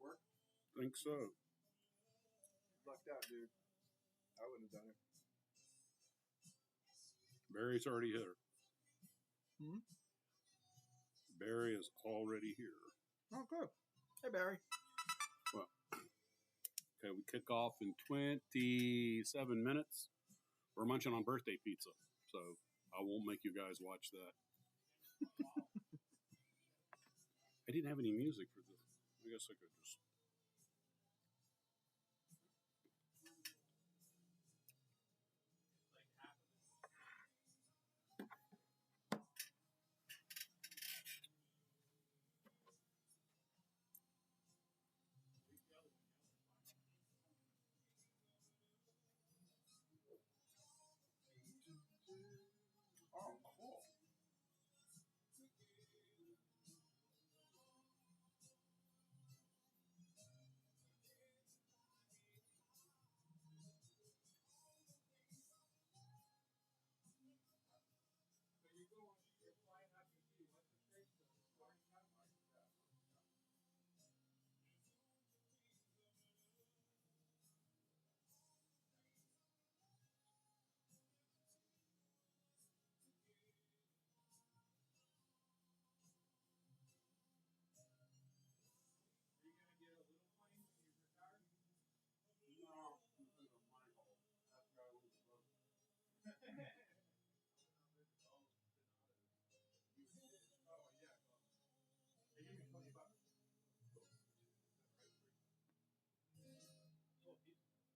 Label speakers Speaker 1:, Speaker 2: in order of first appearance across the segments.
Speaker 1: work?
Speaker 2: Think so.
Speaker 1: Lucked out, dude. I wouldn't have done it.
Speaker 2: Barry's already here.
Speaker 1: Hmm?
Speaker 2: Barry is already here.
Speaker 1: Oh, good. Hey, Barry.
Speaker 2: Well, okay, we kick off in 27 minutes. We're munching on birthday pizza, so I won't make you guys watch that. I didn't have any music for this. I guess I could just...
Speaker 1: Oh, cool. No, this is a Michael. That guy was a brother. Oh, yeah. They give me $20.
Speaker 3: Refreshing vibes.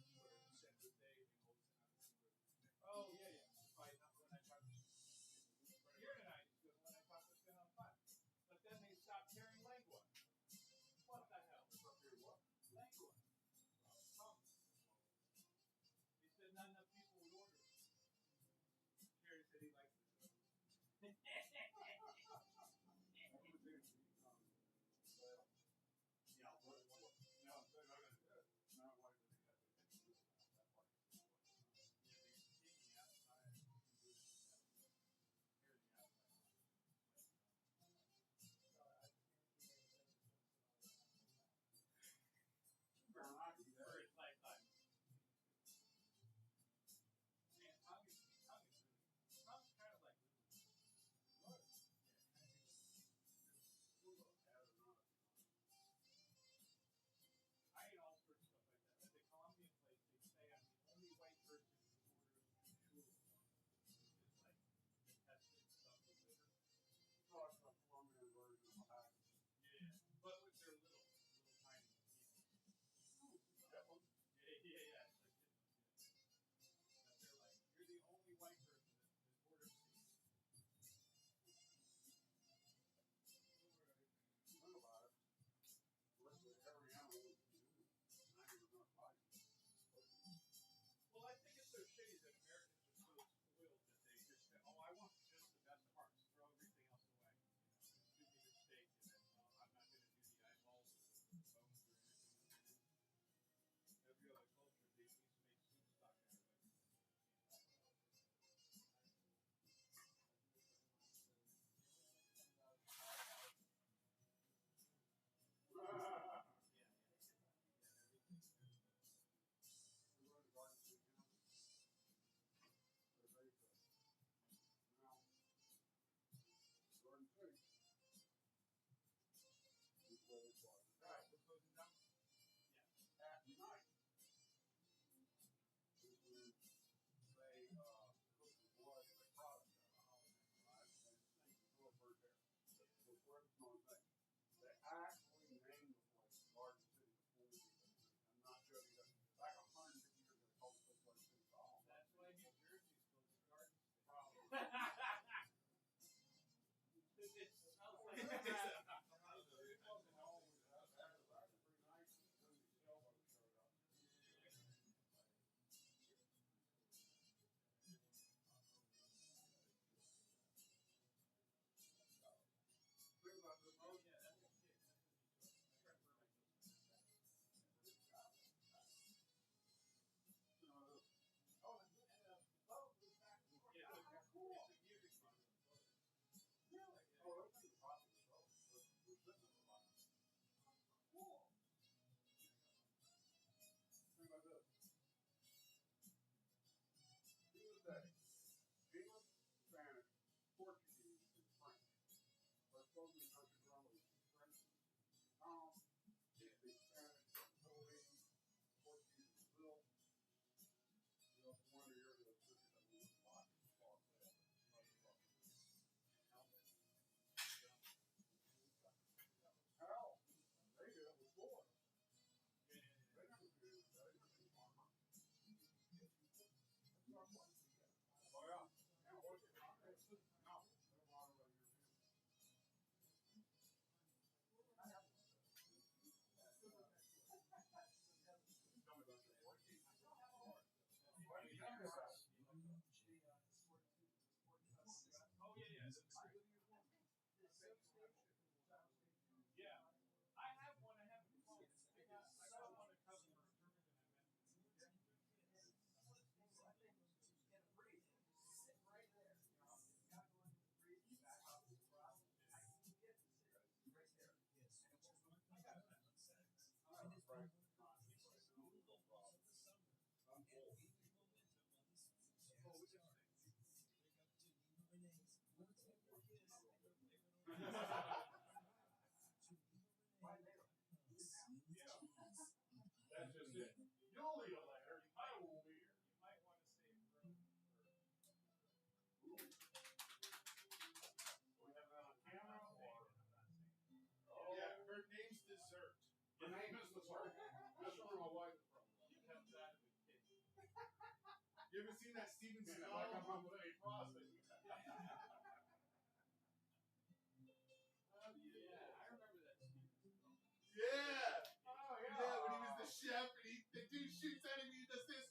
Speaker 3: Today, a good day. We're Smooth Jazz on iHeartRadio.
Speaker 1: Oh, yeah, yeah. Probably not when I talked here tonight, because when I talked to them on 5. But then they stopped carrying lengua. What the hell? What? Lengua. They said not enough people would order it. Jerry said he likes it. Yeah, what? No, I'm not going to do it. Not why do they have to do that part? Yeah, they keep me outside. Here the outside. For its lifetime. Man, Tommy's kind of like Lulu. I ate all sorts of stuff like that. At the Colombian place, they say I'm the only white person who orders churros. It's like tested stuff with liver. Oh, it's a Colombian version of a hack. Yeah, but with their little tiny pieces. Oh, that one? Yeah. It's like this one, yeah. But they're like, you're the only white person that orders these. Think about it. Literally every animal is new. 90% of life. Well, I think it's so shitty that Americans are so spoiled that they just say, oh, I want just the best parts. Throw everything else away. Just give me the steak, and then I'm not going to do the eyeballs or the bones or anything. Every other culture, they at least make soup stock out of it. Right, we're closing down? Yeah. At night. They cook the blood of the product and throw a bird there. Before it's one thing. They actually named the place Garden City before we did. I'm not joking. Back 150 years ago, they called the place Garden City. That's why New Jersey's called the Garden State. Probably. It smells like that. It wasn't always that. It was actually pretty nice until the sailboat showed up. Think about this. Oh, yeah. say English, Spanish, Portuguese, and French are spoken in countries around the world. French, France, Italy, Spanish, Italy, Portuguese, Brazil. You know, one of your countries that we would like to talk about. How? They do it before. They never do it. Oh, yeah. And what's your context? No. They're a lot of European. I have one. Tell me about your work. What do you tell me about it? Oh, yeah. Yeah. I have one. I have two phones. I got one a customer in Germany that I met.
Speaker 3: Get a breathe. Sit right there. You know, it's got to go into the breathe. Back off the throttle. I can get the sit right there. Yes. And it won't go. I got that.
Speaker 1: Right.
Speaker 3: I'm full. And we momentum on this jazz chart. Wake up to Nina Renee's. Wanna take your kiss and you're blaming on us. To Nina Renee. Smooth jazz.
Speaker 1: That's just it. You'll leave it later. I won't be here.
Speaker 4: You might want to save room for.
Speaker 1: We have that on camera or?
Speaker 4: Oh.
Speaker 5: Yeah, her name's Dessert.
Speaker 1: Your name is the sir. That's where my wife is from.
Speaker 4: She comes out of the kitchen.
Speaker 5: You ever seen that Steven
Speaker 1: Like
Speaker 5: Seagal?
Speaker 1: I'm on with a process.
Speaker 4: Yeah, I remember that Steven Seagal.
Speaker 5: Yeah.
Speaker 1: Oh,
Speaker 5: Yeah, when he was the chef and the dude shoots at him and he does this.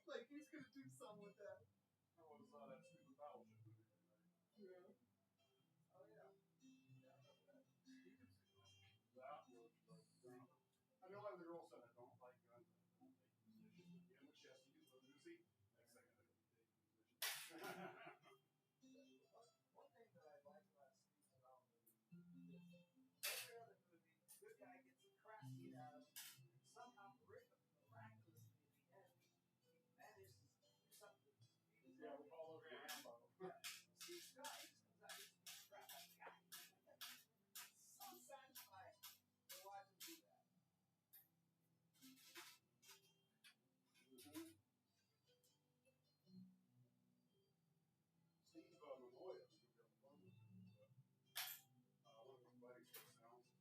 Speaker 5: Like he's gonna do something with that.
Speaker 1: That was that stupid battleship movie.
Speaker 5: Yeah.
Speaker 1: Oh, yeah. That was I know why the girl said I don't like guns and I don't take positions. Again, when she has to use the Uzi, next second I don't take positions.
Speaker 3: One thing that I like about Steve Seagal movies is every other movie, the good guy gets the crap beat out of him, and somehow miraculously at the end, he manages to do something.
Speaker 1: Yeah, we call over Rambo.
Speaker 3: Steve Seagal, he just comes out and beats the crap out of the guy. So satisfying to watch him do that.
Speaker 1: Steve Manoia was going to be on the phone with him. One of my buddies from Sounds.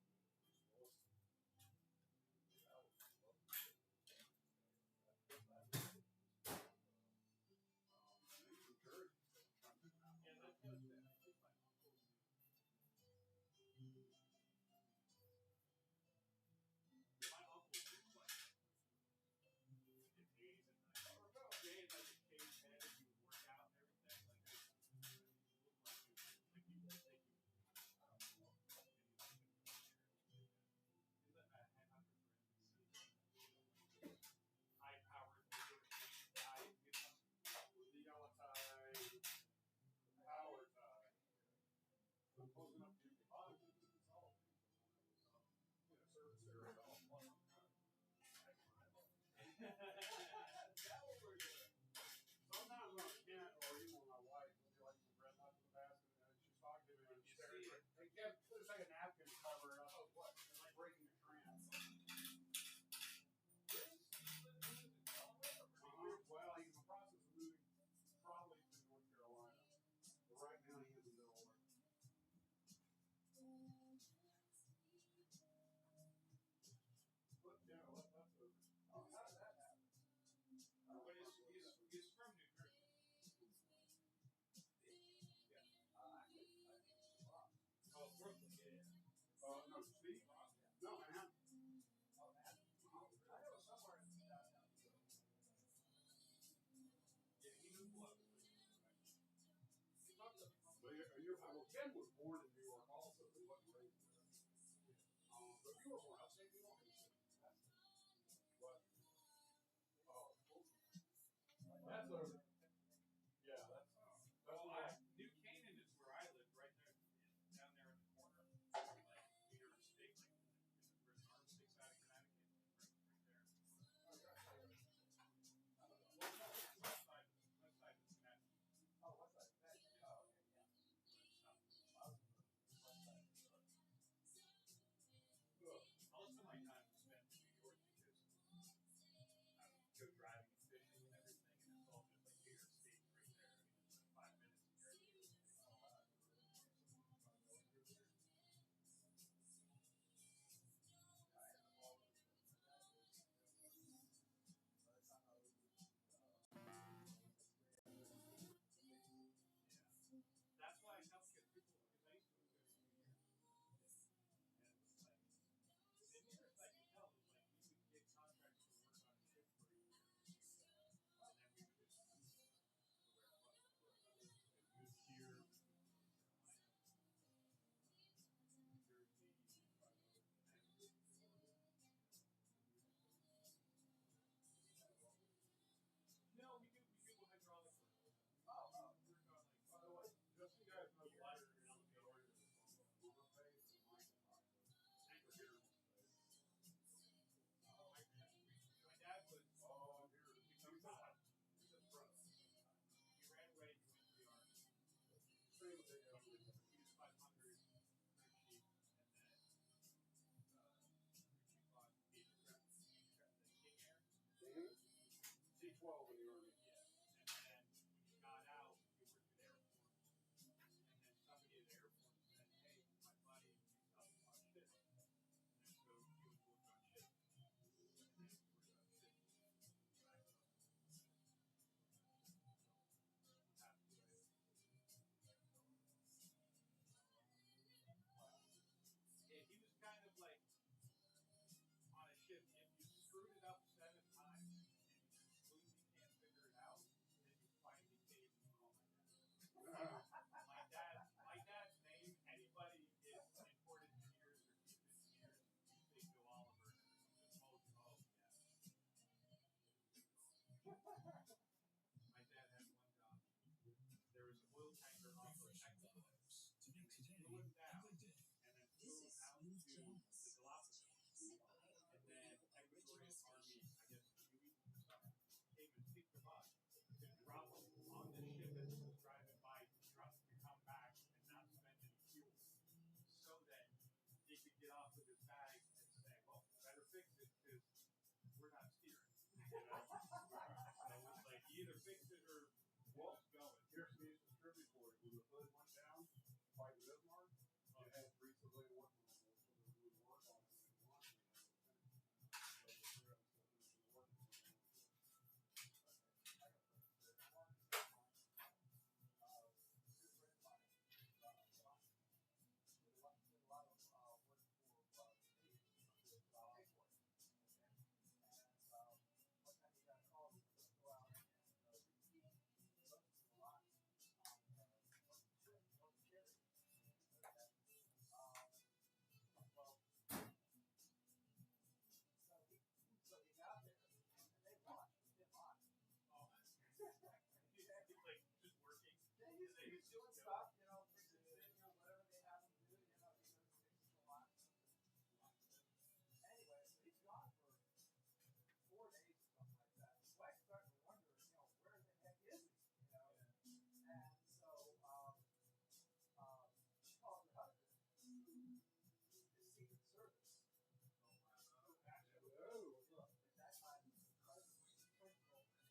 Speaker 1: That was lovely. He's from Jersey.
Speaker 4: Yeah, that goes back. I think my uncle used. My uncle did like his A's and Jay had like a cage head and he would work out and everything. Like he looked like he was think he was I don't know. He's like a headhunter for NBC. High powered guy, you know.
Speaker 1: With the yellow tie, the power tie. I'm close enough to the bottom to the solid. Service area all one.
Speaker 4: That what we're doing.
Speaker 1: Sometimes when I can't, or even when my wife, will be like some bread left in the basket, and she's talking to me, and she's there, like, hey, Kev, there's like a napkin to cover it up. Oh, what? It's like breaking a trance. Well, he's in the process of moving probably to North Carolina. But right now, he is in Delaware. But, yeah, that's over.
Speaker 3: Oh, how did that happen?
Speaker 4: But he's from New Jersey. Oh, Brooklyn, yeah.
Speaker 1: No, Steve? No, man.
Speaker 3: Oh, man. I know somewhere in downtown.
Speaker 4: Yeah, he knew what.
Speaker 1: But well, Ken was born in New York also, but he wasn't raised there. But you were born upstate New York. What? Oh. That's over. Yeah, that's
Speaker 4: New Canaan is where I lived, right there, down there in the corner. Like, near the state, like, where the arm sticks out of Connecticut, right there. West side of
Speaker 2: 12 in the Army.
Speaker 4: Yeah. And then when you got out, you worked at Air Force. And then somebody at Air Force said, hey, my buddy needs help on shift. And so he was working on shift. And then he worked on shift. Back up. Yeah, he was kind of like on a shift. If you screwed it up 7 times and you completely can't figure it out, then you finally cave and call my dad. My dad's name, anybody is important engineers or chief engineers, they go Oliver. Just oh yeah. My dad had one job. There was an oil tanker off of Maxsmodels. He flew him down and then flew him out to the Galapagos. And then Ecuadorian Army, I guess, Navy or something, came and picked him up to drop him on the ship as he was driving by to come back and not spend any fuel so that he could get off with his bag and say, well, better fix it because we're not steering. You know? So it was like either fix it or what's going.
Speaker 2: Here's the distributor for it. When the hood went down, fighting Bismarck, it had 3 civilian working on it. So they would work on it and launch it.
Speaker 3: He was doing stuff, you know, whatever they have him do, you know, he does fixes a lot. Anyway, so he's gone for 4 days or something like that. His wife's starting to wonder, you know, where the heck is he? You know? And so she called her husband, his Secret Service.
Speaker 2: Oh, what's up?
Speaker 3: At that time, he was the president of the Secret Service.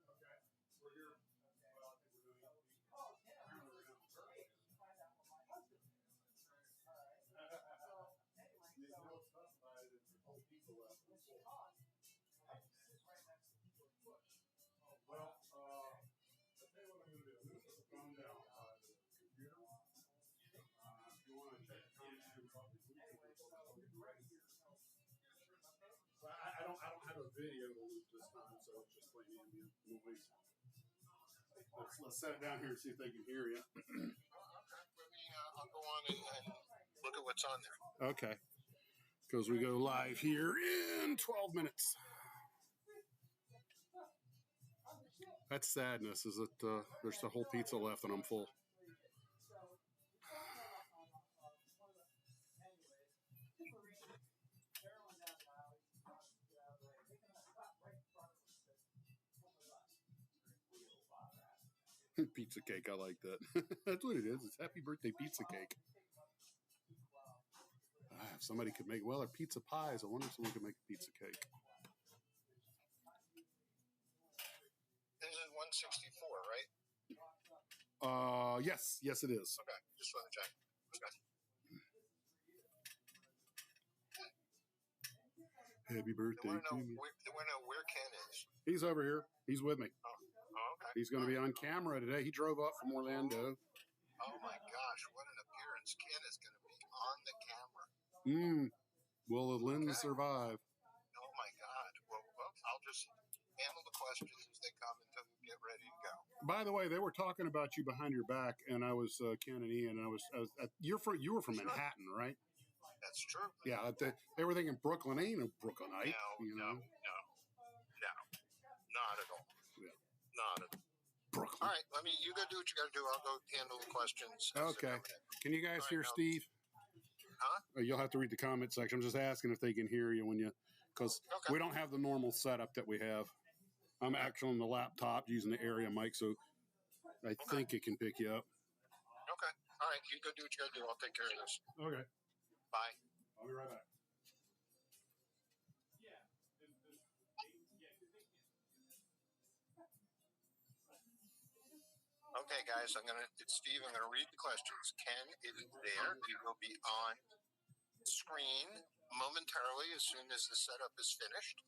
Speaker 2: Okay. We're here.
Speaker 3: Okay.
Speaker 2: Well, I think we're doing
Speaker 3: So she called him and said, hey, can you find out where my husband is? All right. So anyway,
Speaker 2: They
Speaker 3: so
Speaker 2: don't specify that there's whole people left.
Speaker 3: when she called, I had to sit right next to the bush.
Speaker 2: Well, I'll tell you what I'm going to do. I'm going to put the phone down by the computer. If you want to check the comments, you probably do.
Speaker 3: Anyway, so right here,
Speaker 2: So I don't have a video this time, so it's just plain ambient noise. Let's set it down here and see if they can hear you.
Speaker 5: Okay, let me, I'll go on and look at what's on there.
Speaker 2: Okay. Because we go live here in 12 minutes. That's sadness, is that there's the whole pizza left and I'm full. Pizza cake, I like that. That's what it is. It's happy birthday pizza cake. If somebody could make, well, they're pizza pies. I wonder if someone could make a pizza cake.
Speaker 5: This is 164, right?
Speaker 2: Yes, it is.
Speaker 5: Okay, just want to check. Okay.
Speaker 2: Happy birthday to me.
Speaker 5: They want to know where Ken is.
Speaker 2: He's over here. He's with me.
Speaker 5: Oh, okay.
Speaker 2: He's going to be on camera today. He drove up from Orlando.
Speaker 5: Oh my gosh, what an appearance. Ken is going to be on the camera.
Speaker 2: Will the lens survive?
Speaker 5: Oh my God. Well, I'll just handle the questions as they come until we get ready to go.
Speaker 2: By the way, they were talking about you behind your back, and I was Ken and Ian, and you were from Manhattan, right?
Speaker 5: That's true.
Speaker 2: Yeah, they were thinking Brooklyn. Ain't no Brooklynite.
Speaker 5: No, not at all.
Speaker 2: Yeah.
Speaker 5: Not at all.
Speaker 2: Brooklyn.
Speaker 5: All right, you go do what you got to do. I'll go handle the questions.
Speaker 2: Okay. Can you guys hear Steve?
Speaker 5: Huh?
Speaker 2: You'll have to read the comment section. I'm just asking if they can hear you because we don't have the normal setup that we have. I'm actually on the laptop using the area mic, so I think it can pick you up.
Speaker 5: Okay. All right, you go do what you got to do. I'll take care of this.
Speaker 2: Okay.
Speaker 5: Bye.
Speaker 2: I'll be right back.
Speaker 6: Okay, guys, it's Steve. I'm gonna read the questions. Ken is there. He will be on screen momentarily as soon as the setup is finished.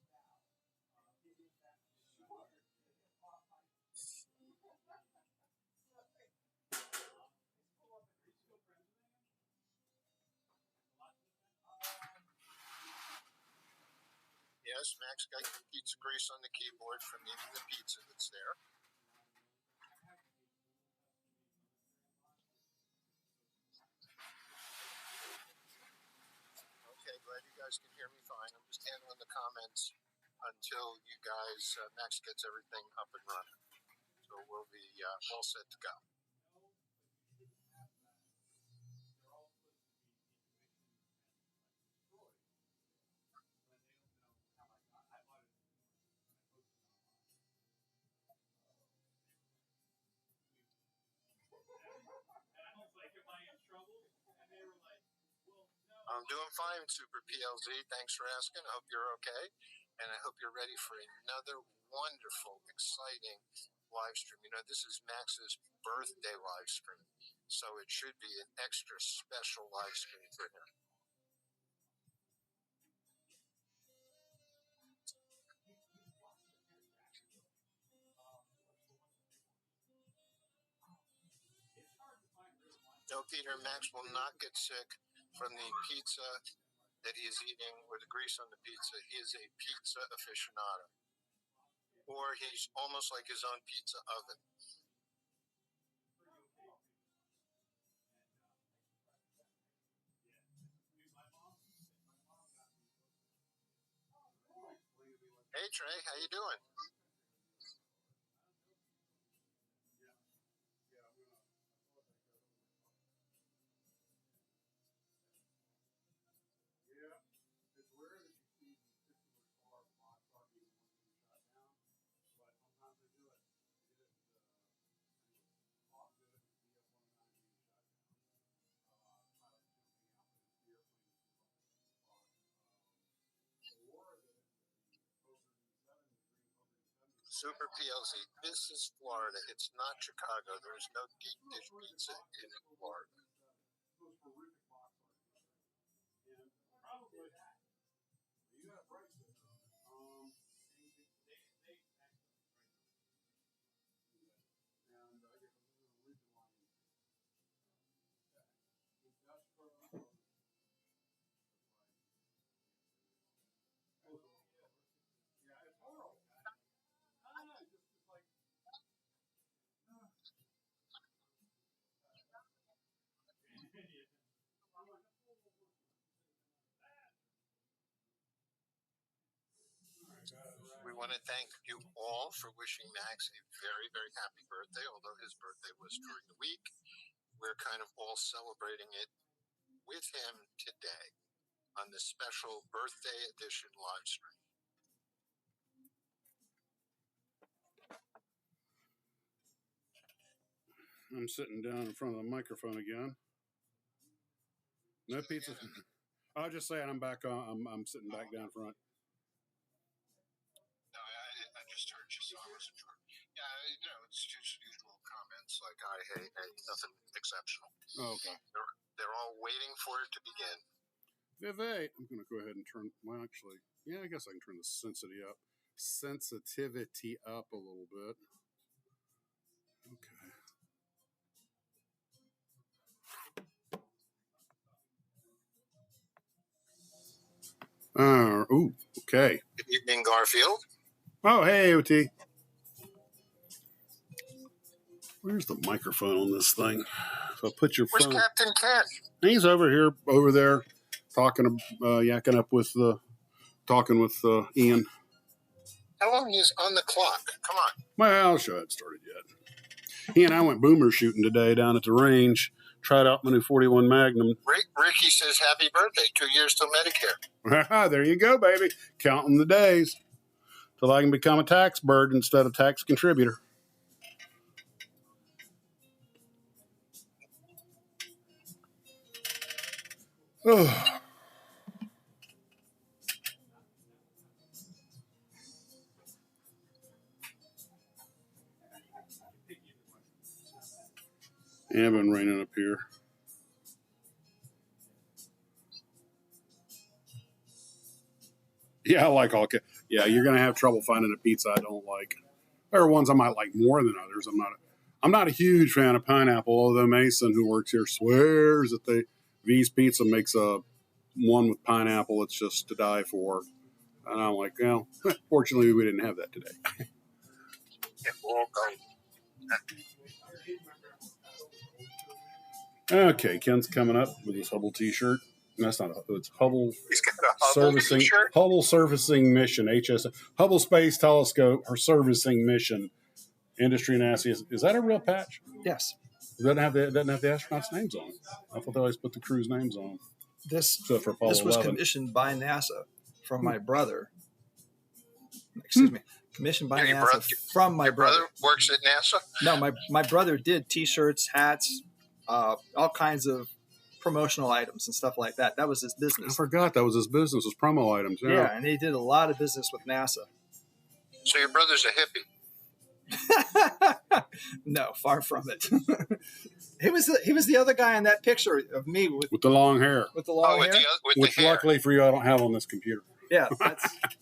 Speaker 6: Yes, Max got pizza grease on the keyboard from eating the pizza that's there. Okay, glad you guys can hear me fine. I'm just handling the comments until you guys, Max gets everything up and running. So we'll be all set to go. I'm doing fine, Super PLZ. Thanks for asking. I hope you're okay. And I hope you're ready for another wonderful, exciting live stream. You know, this is Max's birthday live stream, so it should be an extra special live stream for him. No, Peter, Max will not get sick from the pizza that he is eating or the grease on the pizza. He is a pizza aficionado. Or he's almost like his own pizza oven. Hey, Trey, how you doing? Super PLZ, this is Florida. It's not Chicago. There's no deep dish pizza in Florida. We want to thank you all for wishing Max a very, very happy birthday. Although his birthday was during the week, we're kind of all celebrating it with him today on this special birthday edition live stream.
Speaker 2: I'm sitting down in front of the microphone again. No pizza. I was just saying I'm back on. I'm sitting back down front.
Speaker 6: No, I just heard you, so I wasn't sure. Yeah, you know, it's just usual comments like, hey, nothing exceptional.
Speaker 2: Oh, okay.
Speaker 6: They're all waiting for it to begin.
Speaker 2: Vivate. I'm going to go ahead and turn. Well, actually, yeah, I guess I can turn the sensitivity up a little bit. Okay. Okay.
Speaker 6: Good evening, Garfield.
Speaker 2: Oh, hey, OT. Where's the microphone on this thing? So put your phone.
Speaker 6: Where's Captain Ken?
Speaker 2: He's over there, talking, yakking up with talking with Ian.
Speaker 6: How long is on the clock? Come on.
Speaker 2: Well, sure, it started yet. He and I went boomer shooting today down at the range. Tried out my new 41 Magnum.
Speaker 6: Ricky says happy birthday. 2 years till Medicare.
Speaker 2: There you go, baby. Counting the days till I can become a tax bird instead of tax contributor. Oh. Yeah, been raining up here. Yeah, I like all. Yeah, you're gonna have trouble finding a pizza I don't like. There are ones I might like more than others. I'm not a huge fan of pineapple, although Mason, who works here, swears that V's Pizza makes a one with pineapple. It's just to die for. And I'm like, well, fortunately, we didn't have that today. Okay, Ken's coming up with his Hubble T-shirt. That's not it's Hubble.
Speaker 6: He's got a Hubble
Speaker 2: servicing
Speaker 6: T-shirt.
Speaker 2: Hubble servicing mission HS Hubble Space Telescope or servicing mission. Industry NASA. Is that a real patch?
Speaker 7: Yes.
Speaker 2: It doesn't have the astronauts' names on it. I thought they always put the crew's names on.
Speaker 7: This
Speaker 2: For Apollo
Speaker 7: this was
Speaker 2: 11.
Speaker 7: commissioned by NASA from my brother. Excuse me. Commissioned by
Speaker 6: Your
Speaker 7: NASA
Speaker 6: brother-
Speaker 7: from my
Speaker 6: Your
Speaker 7: brother.
Speaker 6: brother works at NASA.
Speaker 7: No, my brother did T-shirts, hats, all kinds of promotional items and stuff like that. That was his
Speaker 2: I
Speaker 7: business.
Speaker 2: forgot that was his business, was promo items.
Speaker 7: Yeah, and he did a lot of business with NASA.
Speaker 6: So your brother's a hippie.
Speaker 7: No, far from it. He was the other guy in that picture of me with
Speaker 2: With the long hair,
Speaker 7: the long hair.
Speaker 6: With
Speaker 2: which
Speaker 6: the hair.
Speaker 2: luckily for you, I don't have on this computer.
Speaker 7: Yeah,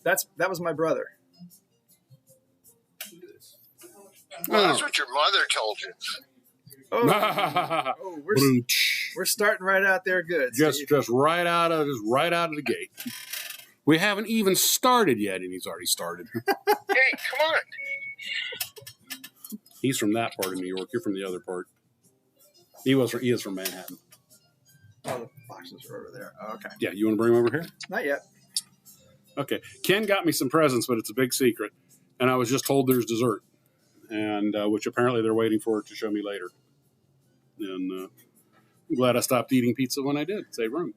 Speaker 7: that was my brother.
Speaker 6: Well, that's what your mother told you.
Speaker 7: Oh, we're starting right out there good.
Speaker 2: just
Speaker 7: Steve.
Speaker 2: right out of the gate. We haven't even started yet, and he's already started.
Speaker 6: Hey, come on.
Speaker 2: He's from that part of New York. You're from the other part. He is from Manhattan.
Speaker 7: Oh, the boxes are over there. Oh, okay,
Speaker 2: Yeah, you want to bring him over here?
Speaker 7: not yet.
Speaker 2: Okay. Ken got me some presents, but it's a big secret, and I was just told there's dessert, and which apparently they're waiting for it to show me later. And I'm glad I stopped eating pizza when I did. Save room.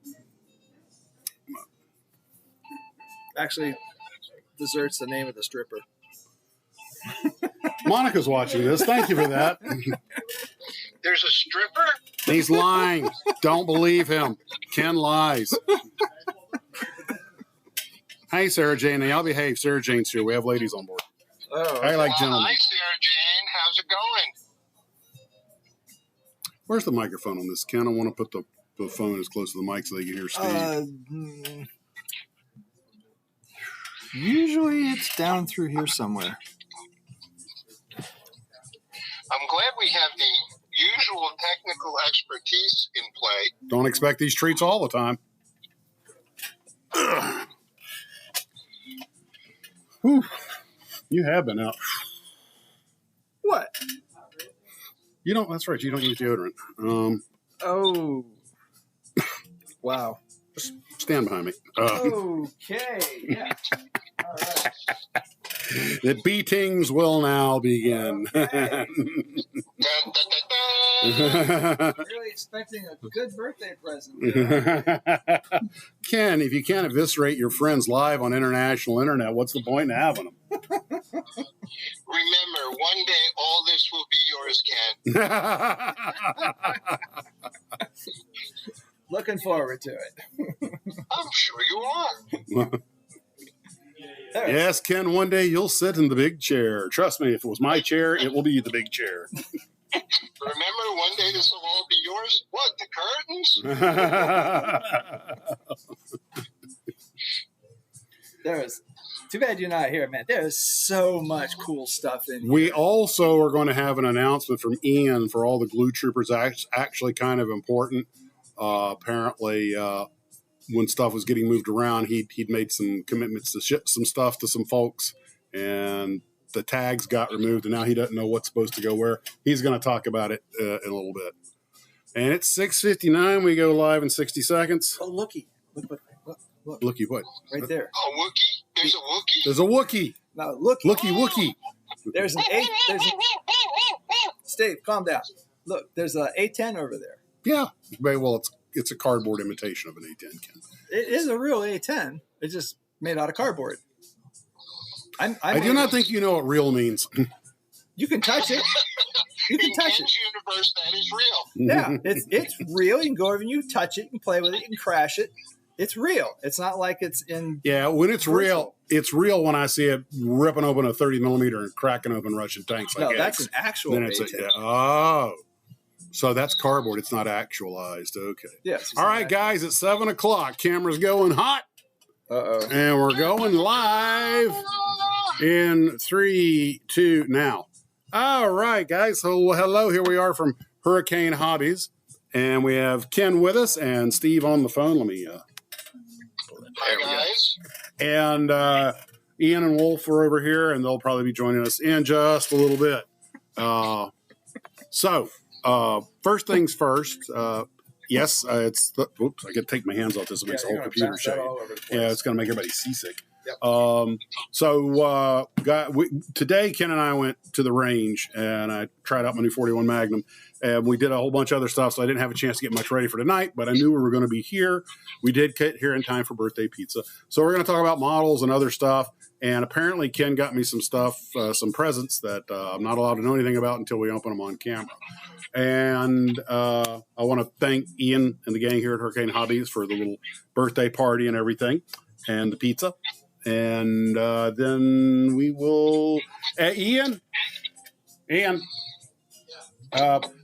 Speaker 7: Actually, dessert's the name of the stripper.
Speaker 2: Monica's watching this. Thank you for that.
Speaker 6: There's a stripper?
Speaker 2: He's lying. Don't believe him. Ken lies. Hey, Sarah Jane. Now, y'all behave. Sarah Jane's here. We have ladies on board.
Speaker 7: Oh,
Speaker 2: I like
Speaker 6: Well,
Speaker 2: gentlemen.
Speaker 6: hi, Sarah Jane. How's it going?
Speaker 2: Where's the microphone on this, Ken? I want to put the phone as close to the mic so they can hear Steve.
Speaker 7: Usually it's down through here somewhere.
Speaker 6: I'm glad we have the usual technical expertise in play.
Speaker 2: Don't expect these treats all the time. Whew. You have been out.
Speaker 7: What?
Speaker 2: You don't. That's right. You don't use deodorant.
Speaker 7: Oh. Wow.
Speaker 2: Stand behind me.
Speaker 7: Okay. Yeah. All right.
Speaker 2: The beatings will now begin.
Speaker 6: Dun, dun, dun, dun.
Speaker 7: Really expecting a good birthday present.
Speaker 2: Ken, if you can't eviscerate your friends live on international internet, what's the point in having them?
Speaker 6: Remember, one day all this will be yours, Ken.
Speaker 7: Looking forward to it.
Speaker 6: I'm sure you are.
Speaker 2: Yes, Ken, one day you'll sit in the big chair. Trust me, if it was my chair, it will be the big chair.
Speaker 6: Remember, one day this will all be yours? What, the curtains?
Speaker 7: Too bad you're not here, man. There is so much cool stuff in here.
Speaker 2: We also are going to have an announcement from Ian for all the glue troopers. Actually kind of important. Apparently, when stuff was getting moved around, he'd made some commitments to ship some stuff to some folks, and the tags got removed, and now he doesn't know what's supposed to go where. He's going to talk about it in a little bit. And it's 6:59. We go live in 60 seconds.
Speaker 7: Oh, looky. Look.
Speaker 2: Looky what?
Speaker 7: Right there.
Speaker 6: Oh, Wookie? There's a Wookie?
Speaker 2: There's a Wookie.
Speaker 7: Now, look.
Speaker 2: Looky Wookie.
Speaker 7: There's an A. Steve, calm down. Look, there's a A10 over there.
Speaker 2: Yeah. Well, it's a cardboard imitation of an A10, Ken.
Speaker 7: It is a real A10. It's just made out of cardboard.
Speaker 2: I do not think you know what real means.
Speaker 7: You can touch it. You can
Speaker 6: In
Speaker 7: touch it.
Speaker 6: Ken's universe, that is real.
Speaker 7: Yeah, it's real. You can go over and you touch it, you can play with it, you can crash it. It's real. It's not like it's in.
Speaker 2: Yeah, when it's real, it's real when I see it ripping open a 30 millimeter and cracking open Russian tanks.
Speaker 7: No,
Speaker 2: Like
Speaker 7: that's
Speaker 2: eggs.
Speaker 7: an actual
Speaker 2: Then it's
Speaker 7: A10.
Speaker 2: oh. So that's cardboard. It's not actualized. Okay.
Speaker 7: Yes.
Speaker 2: All right, guys, it's 7 o'clock. Camera's going hot.
Speaker 7: Uh-oh.
Speaker 2: And we're going live in 3, 2, now. All right, guys. So hello. Here we are from Hurricane Hobbies. And we have Ken with us and Steve on the phone. Let me...
Speaker 6: Hi, guys.
Speaker 2: And Ian and Wolf are over here, and they'll probably be joining us in just a little bit. First things first. Yes, it's the. Oops, I got to take my hands off this. It makes the whole computer shake. Yeah, it's going to make everybody seasick.
Speaker 7: Yep.
Speaker 2: Today, Ken and I went to the range, and I tried out my new 41 Magnum, and we did a whole bunch of other stuff, so I didn't have a chance to get much ready for tonight, but I knew we were going to be here. We did get here in time for birthday pizza. So we're going to talk about models and other stuff, and apparently Ken got me some stuff, some presents that I'm not allowed to know anything about until we open them on camera. And I want to thank Ian and the gang here at Hurricane Hobbies for the little birthday party and everything, and the pizza. And then we will... Ian,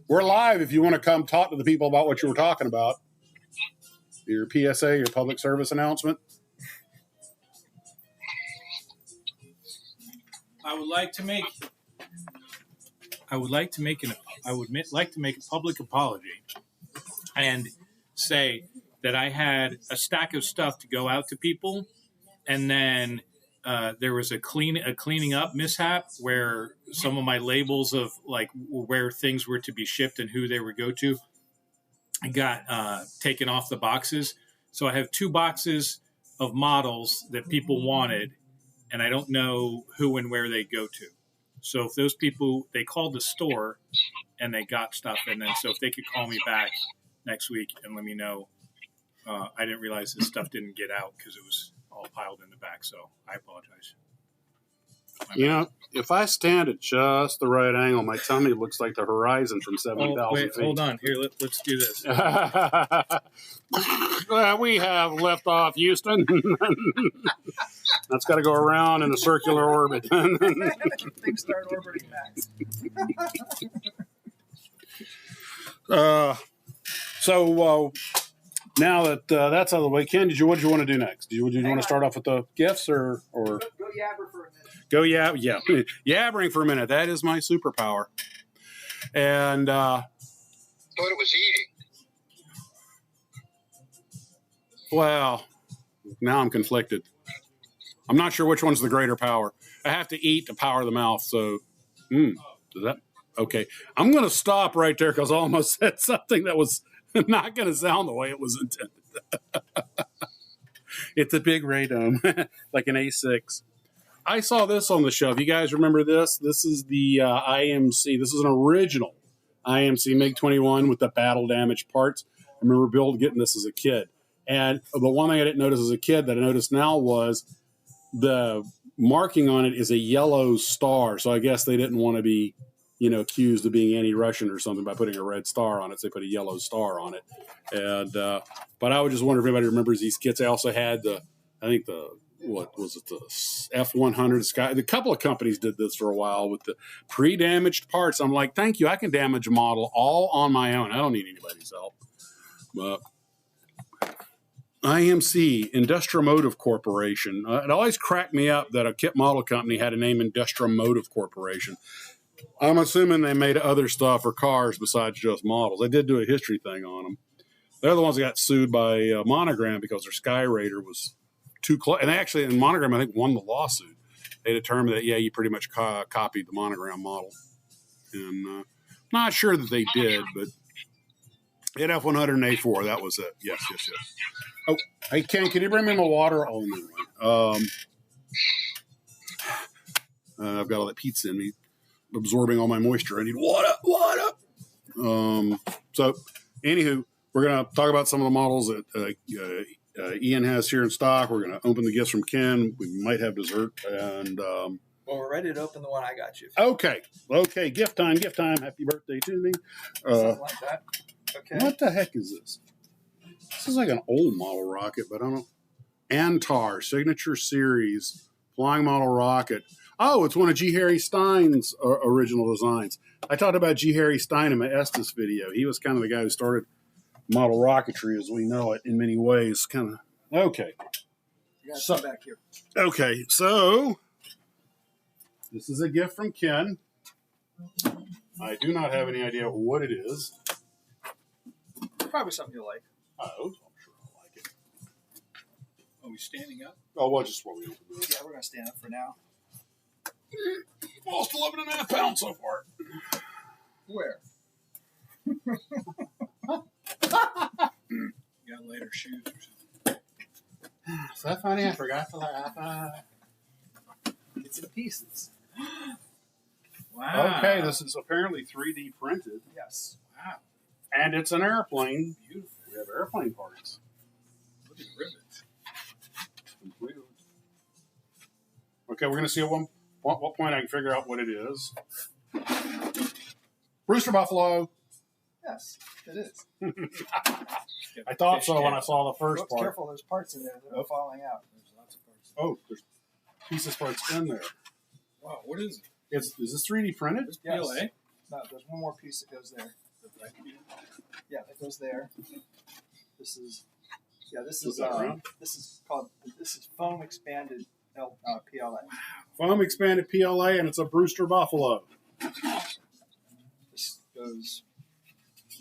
Speaker 2: we're live if you want to come talk to the people about what you were talking about. Your PSA, your public service announcement.
Speaker 4: I would like to make a public apology and say that I had a stack of stuff to go out to people, and then there was a cleaning up mishap where some of my labels of like where things were to be shipped and who they would go to got taken off the boxes. So I have 2 boxes of models that people wanted, and I don't know who and where they go to. So if those people, they called the store and they got stuff, and then so if they could call me back next week and let me know. I didn't realize this stuff didn't get out because it was all piled in the back, so I apologize.
Speaker 2: You know, if I stand at just the right angle, my tummy looks like the horizon from 70,000 feet.
Speaker 4: Hold on. Here, let's do this.
Speaker 2: We have left off Houston. That's got to go around in a circular orbit.
Speaker 7: Things start orbiting Max.
Speaker 2: Now that that's out of the way, Ken, what did you want to do next? Would you want to start off with the gifts or?
Speaker 3: Go yabber for a minute.
Speaker 2: Go yabbering for a minute. That is my superpower. And
Speaker 6: Thought it was eating.
Speaker 2: well, now I'm conflicted. I'm not sure which one's the greater power. I have to eat to power the mouth. So, does that? Okay, I'm going to stop right there because I almost said something that was not going to sound the way it was intended. It's a big radome, like an A6. I saw this on the shelf. You guys remember this? This is the IMC. This is an original IMC MiG-21 with the battle damaged parts. I remember Bill getting this as a kid. And the one thing I didn't notice as a kid that I noticed now was the marking on it is a yellow star. So I guess they didn't want to be, accused of being anti-Russian or something by putting a red star on it. So they put a yellow star on it. And but I would just wonder if anybody remembers these kits. I also had the F-100 Sky. A couple of companies did this for a while with the pre-damaged parts. I'm like, thank you. I can damage a model all on my own. I don't need anybody's help. But IMC, Industrimotive Corporation. It always cracked me up that a kit model company had a name, Industrimotive Corporation. I'm assuming they made other stuff for cars besides just models. They did do a history thing on them. They're the ones that got sued by Monogram because their Sky Raider was too close. And they actually, in Monogram, I think, won the lawsuit. They determined that, you pretty much copied the Monogram model. And not sure that they did, but at F-100 and A4, that was it. Yes. Oh, hey, Ken, can you bring me my water? Oh, no. I've got all that pizza in me, absorbing all my moisture. I need water. So, anywho, we're going to talk about some of the models that Ian has here in stock. We're going to open the gifts from Ken. We might have dessert. And
Speaker 7: Well, we're ready to open the one I got you.
Speaker 2: Okay. Gift time. Happy birthday to me.
Speaker 7: Something like that. Okay.
Speaker 2: What the heck is this? This is like an old model rocket, but I don't know. Antar Signature Series Flying Model Rocket. Oh, it's one of G. Harry Stein's original designs. I talked about G. Harry Stein in my Estes video. He was kind of the guy who started model rocketry as we know it in many ways. Kind of okay.
Speaker 7: You got
Speaker 2: So-
Speaker 7: some back here.
Speaker 2: Okay, so this is a gift from Ken. I do not have any idea what it is.
Speaker 7: Probably something you like.
Speaker 2: Oh, I'm sure I'll like it.
Speaker 4: Are we standing up?
Speaker 2: Oh, well, just what we opened it.
Speaker 7: Yeah, we're gonna stand up for now.
Speaker 2: Lost 11.5 pounds so far.
Speaker 7: Where?
Speaker 4: You got lighter shoes or something?
Speaker 2: So funny, I forgot to laugh.
Speaker 7: It's in pieces.
Speaker 4: Wow.
Speaker 2: Okay, this is apparently 3D printed,
Speaker 7: Yes.
Speaker 4: Wow.
Speaker 2: and it's an airplane.
Speaker 4: Beautiful.
Speaker 2: We have airplane parts.
Speaker 4: Look at the rivets.
Speaker 2: Completed. Okay, we're going to see at what point I can figure out what it is. Rooster Buffalo.
Speaker 7: Yes, it is.
Speaker 2: I thought so when I saw the first
Speaker 7: Oops,
Speaker 2: part.
Speaker 7: careful, there's parts in there that are falling out.
Speaker 4: There's lots of parts.
Speaker 2: Oh, there's pieces parts in there.
Speaker 4: Wow, what is it?
Speaker 2: Is this 3D printed?
Speaker 4: This
Speaker 7: Yes.
Speaker 4: PLA?
Speaker 7: No, there's one more piece that goes there.
Speaker 4: The black bead?
Speaker 7: Yeah, that goes there. This is, this
Speaker 2: Was
Speaker 7: is
Speaker 2: that round?
Speaker 7: this is foam expanded PLA.
Speaker 2: Foam expanded PLA, and it's a Brewster Buffalo.
Speaker 7: This goes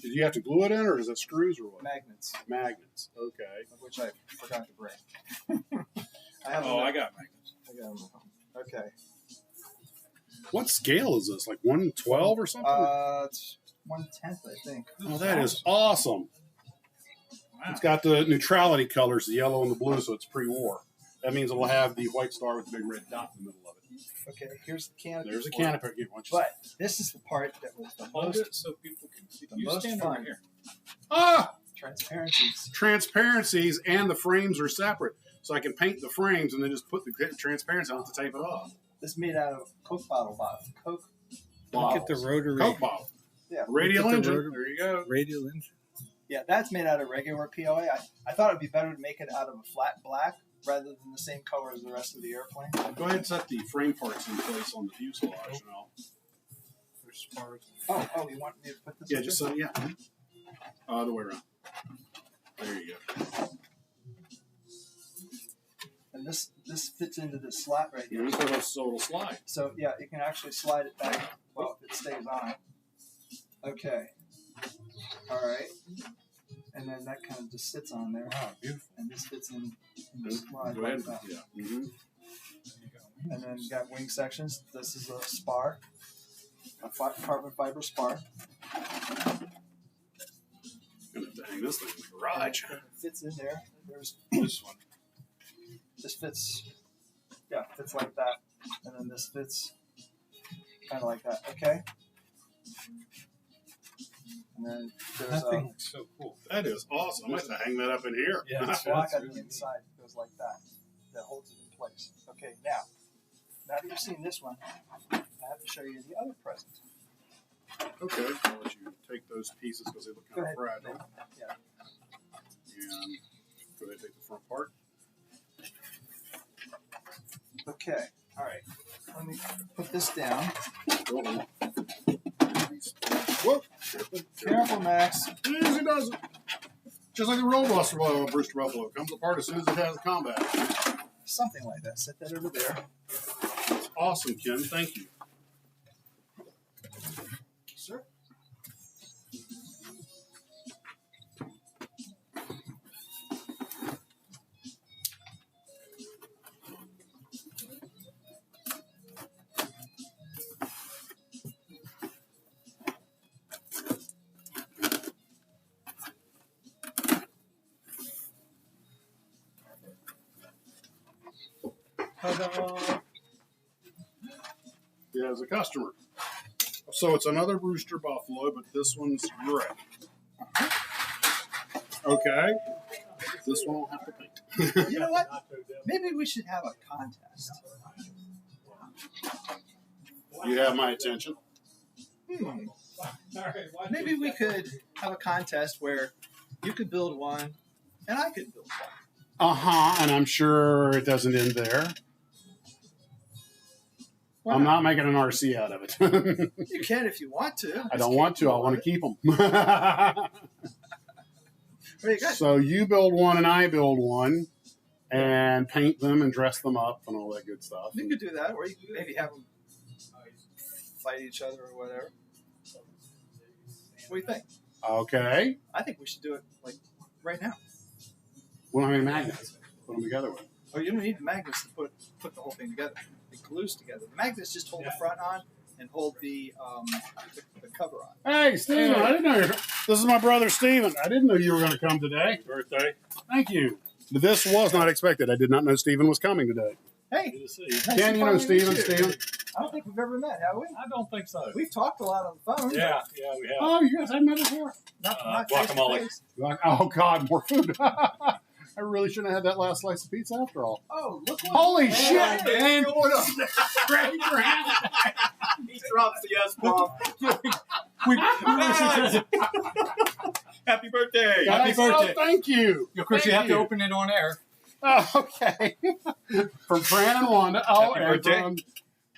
Speaker 2: Did you have to glue it in, or is it screws, or what?
Speaker 7: magnets,
Speaker 2: Magnets. Okay.
Speaker 7: of which I forgot to bring. I have
Speaker 4: Oh,
Speaker 7: them.
Speaker 4: I got magnets.
Speaker 7: I got them at home. Okay.
Speaker 2: What scale is this? Like 1/12 or something?
Speaker 7: It's 1/10, I think.
Speaker 2: Oh, that is awesome.
Speaker 4: Wow.
Speaker 2: It's got the neutrality colors, the yellow and the blue, so it's pre-war. That means it'll have the white star with the big red dot in the middle of it.
Speaker 7: Okay, here's the canopy.
Speaker 2: There's a
Speaker 7: for it.
Speaker 2: canopy. Here, why don't you
Speaker 7: But this is the part that was the
Speaker 4: Hold
Speaker 7: most
Speaker 4: it so people can see.
Speaker 7: the
Speaker 4: You
Speaker 7: most
Speaker 4: stand
Speaker 7: fun.
Speaker 4: over here.
Speaker 2: Ah!
Speaker 7: transparencies.
Speaker 2: Transparencies, and the frames are separate. So I can paint the frames and then just put the transparency on to tape it off.
Speaker 7: This is made out of Coke bottle. Coke.
Speaker 4: Look at the rotary.
Speaker 2: Coke bottle.
Speaker 7: Yeah.
Speaker 2: Radial
Speaker 4: Look at the
Speaker 2: engine.
Speaker 4: rotor-
Speaker 2: There you go.
Speaker 4: Radial engine.
Speaker 7: Yeah, that's made out of regular PLA. I thought it'd be better to make it out of a flat black rather than the same color as the rest of the airplane.
Speaker 2: Go ahead and set the frame parts in place on the fuselage. And
Speaker 4: There's sparks.
Speaker 7: Oh, you want me to put this?
Speaker 2: yeah,
Speaker 7: in
Speaker 2: just
Speaker 7: there?
Speaker 2: so, yeah. Other way around. There you go.
Speaker 7: And this fits into this slot right here.
Speaker 2: So it'll slide.
Speaker 7: So yeah, you can actually slide it back. Well, if it stays on. Okay. All right. And then that kind of just sits on there.
Speaker 2: Wow, beautiful.
Speaker 7: And this fits in the slide
Speaker 2: Go
Speaker 7: like
Speaker 2: ahead.
Speaker 7: that.
Speaker 2: Yeah. Mm-hmm.
Speaker 7: And then you got wing sections. This is a spar, carbon fiber spar.
Speaker 2: Gonna have to hang this thing in the garage.
Speaker 7: And it fits in there. There's
Speaker 2: This one.
Speaker 7: this fits like that, and then this fits kind of like that. Okay. And then there's
Speaker 4: That
Speaker 7: a
Speaker 4: thing looks so cool.
Speaker 2: That is awesome. I'm going to have to hang that up in here.
Speaker 4: Yeah, it's
Speaker 7: block on
Speaker 4: really
Speaker 7: the
Speaker 4: neat.
Speaker 7: inside that goes like that, that holds it in place. Okay, now that you've seen this one, I have to show you the other present.
Speaker 2: Okay. I'll let you take those pieces because they look
Speaker 7: Go
Speaker 2: kind of
Speaker 7: ahead.
Speaker 2: fragile.
Speaker 7: Yeah.
Speaker 2: And go ahead and take the front part.
Speaker 7: Okay. All right. Let me put this down.
Speaker 2: Uh-oh. Whoop.
Speaker 7: Careful, Max.
Speaker 2: Easy does it. Just like the roll buster Brewster Buffalo. Comes apart as soon as it has a combat.
Speaker 7: Something like that. Set that over there.
Speaker 2: That's awesome, Ken. Thank you.
Speaker 7: Sir.
Speaker 4: Ta-da!
Speaker 2: Yeah, as a customer. So it's another Brewster Buffalo, but this one's gray. Okay. This one I'll have to paint.
Speaker 7: You know what? Maybe we should have a contest.
Speaker 2: You have my attention.
Speaker 7: Maybe we could have a contest where you could build one and I could build one.
Speaker 2: And I'm sure it doesn't end there. I'm not making an RC out of it.
Speaker 7: You can if you want to.
Speaker 2: I don't want to. I want to keep them.
Speaker 7: What do you got?
Speaker 2: So you build one and I build one and paint them and dress them up and all that good stuff.
Speaker 7: You could do that, or you could maybe have them fight each other or whatever. What do you think?
Speaker 2: Okay.
Speaker 7: I think we should do it like right now.
Speaker 2: We don't have any magnets. Put them together with.
Speaker 7: Oh, you don't need magnets to put the whole thing together. It glues together. The magnets just hold the front on and hold the cover on.
Speaker 2: Hey, Steven, I didn't know this is my brother Steven. I didn't know you were going to come today.
Speaker 4: Birthday.
Speaker 2: Thank you. But this was not expected. I did not know Steven was coming today.
Speaker 7: Hey,
Speaker 4: Good to see you.
Speaker 7: nice
Speaker 2: Ken,
Speaker 7: to
Speaker 2: you know
Speaker 7: finally meet
Speaker 2: Steven?
Speaker 7: you.
Speaker 2: Steven?
Speaker 7: I don't think we've ever met, have we?
Speaker 4: I don't think so.
Speaker 7: We've talked a lot on the phone.
Speaker 4: Yeah, we have.
Speaker 2: Oh, you guys had met before?
Speaker 7: Not
Speaker 4: guacamole.
Speaker 7: face-to-face.
Speaker 2: Like, oh, God, more food. I really shouldn't have had that last slice of pizza after all.
Speaker 7: Oh, look what
Speaker 2: Holy shit, man.
Speaker 5: He drops the S bomb.
Speaker 4: Happy birthday!
Speaker 2: Happy
Speaker 8: birthday.
Speaker 2: Thank you.
Speaker 8: Of course,
Speaker 2: Thank
Speaker 8: you have
Speaker 2: you.
Speaker 8: to open it on air.
Speaker 2: Oh, okay. From Fran and Wanda. Oh,
Speaker 4: Happy
Speaker 2: and
Speaker 4: birthday.
Speaker 2: from,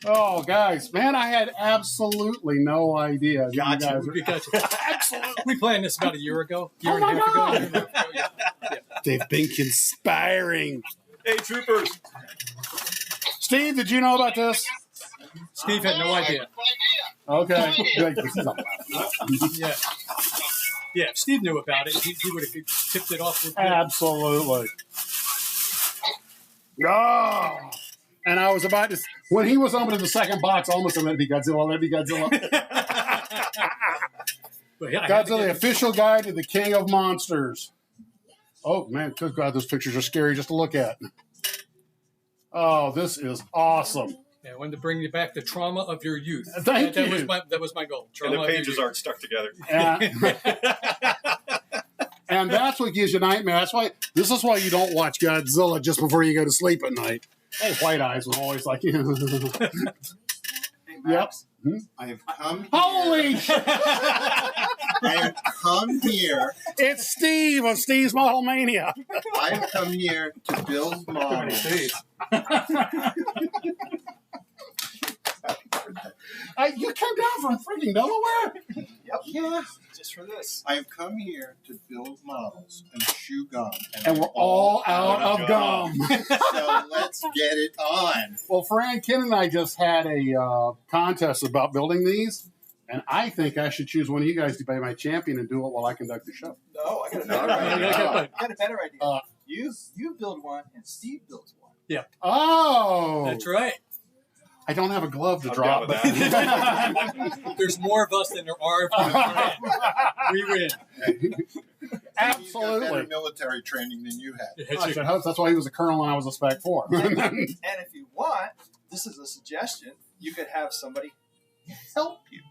Speaker 2: oh, guys, man, I had absolutely no idea. that you guys were-
Speaker 8: Absolutely. We planned this about a year ago. Year
Speaker 2: Oh
Speaker 8: and a
Speaker 2: my
Speaker 8: half
Speaker 2: God.
Speaker 8: ago. Yeah.
Speaker 2: They've been conspiring.
Speaker 4: Hey, troopers!
Speaker 2: Steve, did you know about this?
Speaker 8: Steve had no idea.
Speaker 2: Okay. Like, this is a-
Speaker 8: Yeah. Yeah, if Steve knew about it, he would have tipped it off with
Speaker 2: Absolutely. Oh. And I was about to, when he was opening the second box, I almost said, let it be Godzilla, let it be Godzilla.
Speaker 8: But yeah, I had to
Speaker 2: Godzilla, the
Speaker 8: get-
Speaker 2: official guide to the king of monsters. Oh, man, good God, those pictures are scary just to look at. Oh, this is awesome.
Speaker 8: Yeah, I wanted to bring you back the trauma of your youth.
Speaker 2: Thank
Speaker 8: that
Speaker 2: you.
Speaker 8: That was my goal.
Speaker 4: And
Speaker 8: Trauma
Speaker 4: the
Speaker 8: of your
Speaker 4: pages
Speaker 8: youth.
Speaker 4: aren't stuck together.
Speaker 2: And that's what gives you nightmares. That's why, this is why you don't watch Godzilla just before you go to sleep at night. Hey, White Eyes was always like,
Speaker 5: Hey,
Speaker 2: yep.
Speaker 5: Max, I have come here.
Speaker 2: Holy shit!
Speaker 5: I have come here.
Speaker 2: It's Steve of Steve's Model Mania.
Speaker 5: I have come here to build models.
Speaker 2: You came down from freaking Delaware?
Speaker 7: Yep.
Speaker 5: Yeah.
Speaker 7: Just for this.
Speaker 5: I have come here to build models and chew gum.
Speaker 2: And we're all out of gum.
Speaker 5: So let's get it on.
Speaker 2: Well, Fran, Ken, and I just had a contest about building these, and I think I should choose one of you guys to be my champion and do it while I conduct the show.
Speaker 7: No, I got a
Speaker 5: All
Speaker 7: better
Speaker 5: right.
Speaker 7: idea.
Speaker 5: No.
Speaker 7: I got a better idea.
Speaker 2: Uh,
Speaker 7: you build one and Steve builds one.
Speaker 2: Oh!
Speaker 8: That's right.
Speaker 2: I don't have a glove to
Speaker 4: I'm
Speaker 2: drop.
Speaker 4: down with
Speaker 8: There's more of us than there are of you. We win.
Speaker 5: He's got better
Speaker 2: Absolutely.
Speaker 5: military training than you had.
Speaker 2: I should hope that's why he was a colonel and I was a Spec 4.
Speaker 7: And if you want, this is a suggestion, you could have somebody help you.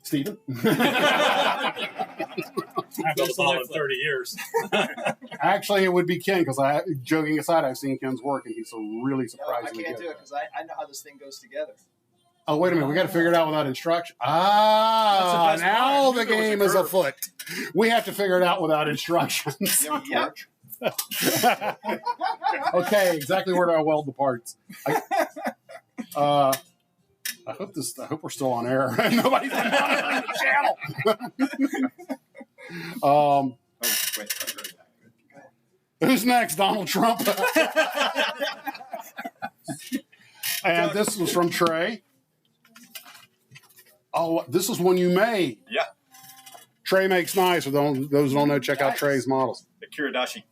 Speaker 2: Steven?
Speaker 4: I've built a model in 30 years.
Speaker 2: Actually, it would be Ken, because joking aside, I've seen Ken's work, and he's really
Speaker 7: No, I
Speaker 2: surprisingly
Speaker 7: can't
Speaker 2: good.
Speaker 7: do it because I know how this thing goes together.
Speaker 2: Oh, wait a minute. We got to figure it out without instruction.
Speaker 8: That's
Speaker 2: Ah,
Speaker 8: the best
Speaker 2: now
Speaker 8: part.
Speaker 2: the game is afoot. We have to figure it out without instructions.
Speaker 7: Yep.
Speaker 2: Okay, exactly where do I weld the parts? I hope we're still on air. Nobody's been monitoring the channel.
Speaker 5: Oh, wait.
Speaker 2: Who's next? Donald Trump. And this was from Trey. Oh, this is one you made.
Speaker 4: Yeah.
Speaker 2: Trey makes nice. For those who don't know, check out Trey's models.
Speaker 4: The Kiradashi,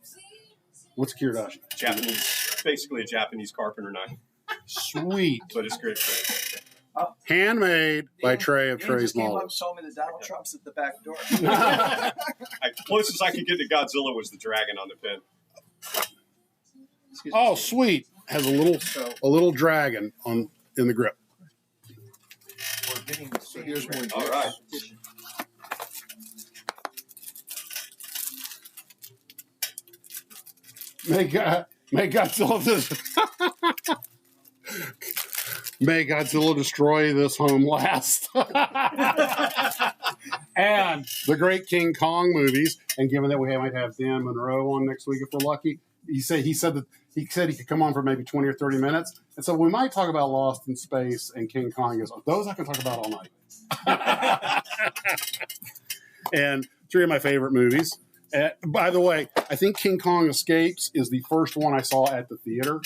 Speaker 2: What's Kiradashi?
Speaker 4: Japanese, basically a Japanese carpenter knife,
Speaker 2: Sweet.
Speaker 4: but it's great.
Speaker 2: Handmade by
Speaker 7: Ian-
Speaker 2: Trey of
Speaker 7: Ian
Speaker 2: Trey's
Speaker 7: just came up and
Speaker 2: models.
Speaker 7: told me that Donald Trump's at the back door.
Speaker 4: Closest I could get to Godzilla was the dragon on the pin.
Speaker 7: Excuse me,
Speaker 2: Oh,
Speaker 7: Steve.
Speaker 2: sweet. Has a little dragon in the grip.
Speaker 7: We're getting the
Speaker 5: So here's more.
Speaker 4: All right.
Speaker 2: May Godzilla May Godzilla destroy this home last. And the great King Kong movies. And given that we might have Dan Monroe on next week if we're lucky, he said that he could come on for maybe 20 or 30 minutes, and so we might talk about Lost in Space and King Kong. He goes, those I can talk about all night. And 3 of my favorite movies. By the way, I think King Kong Escapes is the first one I saw at the theater,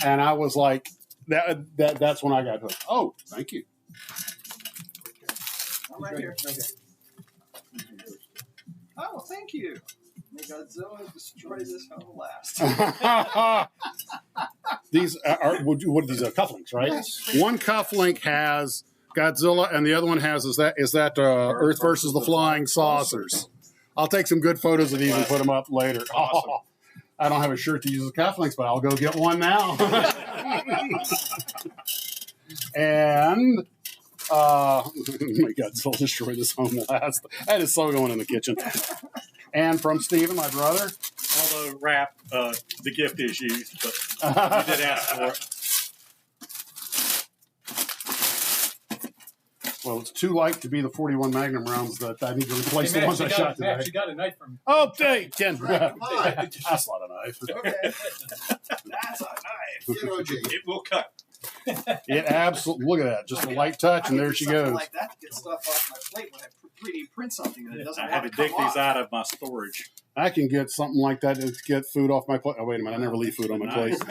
Speaker 2: and I was like, that's when I got hooked. Oh, thank you.
Speaker 7: I'm right here. Oh, thank you. May Godzilla destroy this home last.
Speaker 2: These are what are these cufflinks, right? One cufflink has Godzilla, and the other one has is that Earth versus the Flying Saucers. I'll take some good photos of these and put them up later.
Speaker 4: Awesome.
Speaker 2: Oh, I don't have a shirt to use as cufflinks, but I'll go get one now. And oh my God, so destroy this home last. That is so going in the kitchen. And from Stephen, my brother.
Speaker 4: Although wrap, the gift is used, but you did ask for it.
Speaker 2: Well, it's too light to be the 41 Magnum rounds that I need to replace the ones I shot today.
Speaker 8: Max, you got a knife from...
Speaker 2: Oh, hey, Ken.
Speaker 5: Hi.
Speaker 2: That's not a knife.
Speaker 7: Okay. That's a knife.
Speaker 5: Get OG.
Speaker 4: It will cut.
Speaker 2: It absolutely, look at that. Just a light touch, and there she goes.
Speaker 7: Like that to get stuff off my plate when I 3D print something and it doesn't
Speaker 4: I
Speaker 7: want
Speaker 4: had
Speaker 7: to
Speaker 4: to dig
Speaker 7: come
Speaker 4: these
Speaker 7: off.
Speaker 4: out of my storage.
Speaker 2: I can get something like that to get food off my plate. Oh, wait a minute. I never leave food on my plate.
Speaker 5: Get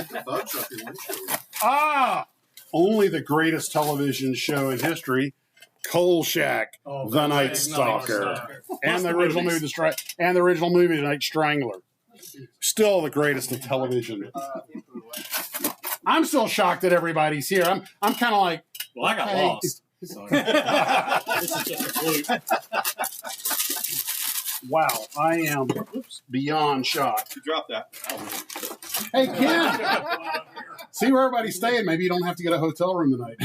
Speaker 5: the bugs up your windshield.
Speaker 2: Only the greatest television show in history, Coal Shack, The Night Stalker, and the original movie, The Night Strangler. Still the greatest of television. I'm still shocked that everybody's here. I'm kind of like,
Speaker 4: Well, I got
Speaker 2: hey.
Speaker 4: lost. So. This is just a fluke.
Speaker 2: Wow, I am beyond shocked.
Speaker 4: You dropped that.
Speaker 2: Hey, Ken, see where everybody's staying. Maybe you don't have to get a hotel room tonight.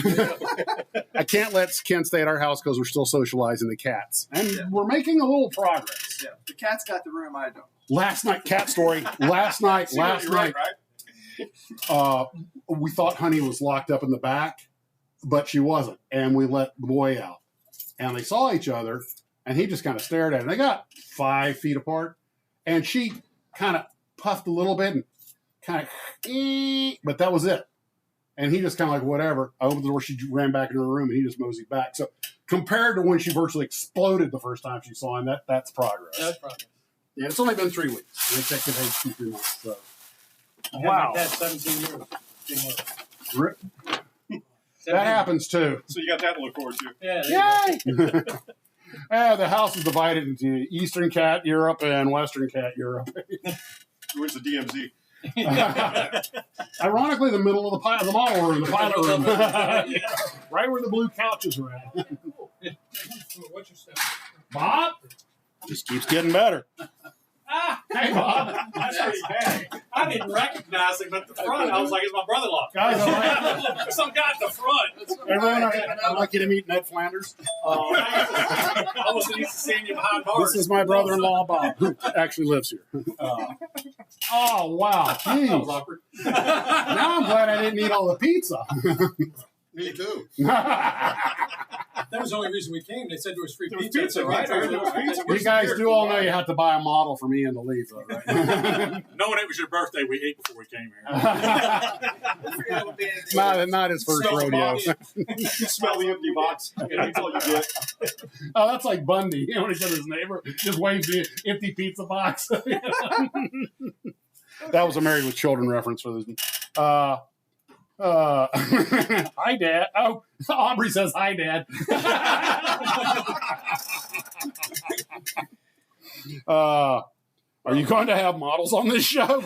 Speaker 2: I can't let Ken stay at our house because we're still socializing the cats. And we're making a little progress.
Speaker 7: Yeah, the cat's got the room, I don't.
Speaker 2: Last night, cat story. Last night,
Speaker 4: Right.
Speaker 2: we thought Honey was locked up in the back, but she wasn't. And we let the boy out. And they saw each other, and he just kind of stared at her. They got 5 feet apart, and she kind of puffed a little bit and kind of, but that was it. And he just kind of like, whatever. I opened the door, she ran back into her room, and he just moseyed back. So compared to when she virtually exploded the first time she saw him, that's progress.
Speaker 8: That's progress.
Speaker 2: Yeah, it's only been 3 weeks. They checked it 2-3 months. So.
Speaker 8: Wow. My dad, 17 years.
Speaker 2: That happens too.
Speaker 4: So you got that to look forward to.
Speaker 8: Yeah.
Speaker 2: Yay! The house is divided into Eastern Cat Europe and Western Cat Europe.
Speaker 4: Where's the DMZ?
Speaker 2: Ironically, the middle of the model room, the pilot room, right where the blue couches are at.
Speaker 8: What's your step?
Speaker 2: Bob just keeps getting better. Hey, Bob.
Speaker 4: That's pretty bad. I didn't recognize him at the front. I was like, it's my brother-in-law.
Speaker 2: Guys, I
Speaker 4: Some guy at the front.
Speaker 2: everyone, I'd like you to meet Ned Flanders.
Speaker 4: I wasn't used to seeing you behind bars.
Speaker 2: This is my brother-in-law, Bob, who actually lives here. Oh, wow.
Speaker 4: That was
Speaker 2: Jeez.
Speaker 4: awkward.
Speaker 2: Now I'm glad I didn't eat all the pizza.
Speaker 5: Me too.
Speaker 8: That was the only reason we came. They said there was free
Speaker 4: There was
Speaker 8: pizza.
Speaker 4: pizza, right? There was pizza.
Speaker 2: You guys do all know you have to buy a model for me and to leave, though, right?
Speaker 4: Knowing it was your birthday, we ate before we came here.
Speaker 2: not his first
Speaker 4: Smell the
Speaker 2: rodeo.
Speaker 4: box. You smell the empty box. And that's all you get.
Speaker 2: Oh, that's like Bundy. You know when he said his neighbor just waves the empty pizza box. That was a Married with Children reference for this. Hi, Dad. Oh, Aubrey says hi, Dad. Are you going to have models on this show?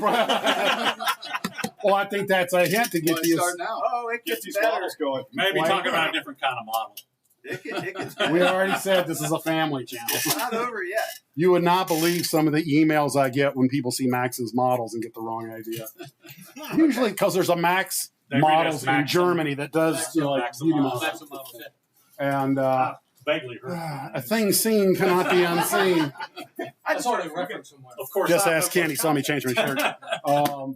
Speaker 2: Well, I think that's a hint to get these.
Speaker 5: Starting out.
Speaker 7: Oh, it
Speaker 4: Get
Speaker 7: gets
Speaker 4: these
Speaker 7: better.
Speaker 4: models going. Maybe
Speaker 2: Why
Speaker 4: talk
Speaker 2: not?
Speaker 4: about a different kind of model.
Speaker 7: It gets better.
Speaker 2: We already said this is a family channel.
Speaker 7: It's not over yet.
Speaker 2: You would not believe some of the emails I get when people see Max's models and get the wrong idea. Usually because there's a Max
Speaker 4: They read
Speaker 2: models
Speaker 4: as
Speaker 2: in
Speaker 4: Maxim.
Speaker 2: Germany that does like
Speaker 4: Maxim
Speaker 2: beauty
Speaker 4: models.
Speaker 2: models.
Speaker 8: That's a model, yeah.
Speaker 2: And
Speaker 4: Vaguely heard.
Speaker 2: a thing seen cannot be unseen.
Speaker 7: I
Speaker 8: That's already referenced somewhere.
Speaker 4: Of course.
Speaker 2: Just
Speaker 4: I-
Speaker 2: ask Ken. He saw me change my shirt.
Speaker 7: I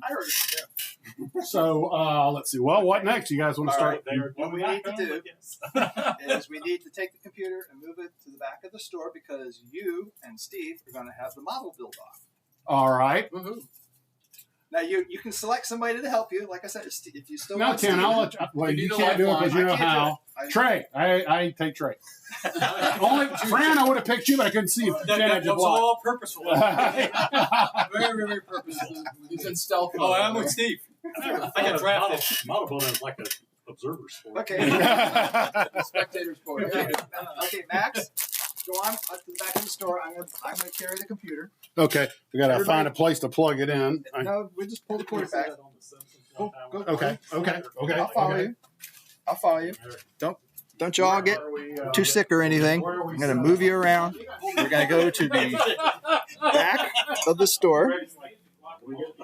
Speaker 7: heard it.
Speaker 2: So let's see. Well, what next? You guys want to
Speaker 7: All
Speaker 2: start?
Speaker 7: right. What we need to do is we need to take the computer and move it to the back of the store because you and Steve are going to have the model build off.
Speaker 2: All right.
Speaker 7: Now you can select somebody to help you. Like I said, if you still
Speaker 2: No,
Speaker 7: want
Speaker 2: Ken, I'll let you. Well, you can't do it because you know how. Trey, I take Trey. Only Fran, I would have picked you, but I couldn't see you.
Speaker 8: That was all purposeful. Very, very purposeful.
Speaker 5: He's in stealth mode.
Speaker 8: Oh, I'm with Steve. I got drafted.
Speaker 4: Model building is like an observer sport.
Speaker 7: Okay.
Speaker 5: Spectator sport.
Speaker 7: Okay, Max, go on up to the back of the store. I'm gonna carry the computer.
Speaker 2: Okay, we gotta find a place to plug it in.
Speaker 7: No, we just pull the cord back.
Speaker 2: Okay.
Speaker 7: I'll follow you. I'll follow you. Don't you all get too sick or anything. I'm gonna move you around. We're gonna go to the back of the store.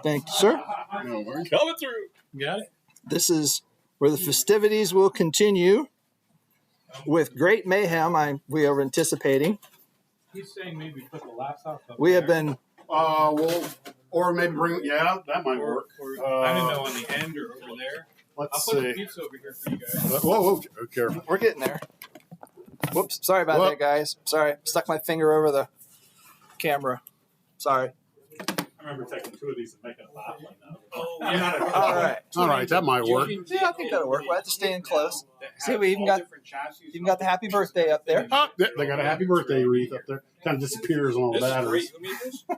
Speaker 7: Thank you, sir.
Speaker 8: Coming through. Got it.
Speaker 7: This is where the festivities will continue with great mayhem. We are anticipating.
Speaker 4: He's saying maybe put the laptop up
Speaker 7: We have been.
Speaker 2: Well, or maybe bring. Yeah, that might work.
Speaker 4: I didn't know on the end or over there.
Speaker 2: Let's
Speaker 4: I'll put the
Speaker 2: see.
Speaker 4: pizza over here for you guys.
Speaker 2: Whoa, careful.
Speaker 7: We're getting there. Whoops. Sorry about that, guys. Sorry. Stuck my finger over the camera. Sorry.
Speaker 4: I remember taking 2 of these and making a laugh like that. Oh,
Speaker 7: All right.
Speaker 2: That might work.
Speaker 7: Yeah, I think that'll work. We'll have to stay in close. See, we even got the happy birthday up there.
Speaker 2: Oh, they got a happy birthday wreath up there. Kind of disappears on all the batteries.
Speaker 7: All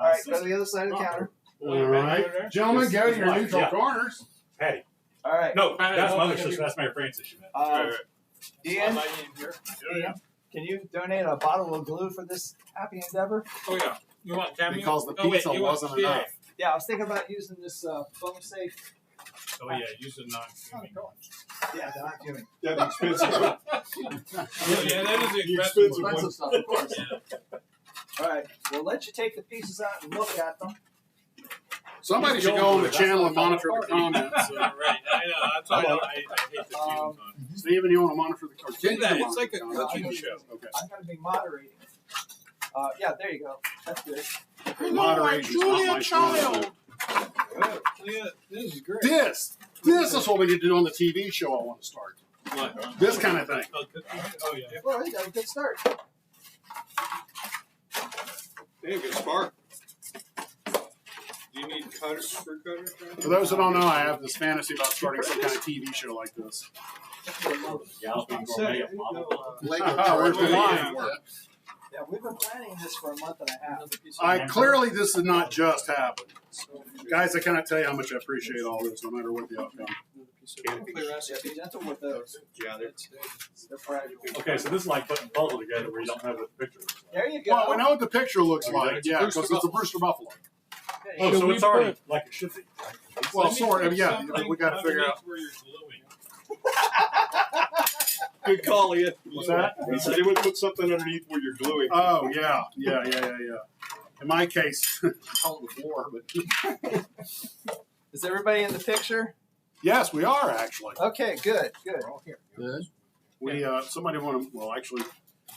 Speaker 7: right, go to the other side of the counter.
Speaker 2: All right, gentlemen, go to your neutral corners.
Speaker 4: Patty.
Speaker 7: All right.
Speaker 4: No, that's Mother's sister. That's Mary Frances.
Speaker 7: Ian, can you donate a bottle of glue for this happy endeavor?
Speaker 4: Oh, yeah. You want cameo?
Speaker 2: Because the pizza wasn't enough.
Speaker 7: Yeah, I was thinking about using this foam safe.
Speaker 4: Oh, yeah. Use a non-fuming.
Speaker 7: Yeah, they're not fuming.
Speaker 5: Yeah, the expensive one.
Speaker 4: Yeah, that is the
Speaker 5: Expensive
Speaker 4: one.
Speaker 5: stuff, of course.
Speaker 7: All right, we'll let you take the pieces out and look at them.
Speaker 2: Somebody should go on the channel and monitor the comments.
Speaker 4: Right. I know. That's why I hate the fumes on.
Speaker 2: Steven, you want to monitor the comments?
Speaker 4: Do that. It's like a cooking show.
Speaker 2: Okay.
Speaker 7: I'm going to be moderating. Yeah, there you go. That's good.
Speaker 2: Moderation's not my strong suit.
Speaker 4: Yeah, this is great.
Speaker 2: This is what we need to do on the TV show I want to start.
Speaker 4: What?
Speaker 2: This kind of thing.
Speaker 4: Oh, yeah.
Speaker 7: Well, you got a good start.
Speaker 5: Hey, good spark. Do you need cutters for cutters?
Speaker 2: For those that don't know, I have this fantasy about starting some kind of TV show like this.
Speaker 4: Galloping gourmet
Speaker 2: Where's the line?
Speaker 7: Yeah, we've been planning this for a month and a half.
Speaker 2: Clearly, this did not just happen. Guys, I cannot tell you how much I appreciate all this, no matter what the outcome.
Speaker 7: Yeah, be gentle with those.
Speaker 5: Yeah,
Speaker 7: They're fragile.
Speaker 4: Okay, so this is like putting a puzzle together where you don't know what the picture is.
Speaker 7: There you go.
Speaker 2: Well, we know what the picture looks like, yeah, because it's a Brewster Buffalo.
Speaker 7: Okay,
Speaker 4: Oh, so it's already like it should be.
Speaker 2: Well, sort of, yeah. We got to figure out.
Speaker 4: Where you're gluing.
Speaker 5: good call, Ian.
Speaker 2: What's that?
Speaker 5: He said he would put something underneath where you're gluing.
Speaker 2: Oh, yeah. In my case, it's on the floor, but
Speaker 7: is everybody in the picture?
Speaker 2: yes, we are actually.
Speaker 7: Okay, good.
Speaker 2: All here. Good. We somebody want to. Well, actually,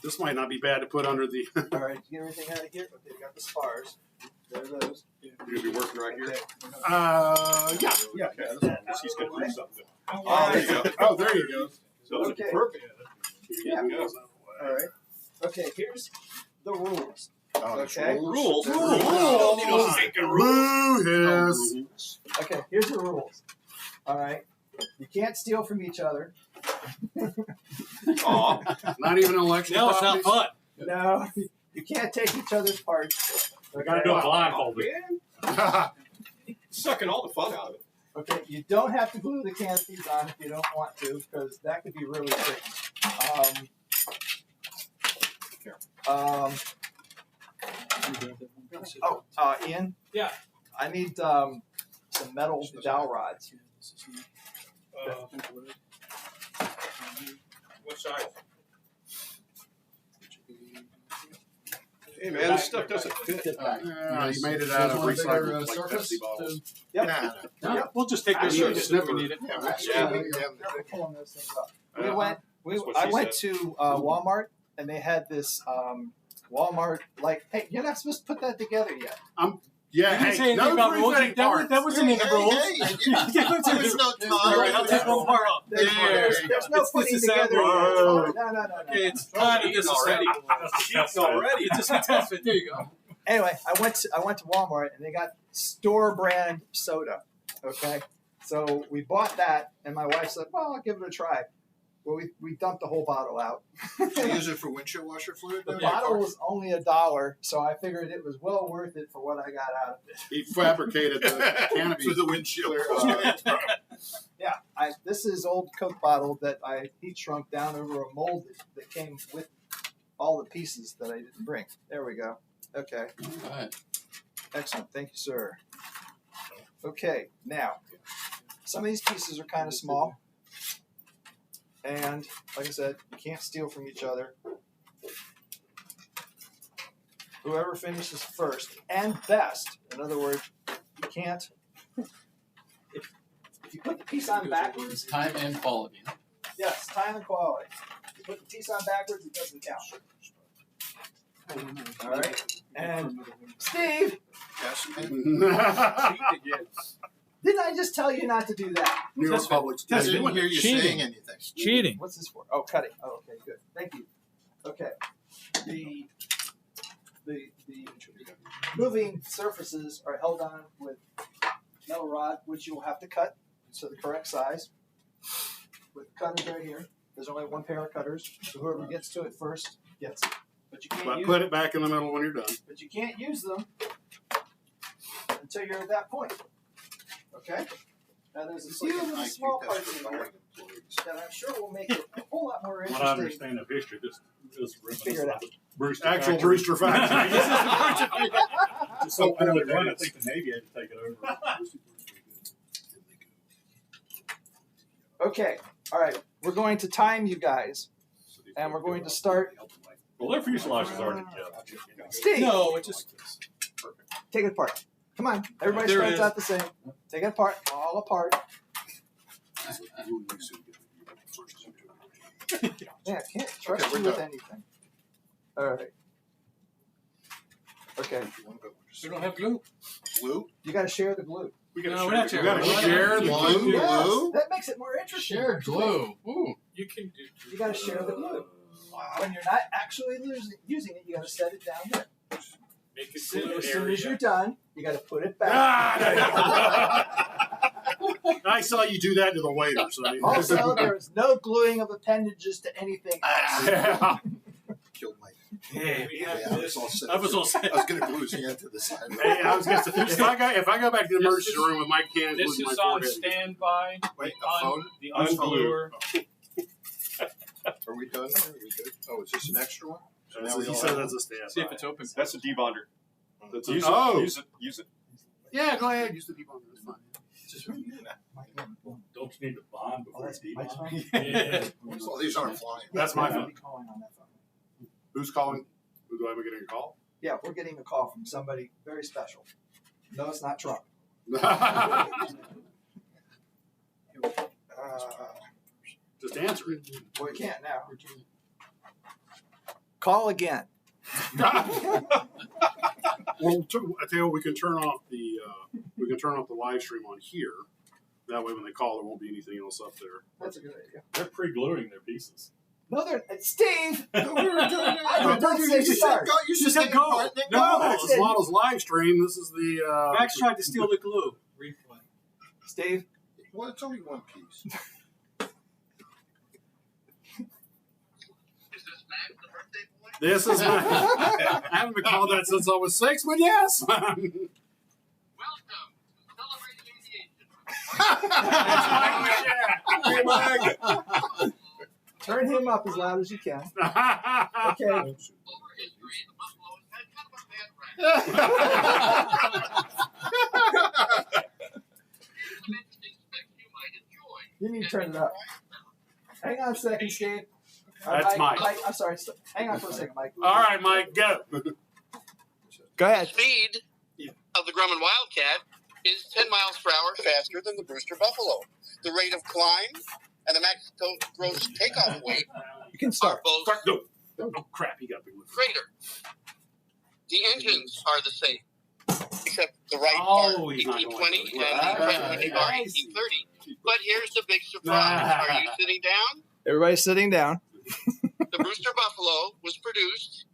Speaker 2: this might not be bad to put under the.
Speaker 7: All right, get everything out of here. Okay, got the spars. There are those.
Speaker 5: You're gonna be working right here.
Speaker 2: Yeah.
Speaker 5: He's gonna do something.
Speaker 7: Oh,
Speaker 5: there you go.
Speaker 2: Oh, there you go.
Speaker 5: So
Speaker 7: Okay.
Speaker 5: perfect.
Speaker 7: Yeah. All right. Okay, here's the rules. Okay.
Speaker 5: Rules.
Speaker 2: Boo hiss.
Speaker 7: Okay, here's the rules. All right. You can't steal from each other.
Speaker 5: Aw.
Speaker 2: Not even intellectual
Speaker 8: No, it's not
Speaker 2: property.
Speaker 8: fun.
Speaker 7: No, you can't take each other's parts.
Speaker 4: We got to do it blindfolded.
Speaker 5: Sucking all the fun out of it.
Speaker 7: Okay, you don't have to glue the canopies on if you don't want to, because that could be really tricky. Ian?
Speaker 8: Yeah.
Speaker 7: I need some metal dowel rods.
Speaker 4: What size?
Speaker 5: Hey man, this stuff doesn't fit.
Speaker 2: You made it out of recycled like Pepsi bottles.
Speaker 7: Yep.
Speaker 8: We'll just take this
Speaker 2: Actually,
Speaker 8: shot
Speaker 2: sniffer.
Speaker 8: if we need it.
Speaker 7: We're pulling those things up. I went to Walmart and they had this Walmart like, hey, you're not supposed to put that together yet.
Speaker 2: Yeah,
Speaker 8: You didn't say anything about rules. That wasn't in the rules.
Speaker 6: There's no time.
Speaker 8: All right, I'll take one part off.
Speaker 7: There's no putting
Speaker 8: This is
Speaker 7: together
Speaker 8: Whoa.
Speaker 7: yet. No.
Speaker 8: Okay, it's kind of this already. It's just a test fit. There you go.
Speaker 7: Anyway, I went to Walmart and they got store brand soda. Okay, so we bought that, and my wife said, "Well, I'll give it a try." Well, we dumped the whole bottle out.
Speaker 6: Do you use it for windshield washer fluid?
Speaker 7: The bottle was only $1, so I figured it was well worth it for what I got out of it.
Speaker 2: He fabricated the canopy
Speaker 6: for the windshield.
Speaker 7: Yeah, this is old Coke bottle that I heat shrunk down over a mold that came with all the pieces that I didn't bring. There we go. Okay.
Speaker 5: All right.
Speaker 7: Excellent. Thank you, sir. Okay, now, some of these pieces are kind of small. And, like I said, you can't steal from each other. Whoever finishes first and best, in other words, you can't. If you put the piece on backwards,
Speaker 5: Time and quality.
Speaker 7: yes, time and quality. If you put the piece on backwards, it doesn't count. All right. And Steve,
Speaker 6: Yes.
Speaker 7: didn't I just tell you not to do that?
Speaker 2: New York Public.
Speaker 6: I didn't hear you
Speaker 5: Cheating.
Speaker 6: saying anything.
Speaker 8: Cheating.
Speaker 7: What's this for? Oh, cutting. Oh, okay, good. Thank you. Okay. The moving surfaces are held on with metal rod, which you will have to cut to the correct size. With cutters right here. There's only one pair of cutters, so whoever gets to it first gets it. But you can't
Speaker 2: But
Speaker 7: use
Speaker 2: put it back in the middle when you're done.
Speaker 7: But you can't use them until you're at that point. Okay? Now there's a few little small parts in there that I'm sure will make it a whole lot more
Speaker 4: What I
Speaker 7: interesting.
Speaker 4: understand of history, this
Speaker 7: Figure it out.
Speaker 4: Brewster
Speaker 2: Actual
Speaker 4: factory.
Speaker 2: Brewster factory.
Speaker 4: Just so poorly run, I think the Navy had to take it over.
Speaker 7: Okay. All right. We're going to time you guys, and we're going to start.
Speaker 4: Well, their fuselage is already together.
Speaker 7: Steve,
Speaker 8: No, it just
Speaker 7: take it apart. Come on. Everybody
Speaker 8: There
Speaker 7: starts
Speaker 8: is.
Speaker 7: out the same. Take it apart. All apart. Yeah, I can't trust
Speaker 6: Okay, we're
Speaker 7: you with
Speaker 6: done.
Speaker 7: anything. All right. Okay.
Speaker 8: we don't have glue.
Speaker 6: Glue?
Speaker 7: You got to share the glue.
Speaker 2: We
Speaker 8: No,
Speaker 2: gotta
Speaker 8: we're not
Speaker 2: share, we gotta
Speaker 8: sharing.
Speaker 2: share the
Speaker 6: One
Speaker 2: glue.
Speaker 7: Yes,
Speaker 6: glue?
Speaker 7: that makes it more interesting.
Speaker 5: Shared glue. Ooh.
Speaker 8: You can do.
Speaker 7: You got to share the glue. When you're not actually using it, you got to set it down here.
Speaker 8: Make it
Speaker 7: As soon
Speaker 8: glue
Speaker 7: as
Speaker 8: area.
Speaker 7: you're done, you got to put it back.
Speaker 2: I saw you do that to the waiter. So
Speaker 7: Also, there is no gluing of appendages to anything.
Speaker 2: yeah.
Speaker 6: Killed my.
Speaker 8: Hey, we have
Speaker 6: Yeah, I was all set.
Speaker 8: I was all set.
Speaker 6: I was going to glue his hand to the side.
Speaker 2: Hey, I was gonna say, if I go back to the
Speaker 8: This
Speaker 2: emergency
Speaker 8: is-
Speaker 2: room with my cans
Speaker 8: This
Speaker 2: losing my
Speaker 8: is on
Speaker 2: forehead.
Speaker 8: standby.
Speaker 6: Wait,
Speaker 8: The
Speaker 6: a phone?
Speaker 8: The
Speaker 2: Unglue.
Speaker 8: ungluer.
Speaker 6: Are we done? Are we good? Oh, is this an extra one? So now
Speaker 2: He
Speaker 6: we all
Speaker 2: said
Speaker 6: have
Speaker 2: that's a stand.
Speaker 8: See if it's open.
Speaker 4: That's a debonder.
Speaker 6: That's
Speaker 4: Use
Speaker 2: Oh.
Speaker 4: it. Use it. Use it.
Speaker 2: Yeah, go ahead. Use the debugger. It's fine.
Speaker 4: Don't you need to bond
Speaker 7: Oh,
Speaker 4: before
Speaker 7: that's
Speaker 4: you
Speaker 7: Mike's
Speaker 4: debond?
Speaker 7: phone?
Speaker 8: Yeah.
Speaker 6: Well, these aren't flying.
Speaker 2: That's my
Speaker 7: Yeah,
Speaker 2: phone.
Speaker 7: I'll be calling on that phone.
Speaker 2: Who's calling? Who do I be getting a call?
Speaker 7: Yeah, we're getting a call from somebody very special. No, it's not Trump.
Speaker 2: Just answer it.
Speaker 7: Well, we can't now. Call again.
Speaker 2: Well, I tell you what, we can turn off the live stream on here. That way, when they call, there won't be anything else up there.
Speaker 7: That's a good idea.
Speaker 4: They're pre-gluing their pieces.
Speaker 7: No, they're Steve.
Speaker 6: No, we were doing it.
Speaker 7: I did not say
Speaker 6: You said
Speaker 7: start.
Speaker 6: go. You said
Speaker 2: go.
Speaker 6: apart, then
Speaker 2: No,
Speaker 6: go.
Speaker 2: it's not as live stream. This is the.
Speaker 8: Max tried to steal the glue. Replay.
Speaker 7: Steve,
Speaker 6: Well, it's only one piece.
Speaker 2: This is my. I haven't been called that since I was 6, but yes.
Speaker 6: Hey, Mike.
Speaker 7: turn him up as loud as you can. Okay. You need to turn it up. Hang on a second, Steve.
Speaker 2: That's Mike.
Speaker 7: I'm sorry. Hang on for a second, Mike.
Speaker 2: All right, Mike, go.
Speaker 7: Go ahead.
Speaker 9: Speed of the Grumman Wildcat is 10 miles per hour faster than the Brewster Buffalo. The rate of climb and the max gross takeoff weight
Speaker 7: You can
Speaker 9: are
Speaker 7: start.
Speaker 9: both
Speaker 2: Start, go. Oh, crap, he got me with it.
Speaker 9: greater. The engines are the same, except the right
Speaker 2: Oh,
Speaker 9: are
Speaker 2: he's not going
Speaker 9: 1820
Speaker 2: to.
Speaker 9: and the front are
Speaker 7: I see.
Speaker 9: 1830. But here's the big surprise. Are you sitting down?
Speaker 7: Everybody's sitting down.
Speaker 9: The Brewster Buffalo was produced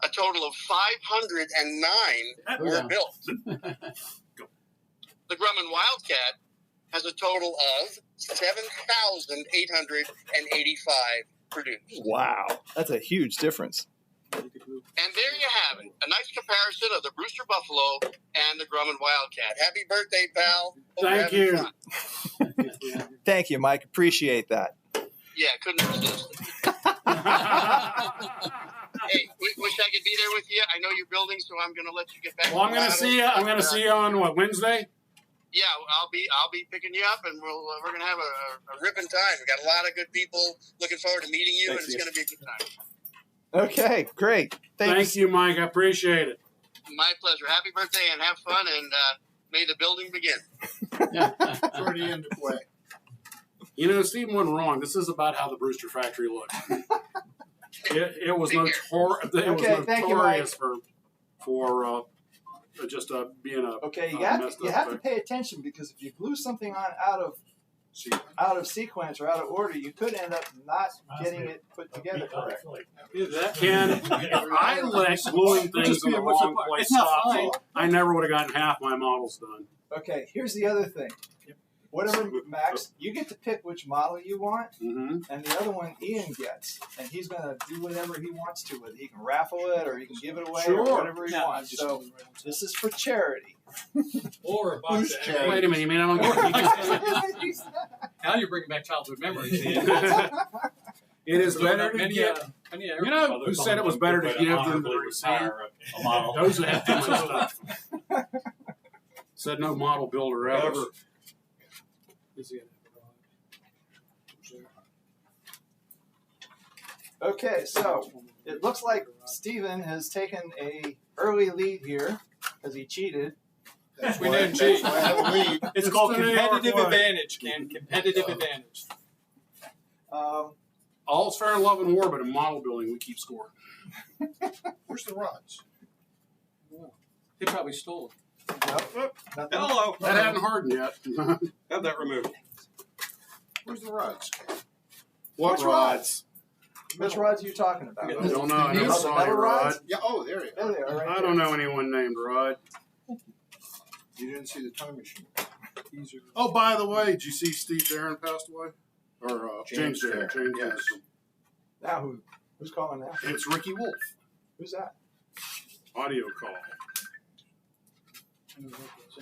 Speaker 9: a total of 509 were built. The Grumman Wildcat has a total of 7,885 produced.
Speaker 7: Wow, that's a huge difference.
Speaker 9: And there you have it, a nice comparison of the Brewster Buffalo and the Grumman Wildcat. Happy birthday, pal. Hope
Speaker 2: Thank
Speaker 9: you're
Speaker 2: you.
Speaker 9: having fun.
Speaker 7: Thank you, Mike. Appreciate that.
Speaker 9: Yeah, couldn't resist. Hey, wish I could be there with you. I know you're building, so I'm going to let you get back.
Speaker 2: Well, I'm going to see you. I'm going to see you on what, Wednesday?
Speaker 9: Yeah, I'll be picking you up, and we're going to have a ripping time. We got a lot of good people looking forward to meeting you, and it's going to be a good time.
Speaker 7: Okay, great.
Speaker 2: Thank you, Mike. I appreciate it.
Speaker 9: My pleasure. Happy birthday, and have fun, and may the building begin.
Speaker 5: It's already underway.
Speaker 2: You know, Stephen wasn't wrong. This is about how the Brewster factory looked. It was notorious for just being a
Speaker 7: Okay, you
Speaker 2: messed up
Speaker 7: have to
Speaker 2: thing.
Speaker 7: pay attention, because if you glue something on out of sequence or out of order, you could end up not getting it put together correctly.
Speaker 2: Ken, if I let gluing things in the wrong place stop, I never would have gotten half my models done.
Speaker 7: Okay, here's the other thing. Whatever, Max, you get to pick which model you want, and the other one Ian gets, and he's going to do whatever he wants to with it. He can raffle it, or he can give it away, or whatever he wants. So this is for charity.
Speaker 8: Or a box of
Speaker 5: charity?
Speaker 2: Wait a minute, you mean I don't get
Speaker 8: Now you're bringing back childhood memories.
Speaker 2: It is better to give. You know who said it was better to give than to receive?
Speaker 4: A model.
Speaker 2: Those who have too much stuff. Said no model builder ever.
Speaker 7: Okay, so it looks like Steven has taken a early lead here because he cheated.
Speaker 8: We didn't cheat.
Speaker 5: I have a lead.
Speaker 8: It's called
Speaker 2: the New York
Speaker 8: competitive
Speaker 2: way.
Speaker 8: advantage, Ken. Competitive advantage.
Speaker 2: All's fair in love and war, but in model building, we keep score.
Speaker 5: Where's the rods?
Speaker 8: They probably stole it.
Speaker 7: Nope, nothing.
Speaker 4: Hello.
Speaker 2: That hadn't hardened yet.
Speaker 4: Have that removed.
Speaker 5: Where's the rods?
Speaker 2: What
Speaker 7: Which
Speaker 2: rods?
Speaker 7: Which rods are you talking about?
Speaker 2: I don't know. I never
Speaker 7: The
Speaker 2: saw
Speaker 7: metal
Speaker 2: any rod.
Speaker 7: rods?
Speaker 5: Yeah, oh, there you
Speaker 7: There
Speaker 5: are.
Speaker 7: they are, right
Speaker 2: I
Speaker 7: there.
Speaker 2: don't know anyone named Rod.
Speaker 5: You didn't see the time machine.
Speaker 2: Oh, by the way, did you see Steve Darren passed away? Or James Darren. James
Speaker 5: yes.
Speaker 2: Darren.
Speaker 7: Now who's calling now?
Speaker 2: It's Ricky Wolf.
Speaker 7: Who's that?
Speaker 2: Audio call.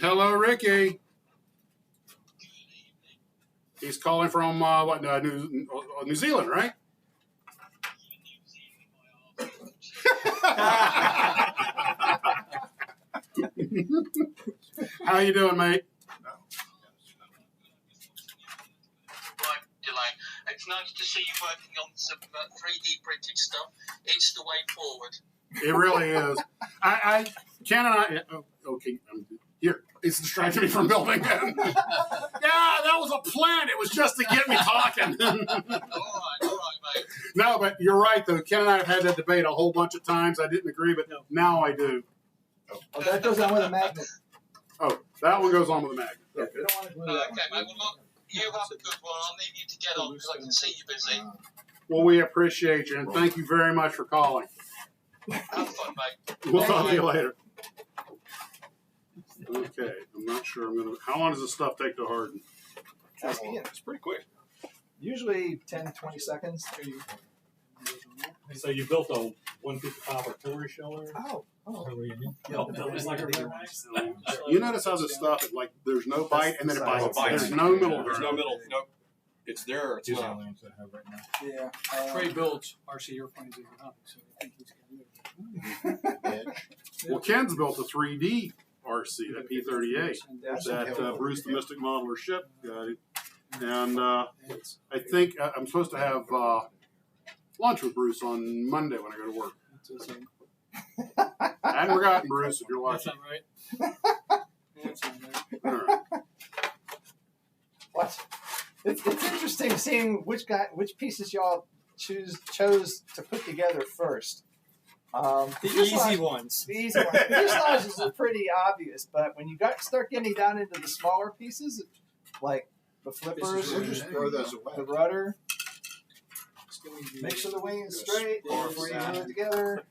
Speaker 2: Hello, Ricky. He's calling from New Zealand, right? How you doing, mate?
Speaker 9: It's nice to see you working on some 3D printed stuff. It's the way forward.
Speaker 2: It really is. Ken and I. Okay, here. It's distracting me from building. Yeah, that was a plan. It was just to get me talking.
Speaker 9: All right, mate.
Speaker 2: No, but you're right, though. Ken and I have had that debate a whole bunch of times. I didn't agree, but now I do.
Speaker 7: Oh, that goes on with a magnet.
Speaker 2: Oh, that one goes on with a magnet.
Speaker 7: Yeah,
Speaker 2: Okay.
Speaker 7: you don't want to glue
Speaker 9: Okay,
Speaker 7: that
Speaker 9: mate.
Speaker 7: one.
Speaker 9: Well, look, you have a good one. I'll leave you to get on because I can see you're busy.
Speaker 2: Well, we appreciate you, and thank you very much for calling.
Speaker 9: Have fun, mate.
Speaker 2: We'll talk to you later. Okay, I'm not sure I'm going to. How long does this stuff take to harden?
Speaker 7: Ask Ian.
Speaker 4: It's pretty quick.
Speaker 7: Usually 10, 20 seconds.
Speaker 4: So you built a 155 artillery shell there?
Speaker 7: Oh.
Speaker 2: You notice how this stuff, there's no bite, and then it bites. There's no middle.
Speaker 4: There's no middle. Nope. It's there or it's not.
Speaker 7: Yeah.
Speaker 8: Trey builds RC airplanes in the hobby, so I think he's got it.
Speaker 2: Well, Ken's built a 3D RC, that P-38, that Bruce the Mystic Modeler ship got it. And I think I'm supposed to have lunch with Bruce on Monday when I go to work. I hadn't forgotten, Bruce, if you're
Speaker 8: That's
Speaker 2: watching.
Speaker 8: not right. That's not right.
Speaker 2: All right.
Speaker 7: What? It's interesting seeing which pieces y'all chose to put together first.
Speaker 8: The easy ones.
Speaker 7: The easy ones. The fuselages are pretty obvious, but when you start getting down into the smaller pieces, like the flippers,
Speaker 5: We'll just throw those
Speaker 7: the
Speaker 5: away.
Speaker 7: rudder, make sure the wing is straight before you glue it together.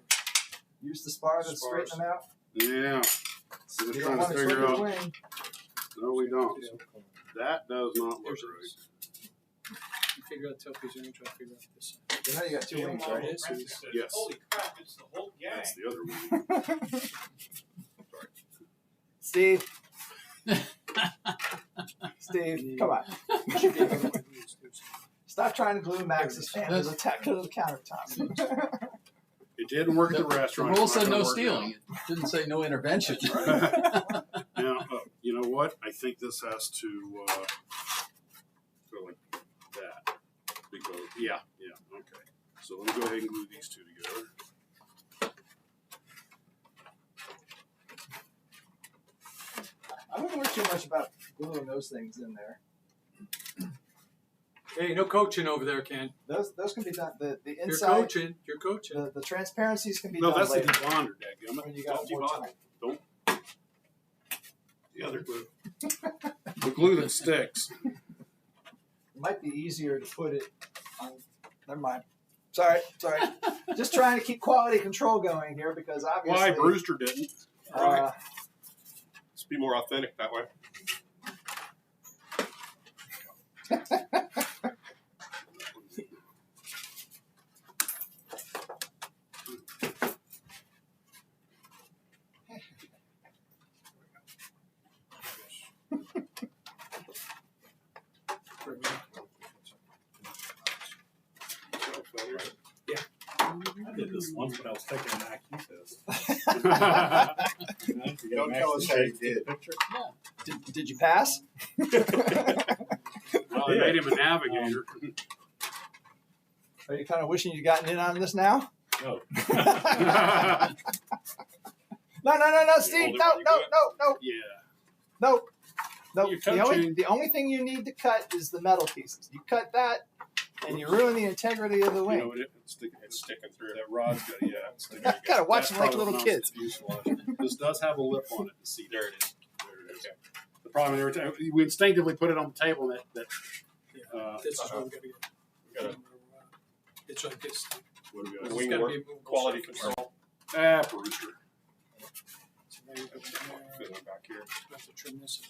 Speaker 7: use the spar to straighten them out.
Speaker 2: Yeah. So
Speaker 7: You
Speaker 2: we're
Speaker 7: don't
Speaker 2: trying
Speaker 7: want
Speaker 2: to
Speaker 7: to
Speaker 2: figure
Speaker 7: slip
Speaker 2: out.
Speaker 7: the wing.
Speaker 2: No, we don't. That does not look right.
Speaker 8: You figure out the tailpiece, you're going to try to figure out this side.
Speaker 7: You know you got two wings, right?
Speaker 2: Yes.
Speaker 4: Holy crap, it's the whole gang.
Speaker 2: That's the other one.
Speaker 7: Steve. Steve, come on. Stop trying to glue Max's fan to the countertop.
Speaker 2: It didn't work at the
Speaker 10: The
Speaker 2: rule
Speaker 10: rule said no stealing. It didn't say no intervention.
Speaker 2: Now, you know what? I think this has to go like that. Because, yeah, okay. So let me go ahead and glue these two together.
Speaker 7: I wouldn't worry too much about gluing those things in there.
Speaker 8: Hey, no coaching over there, Ken.
Speaker 7: Those can be done. The
Speaker 8: You're
Speaker 7: inside,
Speaker 8: coaching. You're coaching.
Speaker 7: the transparencies can be
Speaker 2: No,
Speaker 7: done
Speaker 2: that's the
Speaker 7: later.
Speaker 2: debonder, dadgummit.
Speaker 7: When you got
Speaker 2: Don't
Speaker 7: more
Speaker 2: debond
Speaker 7: time.
Speaker 2: it. Don't. The other glue. The glue that sticks.
Speaker 7: It might be easier to put it on. Never mind. Sorry. Just trying to keep quality control going here because obviously.
Speaker 2: Why Brewster didn't?
Speaker 5: Let's be more authentic that way.
Speaker 4: I did this once when I was taking an IQ test.
Speaker 5: Don't tell us how you did.
Speaker 7: Did you pass?
Speaker 2: Well, they made him a navigator.
Speaker 7: Are you kind of wishing you'd gotten in on this now?
Speaker 4: No.
Speaker 7: No, Steve. No.
Speaker 2: Yeah.
Speaker 7: No.
Speaker 2: You're
Speaker 7: The only thing you need to cut is the metal pieces. You cut that, and you ruin the integrity of the
Speaker 2: You
Speaker 7: wing.
Speaker 2: know, it's sticking through. That rod's got, yeah. It's sticking.
Speaker 7: Gotta watch
Speaker 2: That's
Speaker 7: them like
Speaker 2: probably
Speaker 7: little
Speaker 2: not
Speaker 7: kids.
Speaker 2: the fuselage. This does have a lip on it. See, there it is. There it is. Okay. The problem every time we instinctively put it on the table, and
Speaker 8: This is what we got to get. It's like this.
Speaker 2: What do we
Speaker 8: It's
Speaker 2: got?
Speaker 5: Wing
Speaker 8: gotta
Speaker 5: work,
Speaker 8: be movable
Speaker 5: quality
Speaker 8: surface.
Speaker 5: control.
Speaker 2: Brewster.
Speaker 8: So now you go from there.
Speaker 5: Feeling back here.
Speaker 8: You have to trim this.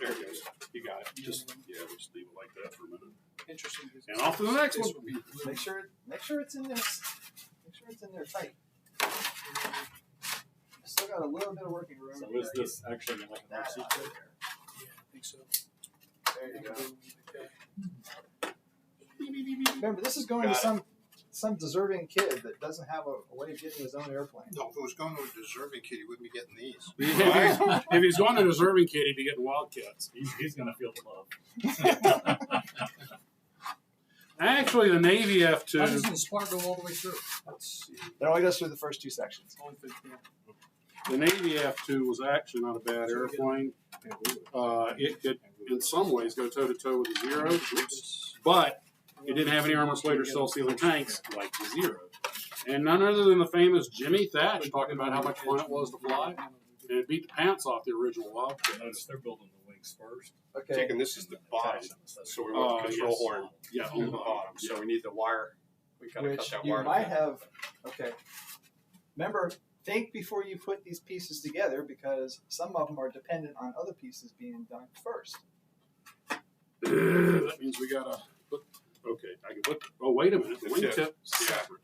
Speaker 5: There it goes. You got it.
Speaker 2: Just we'll just leave it like that for a minute.
Speaker 8: Interesting. because
Speaker 2: And off to the next
Speaker 8: this
Speaker 2: one.
Speaker 8: would be blue.
Speaker 7: Make sure it's in there. Make sure it's in there tight. Still got a little bit of working room.
Speaker 4: So is this actually like an
Speaker 7: That
Speaker 4: RC
Speaker 7: out
Speaker 4: kit?
Speaker 7: there.
Speaker 8: Yeah, I think so.
Speaker 7: There you go.
Speaker 8: Okay.
Speaker 7: Remember, this is going
Speaker 5: Got
Speaker 7: to some deserving kid that doesn't have a way of getting his own airplane.
Speaker 6: No, if it was going to a deserving kid, he wouldn't be getting these.
Speaker 2: If he's going to deserving kid, he'd be getting Wildcats.
Speaker 4: He's going to feel the love.
Speaker 2: Actually, the Navy
Speaker 8: How
Speaker 2: F2.
Speaker 8: does the spar go all the way through?
Speaker 2: Let's see.
Speaker 7: It only goes through the first two sections.
Speaker 8: Only for- yeah.
Speaker 2: The Navy F2 was actually not a bad airplane. It could, in some ways, go toe to toe with the Zero, but it didn't have any armor plate or self-sealing tanks like the Zero. And none other than the famous Jimmy Thatch talking about how much fun it was to fly, and it beat the pants off the original Wildcat.
Speaker 4: Notice they're building the wings first.
Speaker 7: Okay.
Speaker 5: Taking this is the bottom, so we want the control
Speaker 2: yes.
Speaker 5: horn
Speaker 2: Yeah,
Speaker 5: on the bottom. So we need the wire. We gotta cut
Speaker 7: Which
Speaker 5: that
Speaker 7: you
Speaker 5: wire.
Speaker 7: might have. Okay. Remember, think before you put these pieces together because some of them are dependent on other pieces being done first.
Speaker 2: That means we gotta put. Okay, I can put. Oh, wait a minute. The
Speaker 5: That's it.
Speaker 2: wingtip separate.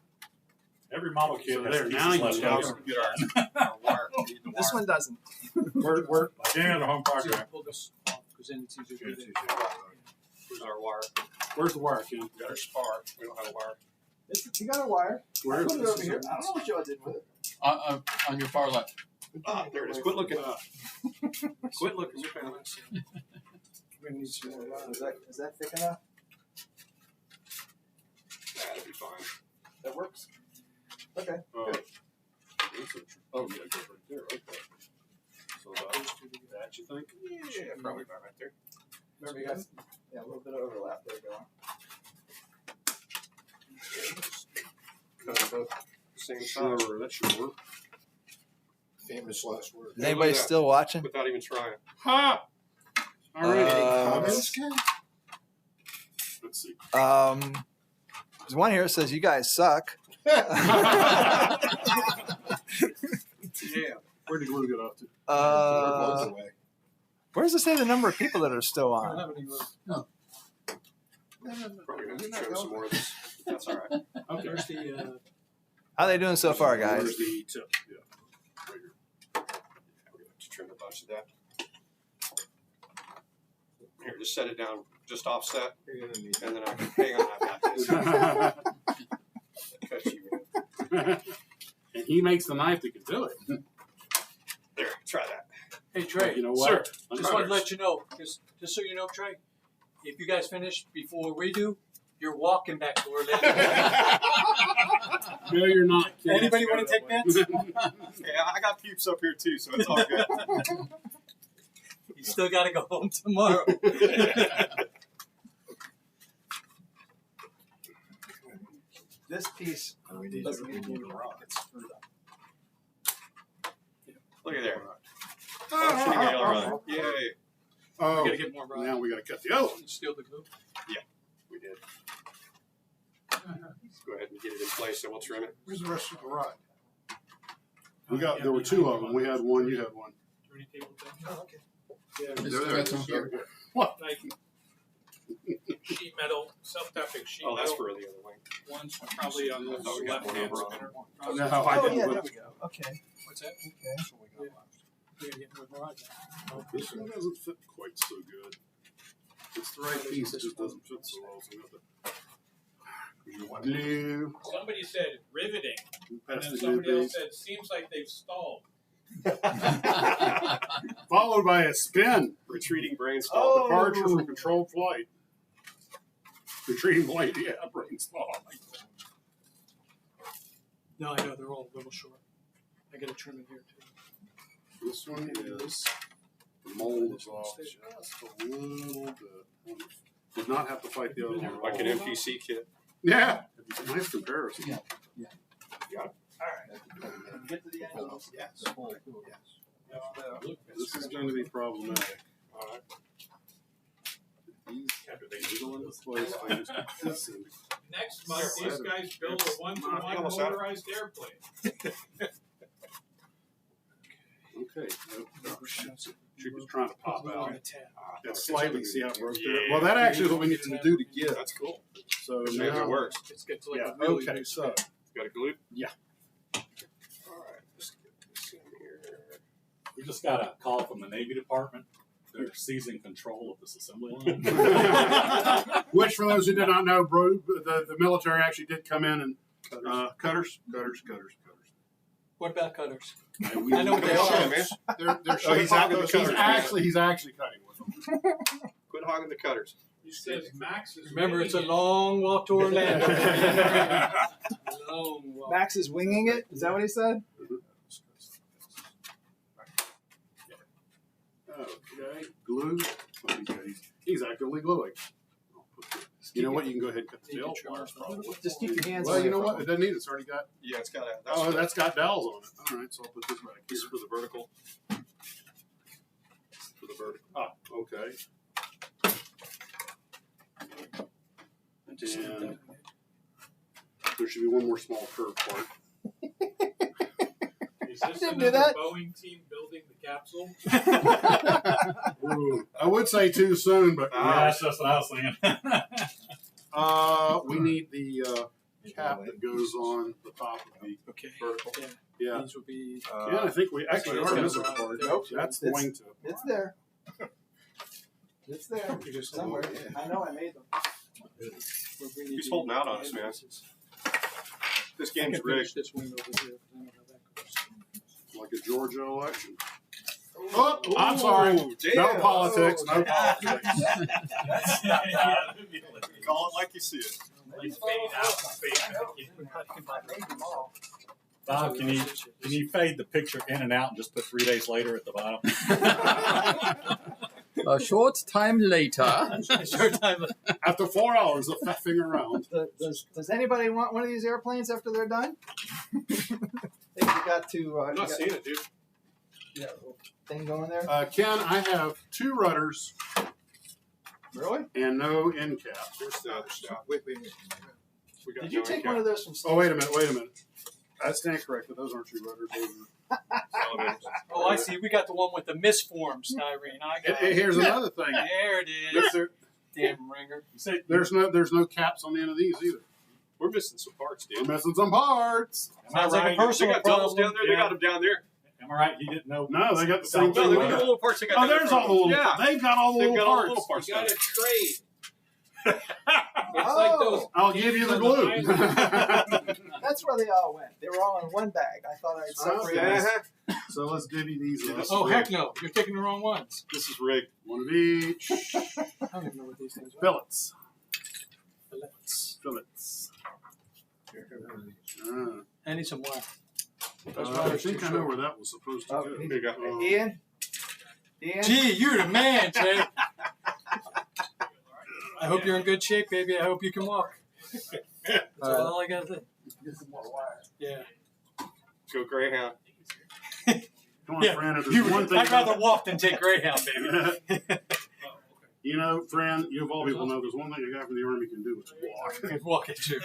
Speaker 4: Every model kit
Speaker 2: So
Speaker 4: has
Speaker 2: there,
Speaker 4: pieces
Speaker 2: now you
Speaker 4: left
Speaker 2: know.
Speaker 4: over.
Speaker 5: Get our wire. We need the
Speaker 7: This
Speaker 5: wire.
Speaker 7: one doesn't.
Speaker 2: We're
Speaker 4: Yeah, the home
Speaker 8: Easier to
Speaker 4: project.
Speaker 8: pull this off because then it's easier to
Speaker 4: It's
Speaker 8: do.
Speaker 4: easier.
Speaker 5: Where's our wire?
Speaker 2: where's the wire, Ken?
Speaker 5: We got our spar. We don't have a wire.
Speaker 7: You got a wire.
Speaker 2: Where
Speaker 7: I
Speaker 2: is
Speaker 7: put it
Speaker 2: this?
Speaker 7: over here. I don't know what y'all did with it.
Speaker 10: On your far left.
Speaker 5: There it is. Quit looking.
Speaker 2: Quit looking.
Speaker 8: We're gonna need some more rods.
Speaker 7: Is that thick enough?
Speaker 5: That'll be fine.
Speaker 7: That works. Okay.
Speaker 2: Oh, yeah, go right there. Okay. So that you think?
Speaker 5: Yeah, probably about right there.
Speaker 7: Remember, you guys. Yeah, a little bit of overlap there going.
Speaker 5: Cut them both the same size.
Speaker 2: Sure, that should work.
Speaker 6: Famous last word.
Speaker 7: Is anybody still watching?
Speaker 5: Without even trying.
Speaker 2: Ha! All right.
Speaker 6: Comments?
Speaker 2: Let's see.
Speaker 7: There's one here that says you guys suck.
Speaker 2: Where did glue get up to?
Speaker 7: Where does it say the number of people that are still
Speaker 8: I don't
Speaker 7: on?
Speaker 8: have any glue.
Speaker 5: Probably gonna have to trim some more of this. That's all right.
Speaker 8: Okay. There's the,
Speaker 7: How they doing so far, guys?
Speaker 2: Where's the tip? Yeah. Right here.
Speaker 5: We're gonna have to trim a bunch of that. Here, just set it down, just offset, and then I can hang on. I've got this. Cut you in.
Speaker 2: And he makes the knife that can do it.
Speaker 5: There, try that.
Speaker 8: hey, Trey.
Speaker 2: You know what?
Speaker 8: Sir, just want to let you know, just so you know, Trey, if you guys finish before we do, you're walking back to Orlando.
Speaker 2: No, you're not.
Speaker 8: Anybody want to take bets?
Speaker 5: Yeah, I got peeps up here too, so it's all good.
Speaker 8: You still got to go home tomorrow.
Speaker 7: This piece doesn't need to be rock. It's screwed up.
Speaker 5: Look at there. Functioning aileron. Yay.
Speaker 2: Oh,
Speaker 8: We got to get more rod.
Speaker 2: now we got to cut the other one.
Speaker 8: Steal the glue.
Speaker 5: We did. Let's go ahead and get it in place and we'll trim it.
Speaker 1: Where's the rest of the rod?
Speaker 2: There were two of them. We had one. You had one.
Speaker 8: Turning table thing.
Speaker 3: Oh, okay.
Speaker 1: Like sheet metal, self-tapping sheet
Speaker 5: Oh, that's
Speaker 1: metal.
Speaker 5: for the other wing.
Speaker 1: One's probably on the
Speaker 5: I thought we got one
Speaker 1: left-hand
Speaker 5: over on
Speaker 1: spinner.
Speaker 2: No, I
Speaker 7: Oh,
Speaker 2: didn't.
Speaker 7: yeah,
Speaker 2: look.
Speaker 7: there we go. Okay.
Speaker 8: What's that?
Speaker 7: Okay.
Speaker 8: We got to get more rod.
Speaker 2: This one doesn't fit quite so good. It's the right piece. It just doesn't fit so well. So we have to glue.
Speaker 1: Somebody said riveting, and
Speaker 2: Pass
Speaker 1: then
Speaker 2: the
Speaker 1: somebody
Speaker 2: glue
Speaker 1: else
Speaker 2: piece.
Speaker 1: said seems like they've stalled.
Speaker 2: Followed by a spin.
Speaker 5: Retreating brain stall.
Speaker 7: Oh.
Speaker 2: Departure from controlled flight. Retreating flight. Yeah, brain stall.
Speaker 8: No, I know they're all a little short. I got to trim it here too.
Speaker 2: This one is the mold is off just a little bit. Did not have to fight the other one.
Speaker 5: Like an MPC kit.
Speaker 2: Yeah. Nice comparison.
Speaker 7: Yeah.
Speaker 3: Get to the end of this.
Speaker 7: Yes.
Speaker 2: This is going to be problematic.
Speaker 5: All right.
Speaker 2: After they needle in this place, I just put this in.
Speaker 1: Next month, these guys build a one-to-one
Speaker 5: almost out.
Speaker 1: motorized airplane.
Speaker 2: Okay. She was trying to pop out.
Speaker 8: On the tab.
Speaker 2: It's slightly, see how it broke there? Well, that actually is what we needed to do to get.
Speaker 5: That's cool.
Speaker 2: So
Speaker 5: Maybe
Speaker 2: now
Speaker 5: it works.
Speaker 8: It gets like
Speaker 2: Yeah,
Speaker 8: a really
Speaker 2: okay,
Speaker 8: big
Speaker 2: so
Speaker 5: Got it glued?
Speaker 2: Yeah.
Speaker 5: All right. Let's get this in here.
Speaker 4: We just got a call from the Navy Department. They're seizing control of this assembly line.
Speaker 2: which, for those who did not know, the military actually did come in and cutters.
Speaker 8: What about cutters?
Speaker 2: I
Speaker 8: know what they
Speaker 5: Come
Speaker 8: are.
Speaker 5: on, man.
Speaker 2: He's actually cutting with them.
Speaker 5: Quit hogging the cutters.
Speaker 1: He says Max is
Speaker 8: Remember, it's a
Speaker 1: winging it.
Speaker 8: long walk to Orlando. Long walk.
Speaker 7: Max is winging it? Is that what he said?
Speaker 2: Okay, glue. Oh, he's actively gluing. You know what? You can go ahead and cut the tail wires probably.
Speaker 7: Just keep your hands
Speaker 2: Well,
Speaker 7: away
Speaker 2: you know
Speaker 7: from
Speaker 2: what?
Speaker 7: it.
Speaker 2: It doesn't need it. It's already got.
Speaker 5: Yeah, it's got a.
Speaker 2: Oh, that's got dowels on it. All right, so I'll put this back
Speaker 5: This
Speaker 2: here
Speaker 5: is for the vertical.
Speaker 2: for the vertical. Ah, okay. And there should be one more small curve part.
Speaker 1: Is this
Speaker 7: didn't do
Speaker 1: another
Speaker 7: that.
Speaker 1: Boeing team building the capsule?
Speaker 2: Ooh, I would say too soon, but
Speaker 4: That's just what I was thinking.
Speaker 2: we need the cap that goes on the top of the
Speaker 8: Okay.
Speaker 2: vertical.
Speaker 8: Yeah.
Speaker 2: Yeah.
Speaker 8: These will be.
Speaker 2: Yeah, I think we actually
Speaker 8: it's
Speaker 2: are
Speaker 8: got
Speaker 2: missing a
Speaker 8: a-
Speaker 2: part.
Speaker 7: Nope.
Speaker 2: That's the
Speaker 7: It's-
Speaker 2: wingtip.
Speaker 7: It's there. It's there.
Speaker 8: You just
Speaker 7: Somewhere. I know I made them.
Speaker 5: He's holding out on us, man. This
Speaker 8: I
Speaker 5: game's
Speaker 8: can finish
Speaker 5: rigged.
Speaker 8: this wing over here. I don't know how that goes.
Speaker 2: Like a Georgia election. Oh, I'm sorry. No
Speaker 5: damn.
Speaker 2: politics. No politics.
Speaker 5: Call it like you see it.
Speaker 1: Like fade out, fade back in.
Speaker 7: I made them all.
Speaker 4: Bob, can you fade the picture in and out and just put 3 days later at the bottom?
Speaker 10: A short time later.
Speaker 2: After 4 hours of faffing around.
Speaker 7: Does anybody want one of these airplanes after they're done? I think you got to.
Speaker 5: I'm not seeing it, dude.
Speaker 7: Yeah, little thing going there.
Speaker 2: Ken, I have 2 rudders
Speaker 7: Really?
Speaker 2: and no end caps.
Speaker 5: Here's the other stuff.
Speaker 7: Wait.
Speaker 5: We got
Speaker 7: Did you
Speaker 5: no
Speaker 7: take
Speaker 5: cap.
Speaker 7: one of those from?
Speaker 2: Oh, wait a minute. I stand corrected. Those aren't true rotors. Those are
Speaker 8: Oh, I see. We got the one with the misformed styrene. I got it.
Speaker 2: Here's another thing.
Speaker 8: There it is. Damn ringer.
Speaker 2: There's no caps on the end of these either.
Speaker 4: We're missing some parts, dude.
Speaker 2: We're missing some parts.
Speaker 8: Sounds like a personal
Speaker 4: They got doubles
Speaker 8: problem.
Speaker 4: down there. They got them down there.
Speaker 1: Am I right? He didn't know.
Speaker 2: No, they got the same
Speaker 4: No,
Speaker 2: thing.
Speaker 4: they got the little parts. They got
Speaker 2: Oh, there's all the little.
Speaker 4: Yeah.
Speaker 2: They've got all the
Speaker 4: They've
Speaker 2: little
Speaker 4: got all
Speaker 2: parts.
Speaker 4: the little parts.
Speaker 11: You got to trade. It's
Speaker 7: Oh.
Speaker 11: like those.
Speaker 2: I'll give you the glue.
Speaker 7: That's where they all went. They were all in one bag. I thought I'd separate them.
Speaker 2: So let's divvy these up.
Speaker 8: Oh, heck no. You're taking the wrong ones.
Speaker 4: This is rigged.
Speaker 2: One of each.
Speaker 8: I don't even know what these things are.
Speaker 2: Fillets.
Speaker 8: I need some wire.
Speaker 2: I think I know where that was supposed to
Speaker 7: Oh,
Speaker 2: go.
Speaker 4: Here you go.
Speaker 7: Ian?
Speaker 8: Gee, you're the man, Jay. I hope you're in good shape, baby. I hope you can walk. That's all I got to say.
Speaker 3: Get some more wire.
Speaker 8: Yeah.
Speaker 4: Go Greyhound.
Speaker 2: Come on,
Speaker 8: Yeah,
Speaker 2: friend. If there's one thing
Speaker 8: I'd rather walk than take Greyhound, baby.
Speaker 2: You know, friend, you of all people know there's one thing a guy from the Army can do is walk.
Speaker 8: Walk it too.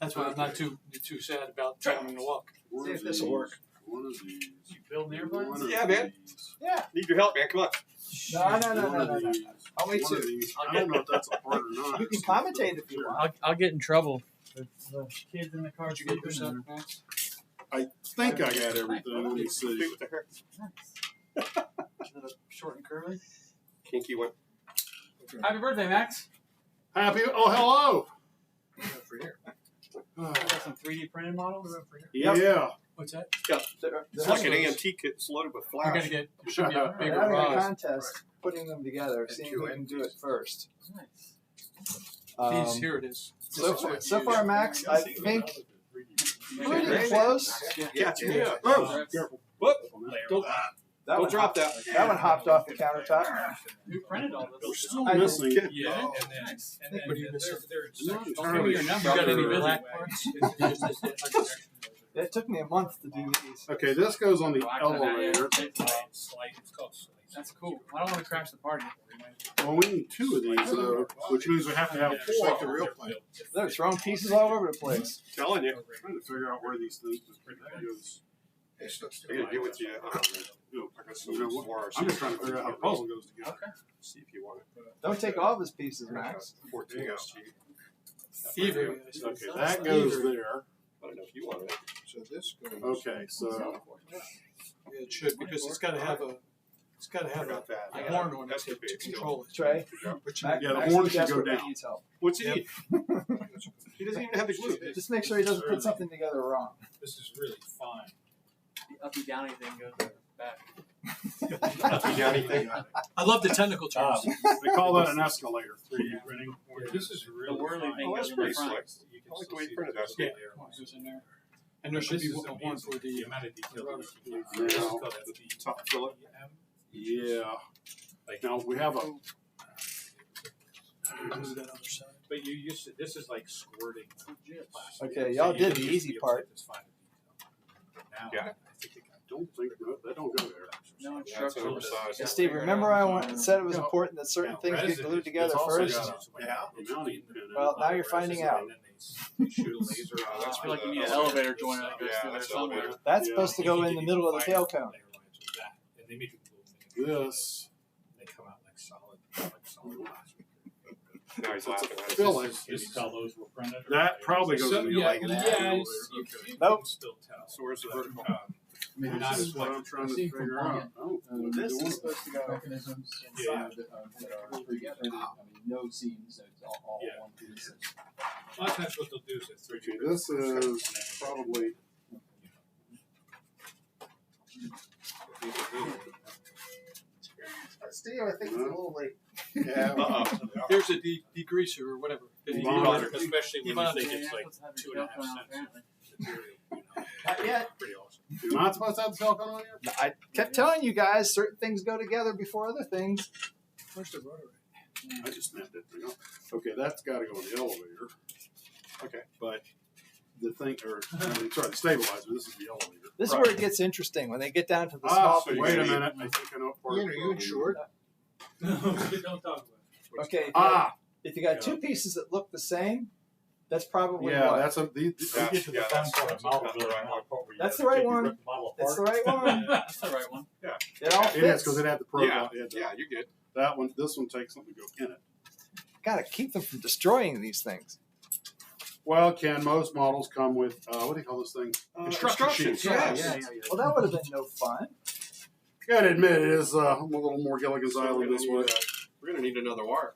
Speaker 8: That's why I'm not too sad about trying to walk.
Speaker 2: One
Speaker 7: See
Speaker 2: of
Speaker 7: if this will
Speaker 2: these,
Speaker 7: work.
Speaker 2: One of these.
Speaker 1: You building airplanes?
Speaker 2: One of
Speaker 4: Yeah, man.
Speaker 2: these,
Speaker 7: Yeah.
Speaker 4: Need your help, man. Come on.
Speaker 7: No.
Speaker 2: one of these,
Speaker 7: Only
Speaker 2: one of
Speaker 7: two.
Speaker 2: these. I don't know if that's a part or not.
Speaker 7: You can commentate if you want.
Speaker 10: I'll get in trouble.
Speaker 1: The kids in the car.
Speaker 8: Did you get yourself, Max?
Speaker 2: I think I got everything. Let me see.
Speaker 4: What the heck?
Speaker 8: Is it short and curly?
Speaker 4: Kinky one.
Speaker 8: Happy birthday, Max.
Speaker 2: Happy. Oh, hello.
Speaker 8: Got some 3D printed models?
Speaker 2: Yeah.
Speaker 8: What's that?
Speaker 4: It's like an AMT kit. It's loaded with
Speaker 8: We're
Speaker 4: flash.
Speaker 8: gonna get. There should be a
Speaker 7: We're
Speaker 8: bigger
Speaker 7: having a
Speaker 8: rod.
Speaker 7: contest putting them together, seeing who can do it first.
Speaker 8: These, here it is.
Speaker 7: So far, Max, I think pretty close.
Speaker 4: Yeah.
Speaker 2: Oh, careful.
Speaker 4: Whoop.
Speaker 7: That
Speaker 4: Don't
Speaker 7: one
Speaker 4: drop
Speaker 7: hopped,
Speaker 4: that.
Speaker 7: that one hopped off the countertop.
Speaker 8: Who printed all
Speaker 2: We're
Speaker 8: this?
Speaker 2: still
Speaker 7: I
Speaker 2: missing.
Speaker 8: Yeah.
Speaker 1: And then
Speaker 8: What do you miss?
Speaker 2: Not
Speaker 8: Give me
Speaker 2: entirely
Speaker 8: your number. You got any
Speaker 2: sure.
Speaker 8: black parts?
Speaker 7: It took me a month to do these.
Speaker 2: Okay, this goes on the elevator.
Speaker 1: It's called slice.
Speaker 8: That's cool. I don't want to crash the party.
Speaker 2: Well, we need two of these, though, which means we have to have four.
Speaker 5: like the real plane.
Speaker 7: They're throwing pieces all over the place.
Speaker 4: Telling you.
Speaker 2: I'm trying to figure out where these things goes.
Speaker 4: I gotta get with you. I got some
Speaker 2: You know what?
Speaker 4: wires.
Speaker 2: I'm just trying to figure out how the puzzle goes together.
Speaker 4: See if you want it.
Speaker 7: Don't take all of his pieces, Max.
Speaker 4: 14 goes to you.
Speaker 8: Fever.
Speaker 2: Okay, that goes there.
Speaker 4: I don't know if you want it.
Speaker 5: So this goes.
Speaker 2: Okay, so
Speaker 8: Yeah, it should because it's got to have a. It's got to have a
Speaker 4: About that.
Speaker 8: horn on it
Speaker 4: That's
Speaker 8: to
Speaker 4: the big
Speaker 8: control it.
Speaker 7: Trey,
Speaker 8: Which
Speaker 7: Max,
Speaker 2: Yeah, the
Speaker 7: Max
Speaker 2: horn
Speaker 7: is
Speaker 2: should go
Speaker 7: desperately
Speaker 2: down.
Speaker 7: needs help.
Speaker 4: What's he need? He doesn't even have the glue.
Speaker 7: Just make sure he doesn't put something together wrong.
Speaker 1: This is really fine.
Speaker 8: the uppy downy thing goes back.
Speaker 4: Uppy downy thing.
Speaker 8: I love the technical terms.
Speaker 2: they call that an escalator.
Speaker 1: 3D printing. This is really
Speaker 8: whirly
Speaker 1: fine.
Speaker 8: thing
Speaker 4: Oh, that's
Speaker 8: goes in
Speaker 4: pretty
Speaker 8: the front.
Speaker 4: slick.
Speaker 1: You can
Speaker 4: I like the
Speaker 1: still
Speaker 4: way
Speaker 1: see
Speaker 4: you printed
Speaker 1: the
Speaker 4: that.
Speaker 8: Yeah,
Speaker 1: there.
Speaker 8: it goes in there. And there should be a horn for
Speaker 1: the
Speaker 8: the.
Speaker 1: amount of detail.
Speaker 8: rubber.
Speaker 1: This is called the
Speaker 4: Top fillet.
Speaker 2: Yeah. Now we have a.
Speaker 8: Move that other side.
Speaker 1: But you used to, this is like squirting plastic.
Speaker 7: Okay, y'all
Speaker 1: So
Speaker 7: did
Speaker 1: you
Speaker 7: the
Speaker 1: used
Speaker 7: easy
Speaker 1: to be able to
Speaker 7: part.
Speaker 1: get this fine detail. Now,
Speaker 4: Yeah.
Speaker 1: I think it got
Speaker 2: Don't think that don't go there.
Speaker 8: No
Speaker 4: That's
Speaker 8: instructions.
Speaker 4: oversized.
Speaker 7: And Steve, remember I said it was important that certain
Speaker 1: Now,
Speaker 7: things get
Speaker 1: resin
Speaker 7: glued
Speaker 1: is
Speaker 7: together
Speaker 1: also
Speaker 7: first?
Speaker 1: got a-
Speaker 2: Yeah. The mounting pin.
Speaker 7: Well, now you're finding out.
Speaker 1: And then they shoot a laser out.
Speaker 8: I feel like you need an elevator joint that goes
Speaker 4: Yeah,
Speaker 8: through there
Speaker 4: that's
Speaker 8: somewhere.
Speaker 4: elevator.
Speaker 7: That's
Speaker 2: Yeah.
Speaker 7: supposed to go in the middle of the tail cone.
Speaker 1: And they make it glue.
Speaker 2: This.
Speaker 1: They come out like solid plastic.
Speaker 4: Now he's laughing at us.
Speaker 2: Fillet.
Speaker 1: Can you tell those were printed?
Speaker 2: That probably goes in the
Speaker 8: yeah,
Speaker 2: elevator.
Speaker 8: yeah,
Speaker 1: You
Speaker 7: Nope.
Speaker 1: can still tell.
Speaker 4: So where's the
Speaker 1: But,
Speaker 4: vertical?
Speaker 1: not
Speaker 2: This
Speaker 1: as
Speaker 2: is what
Speaker 1: much.
Speaker 2: I'm trying to figure out. Oh,
Speaker 7: This is supposed to go.
Speaker 11: Mechanisms
Speaker 1: Yeah.
Speaker 11: inside that are pre-printed. I mean, no seams. It's all
Speaker 1: Yeah.
Speaker 11: one piece.
Speaker 1: A lot of times what they'll do is it's 3D.
Speaker 2: Okay, this is probably.
Speaker 7: Steve, I think it's a little late.
Speaker 2: Yeah.
Speaker 8: Here's a degreaser or whatever.
Speaker 2: Debonder.
Speaker 1: Especially when you
Speaker 8: Debonder.
Speaker 1: think it's like 2.5 cents material.
Speaker 7: Not yet.
Speaker 1: Pretty awesome.
Speaker 2: You're not supposed to have the silicone on here?
Speaker 7: I kept telling you guys certain things go together before other things.
Speaker 8: Where's the rotary?
Speaker 2: I just snapped that thing up. Okay, that's got to go in the elevator. Okay, but the thing, sorry, the stabilizer, this is the elevator.
Speaker 7: This is where it gets interesting when they get down to the small
Speaker 2: Wait
Speaker 7: pieces.
Speaker 2: a minute. I think I know what part.
Speaker 5: Ian, are you insured?
Speaker 1: No, don't talk about it.
Speaker 7: Okay,
Speaker 2: Ah,
Speaker 7: if you got two pieces that look the same, That's probably
Speaker 2: Yeah,
Speaker 7: what.
Speaker 2: that's a.
Speaker 4: We get to the fun part of model building.
Speaker 7: That's the right one. That's the right one.
Speaker 8: That's the right one.
Speaker 11: Yeah.
Speaker 7: It all
Speaker 2: It is
Speaker 7: fits.
Speaker 2: because it had the program. It had the-
Speaker 11: Yeah, you're good.
Speaker 2: That one, this one takes something to go in it.
Speaker 7: Got to keep them from destroying these things.
Speaker 2: Well, Ken, most models come with what do you call this thing? Instruction sheets.
Speaker 7: Yeah. Well, that would have been no fun.
Speaker 2: Gotta admit, it is a little more Gilligan's Island this way.
Speaker 11: We're gonna need another wire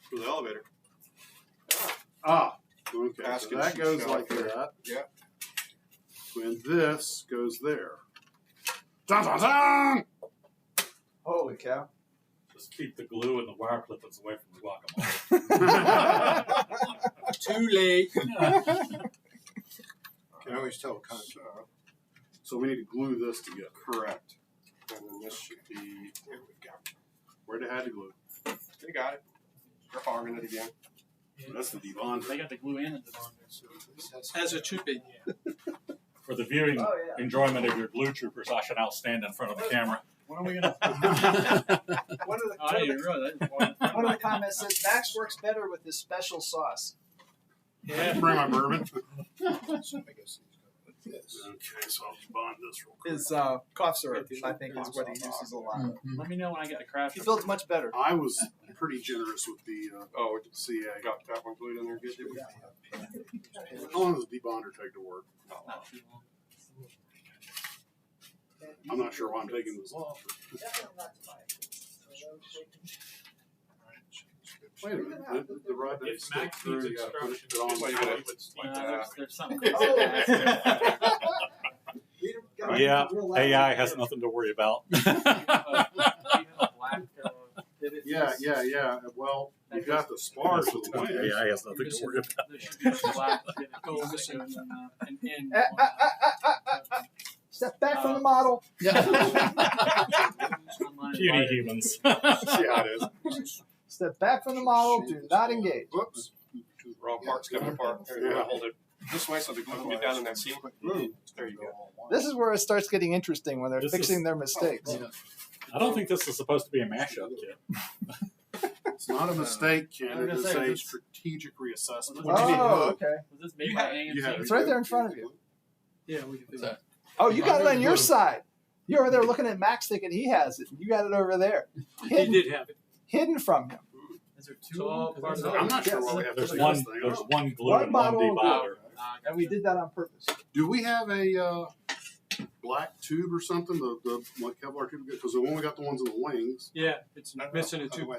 Speaker 11: for the elevator.
Speaker 2: Ah, okay. So
Speaker 11: Basket
Speaker 2: that
Speaker 11: sheet
Speaker 2: goes
Speaker 11: shell
Speaker 2: like
Speaker 11: there.
Speaker 2: that.
Speaker 11: Yep.
Speaker 2: And this goes there. Dun, dun, dun!
Speaker 7: Holy cow.
Speaker 4: Just keep the glue and the wire clippings away from the guacamole.
Speaker 8: Too late.
Speaker 11: Can always tell contrast.
Speaker 2: So we need to glue this together.
Speaker 11: Correct. And then this should be. There we go.
Speaker 2: Where'd it have to glue?
Speaker 11: They got it. They're hogging it again.
Speaker 2: That's the Devon.
Speaker 4: They got the glue in it on there.
Speaker 8: As it should be.
Speaker 4: For the viewing
Speaker 7: Oh, yeah.
Speaker 4: enjoyment of your glue troopers, I should now stand in front of the camera.
Speaker 7: When are we going to? One of the,
Speaker 8: I didn't realize that.
Speaker 7: one of the comments says Max works better with his special sauce.
Speaker 2: Bring my bourbon. Okay, so I'll bond this real quick.
Speaker 7: His cough syrup, I think, is what he uses a lot.
Speaker 4: Let me know when I get the craft.
Speaker 7: He builds much better.
Speaker 2: I was pretty generous with the
Speaker 11: Oh,
Speaker 2: CA.
Speaker 11: got that one glued in there good, did we?
Speaker 2: How long does the debonder take to work?
Speaker 4: Not too long.
Speaker 2: I'm not sure why I'm taking this off. Wait a minute. The rod that
Speaker 4: If
Speaker 2: stick
Speaker 4: Max
Speaker 2: through,
Speaker 4: needs
Speaker 2: you gotta put
Speaker 4: instructions,
Speaker 2: it on
Speaker 11: Well, you
Speaker 2: the
Speaker 11: gotta-
Speaker 4: There's something. Yeah, AI has nothing to worry about.
Speaker 2: Yeah. Well, you got the spars of the wings.
Speaker 4: AI has nothing to worry about.
Speaker 8: There should be a black and it goes missing and in.
Speaker 7: Step back from the model.
Speaker 4: Puny humans.
Speaker 2: Yeah, it is.
Speaker 7: Step back from the model. Do not engage.
Speaker 2: Whoops.
Speaker 11: Wrong part's coming apart. There you go. Hold it this way so the glue can get down in that seam. There you go.
Speaker 7: This is where it starts getting interesting when they're
Speaker 4: This
Speaker 7: fixing
Speaker 4: is-
Speaker 7: their mistakes.
Speaker 4: I don't think this is supposed to be a mashup kit.
Speaker 2: It's not a mistake, Ken.
Speaker 8: I
Speaker 2: It
Speaker 8: was
Speaker 2: is
Speaker 8: gonna say,
Speaker 2: a
Speaker 8: this-
Speaker 2: strategic reassessment.
Speaker 7: Oh, okay.
Speaker 8: Was this made by AMC?
Speaker 2: You have
Speaker 7: It's right there in front of you.
Speaker 8: Yeah, we can do that.
Speaker 7: Oh, you got it on your side. You're over there looking at Max thinking he has it. You got it over there.
Speaker 8: He did have it.
Speaker 7: Hidden from him.
Speaker 8: Is there two? All parts of
Speaker 2: I'm not sure why we have to
Speaker 4: There's
Speaker 2: say
Speaker 4: one.
Speaker 2: this thing.
Speaker 4: There's one glue
Speaker 7: One
Speaker 4: and one
Speaker 7: bottle of glue.
Speaker 4: debonder.
Speaker 7: And we did that on purpose.
Speaker 2: Do we have a black tube or something? The like Kevlar tube? Because we only got the ones in the wings.
Speaker 8: Yeah, it's missing a two.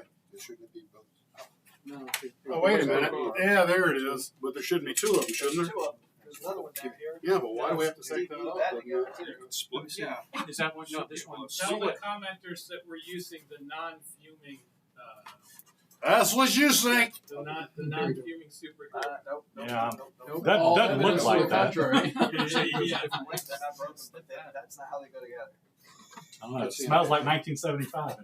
Speaker 8: No.
Speaker 2: Oh, wait a minute. Yeah, there it is. But there shouldn't be two of them, shouldn't there?
Speaker 7: Two of them. There's another one down here.
Speaker 2: Yeah, but why do we have to take that
Speaker 7: Glue
Speaker 2: off?
Speaker 7: that together.
Speaker 11: Split.
Speaker 8: Yeah. Is that one? No, this one.
Speaker 1: Tell the commenters that we're using the non-fuming,
Speaker 2: That's what you think.
Speaker 1: the non-fuming super glue.
Speaker 7: Nope.
Speaker 4: Yeah.
Speaker 7: Nope.
Speaker 4: That
Speaker 10: All
Speaker 4: doesn't look
Speaker 10: evidence to
Speaker 4: like
Speaker 10: the
Speaker 4: that.
Speaker 10: contrary.
Speaker 7: That's not how they go together.
Speaker 4: I don't know, it smells like 1975.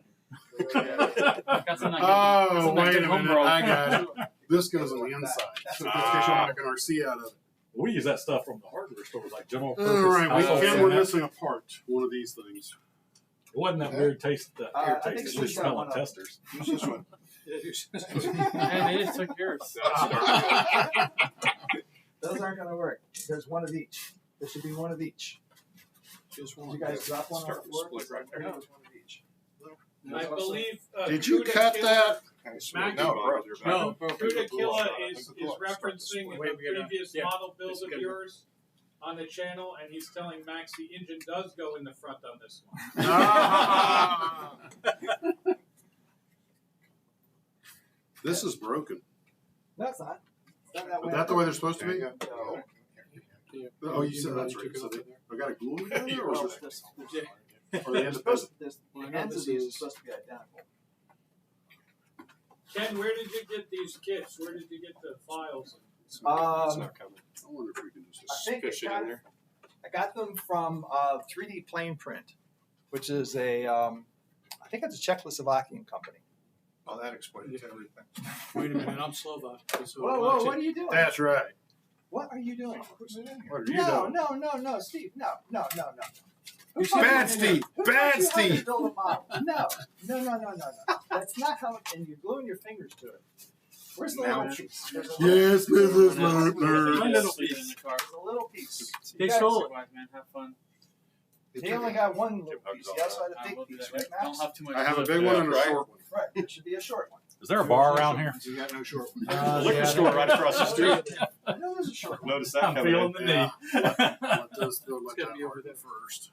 Speaker 2: Oh, wait a minute. I got it. This goes on the inside. So it's like an RC out of it.
Speaker 4: We use that stuff from the hardware stores, like general purpose.
Speaker 2: All right,
Speaker 4: household
Speaker 2: Ken, we're
Speaker 4: cement.
Speaker 2: missing a part. One of these things.
Speaker 4: It wasn't that weird taste, that
Speaker 7: I
Speaker 4: weird
Speaker 7: think
Speaker 4: taste.
Speaker 7: we
Speaker 4: It's
Speaker 7: got
Speaker 4: smelling
Speaker 7: one of them.
Speaker 4: testers.
Speaker 11: Use this one.
Speaker 8: And they just took yours.
Speaker 7: Those aren't going to work. There's one of each. There should be one of each. Did you guys drop one on the
Speaker 11: Start with
Speaker 7: floor?
Speaker 11: split right there.
Speaker 7: There's one of each.
Speaker 1: I believe.
Speaker 2: Did you
Speaker 1: Cuda
Speaker 2: cut
Speaker 1: Killa-
Speaker 2: that?
Speaker 1: Mac-
Speaker 11: No, bro.
Speaker 8: No,
Speaker 1: Cuda Killa is referencing
Speaker 8: Wait,
Speaker 1: the
Speaker 8: we gotta-
Speaker 1: previous
Speaker 8: yeah,
Speaker 1: model build
Speaker 8: it's
Speaker 1: of
Speaker 8: good.
Speaker 1: yours on the channel, and he's telling Max the engine does go in the front on this one.
Speaker 2: Ah. This is broken.
Speaker 7: No, it's not. It's not that
Speaker 2: Is
Speaker 7: way.
Speaker 2: that the way they're supposed to be?
Speaker 7: No.
Speaker 2: Oh, you said that's right. So I got to glue them together, or
Speaker 7: Well,
Speaker 2: is
Speaker 7: there's-
Speaker 2: it- are they
Speaker 7: there's
Speaker 2: independent?
Speaker 7: supposed to- there's- the ends of these are supposed to be identical.
Speaker 1: Ken, where did you get these kits? Where did you get the files?
Speaker 11: It's not coming.
Speaker 2: I wonder if we can just.
Speaker 7: I think
Speaker 11: Fish it in there.
Speaker 7: I got them from 3D Plane Print, which is a, I think it's a Czechoslovakian company.
Speaker 11: Oh, that explains everything.
Speaker 8: Wait a minute, I'm Slovak. So
Speaker 7: Whoa, what are you doing?
Speaker 2: That's right.
Speaker 7: What are you doing?
Speaker 2: What are you
Speaker 7: No,
Speaker 2: doing?
Speaker 7: no, Steve, no. Who
Speaker 2: Bad
Speaker 7: taught you how to-
Speaker 2: Steve,
Speaker 7: who
Speaker 2: bad
Speaker 7: taught you how to
Speaker 2: Steve.
Speaker 7: build a model? No. That's not how. And you're gluing your fingers to it.
Speaker 3: Where's the little piece? There's a
Speaker 2: Yes, Mrs.
Speaker 8: My
Speaker 2: Lerner.
Speaker 8: little piece in the car.
Speaker 3: There's a little piece.
Speaker 8: They stole it, man. Have fun.
Speaker 3: He only got one little piece. He also had a
Speaker 8: I
Speaker 3: big
Speaker 8: will do
Speaker 3: piece,
Speaker 8: that.
Speaker 3: right,
Speaker 8: Don't
Speaker 3: Max?
Speaker 8: have too much.
Speaker 2: I have a
Speaker 8: blood.
Speaker 2: big one and a
Speaker 11: right.
Speaker 2: short one.
Speaker 3: Right. It should be a short one.
Speaker 10: Is there a bar around here?
Speaker 5: You got no short one.
Speaker 11: The liquor store right across the street.
Speaker 3: I know there's a short one.
Speaker 11: Notice that
Speaker 10: I'm
Speaker 11: coming
Speaker 10: feeling
Speaker 11: in.
Speaker 10: the need.
Speaker 2: Let this go
Speaker 8: It's
Speaker 2: like
Speaker 8: gotta
Speaker 2: that
Speaker 8: be over
Speaker 2: hard
Speaker 8: there.
Speaker 2: first.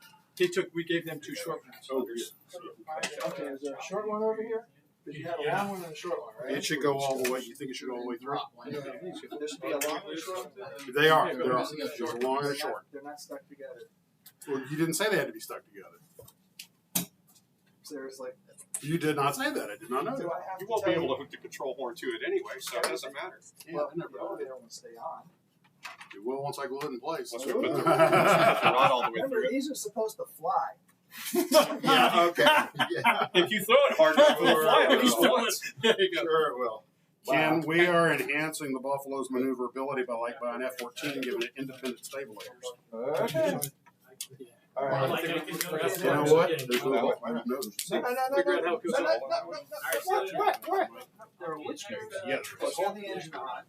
Speaker 8: We gave them 2 short ones.
Speaker 11: Oh, yes.
Speaker 3: Okay, is there a short one over here? Because you have a long one and a short one, right?
Speaker 2: It should go all the way. You think it should go all the way through?
Speaker 3: There should be a long and a short one.
Speaker 2: They are. They're all. There's a long and a short.
Speaker 3: They're not stuck together.
Speaker 2: Well, you didn't say they had to be stuck together.
Speaker 3: So there's like,
Speaker 2: You did not say that. I did not know
Speaker 3: do
Speaker 2: that.
Speaker 3: I have
Speaker 11: You
Speaker 3: to
Speaker 11: won't be
Speaker 3: tell
Speaker 11: able to hook the control horn to it anyway, so it doesn't matter.
Speaker 3: Well, the elevator won't stay on.
Speaker 2: It will once I glue it in place.
Speaker 11: Once we put the rod all the way
Speaker 3: Remember,
Speaker 11: through it.
Speaker 3: these are supposed to fly.
Speaker 5: Yeah, okay. Yeah,
Speaker 11: If you throw it hard enough, it'll fly at least once.
Speaker 8: There you go.
Speaker 5: sure it will.
Speaker 2: Ken, we are enhancing the Buffalo's maneuverability by buying F-14, giving it independent stabilators.
Speaker 3: Okay. All
Speaker 8: I
Speaker 3: right.
Speaker 8: like it.
Speaker 2: You know what? There's no
Speaker 3: No,
Speaker 2: no.
Speaker 3: no.
Speaker 8: Figure out how it goes
Speaker 3: No, no,
Speaker 8: all
Speaker 3: no, no, no. What? There are which
Speaker 2: Yes.
Speaker 3: hold the engine on.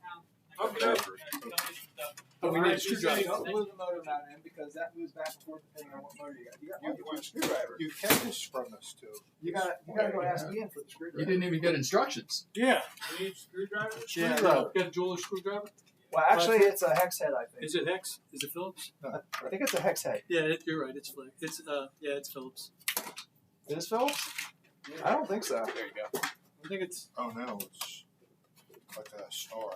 Speaker 8: But we need a
Speaker 3: Alright,
Speaker 8: screwdriver.
Speaker 3: Don't glue the motor mount in because that moves back and forth depending on what motor you got. You got one screwdriver.
Speaker 5: You can just from this too.
Speaker 3: You gotta go ask Ian for the
Speaker 10: You
Speaker 3: screwdriver.
Speaker 10: didn't even get instructions.
Speaker 8: Yeah. You need a screwdriver?
Speaker 3: Yeah.
Speaker 8: Got a jeweler's screwdriver?
Speaker 3: Well, actually, it's a hex head, I think.
Speaker 8: Is it Hex? Is it Phillips?
Speaker 3: I think it's a hex head.
Speaker 8: Yeah, you're right. It's Phillips. It's Phillips.
Speaker 3: Is it Phillips? I don't think so.
Speaker 8: There you go. I think it's.
Speaker 5: Oh no, it's like a star.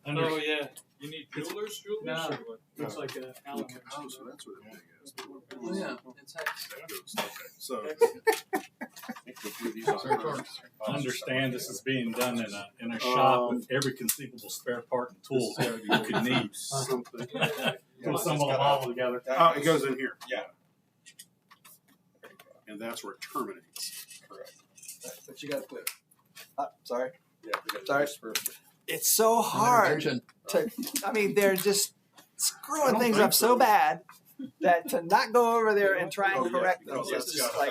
Speaker 8: Oh yeah. You need jewelers?
Speaker 3: No.
Speaker 8: Looks like a Allen.
Speaker 2: Oh, so that's what it is.
Speaker 10: Oh, yeah. It's Hex.
Speaker 2: Okay, so
Speaker 10: Understand this is being done in a shop with every conceivable spare part and tools you could need.
Speaker 2: something.
Speaker 10: Put some of them all together.
Speaker 2: Oh, it goes in here.
Speaker 11: Yeah.
Speaker 2: And that's where it terminates.
Speaker 11: Correct.
Speaker 3: But you gotta put. Sorry.
Speaker 11: Yeah, we got
Speaker 3: Sorry.
Speaker 11: this first.
Speaker 3: It's so hard.
Speaker 10: Intervention.
Speaker 3: I mean, they're just
Speaker 2: I
Speaker 3: screwing
Speaker 2: don't
Speaker 3: things
Speaker 2: think
Speaker 3: up
Speaker 2: so.
Speaker 3: so bad that to not go over there and try and correct them
Speaker 11: Because
Speaker 3: is just like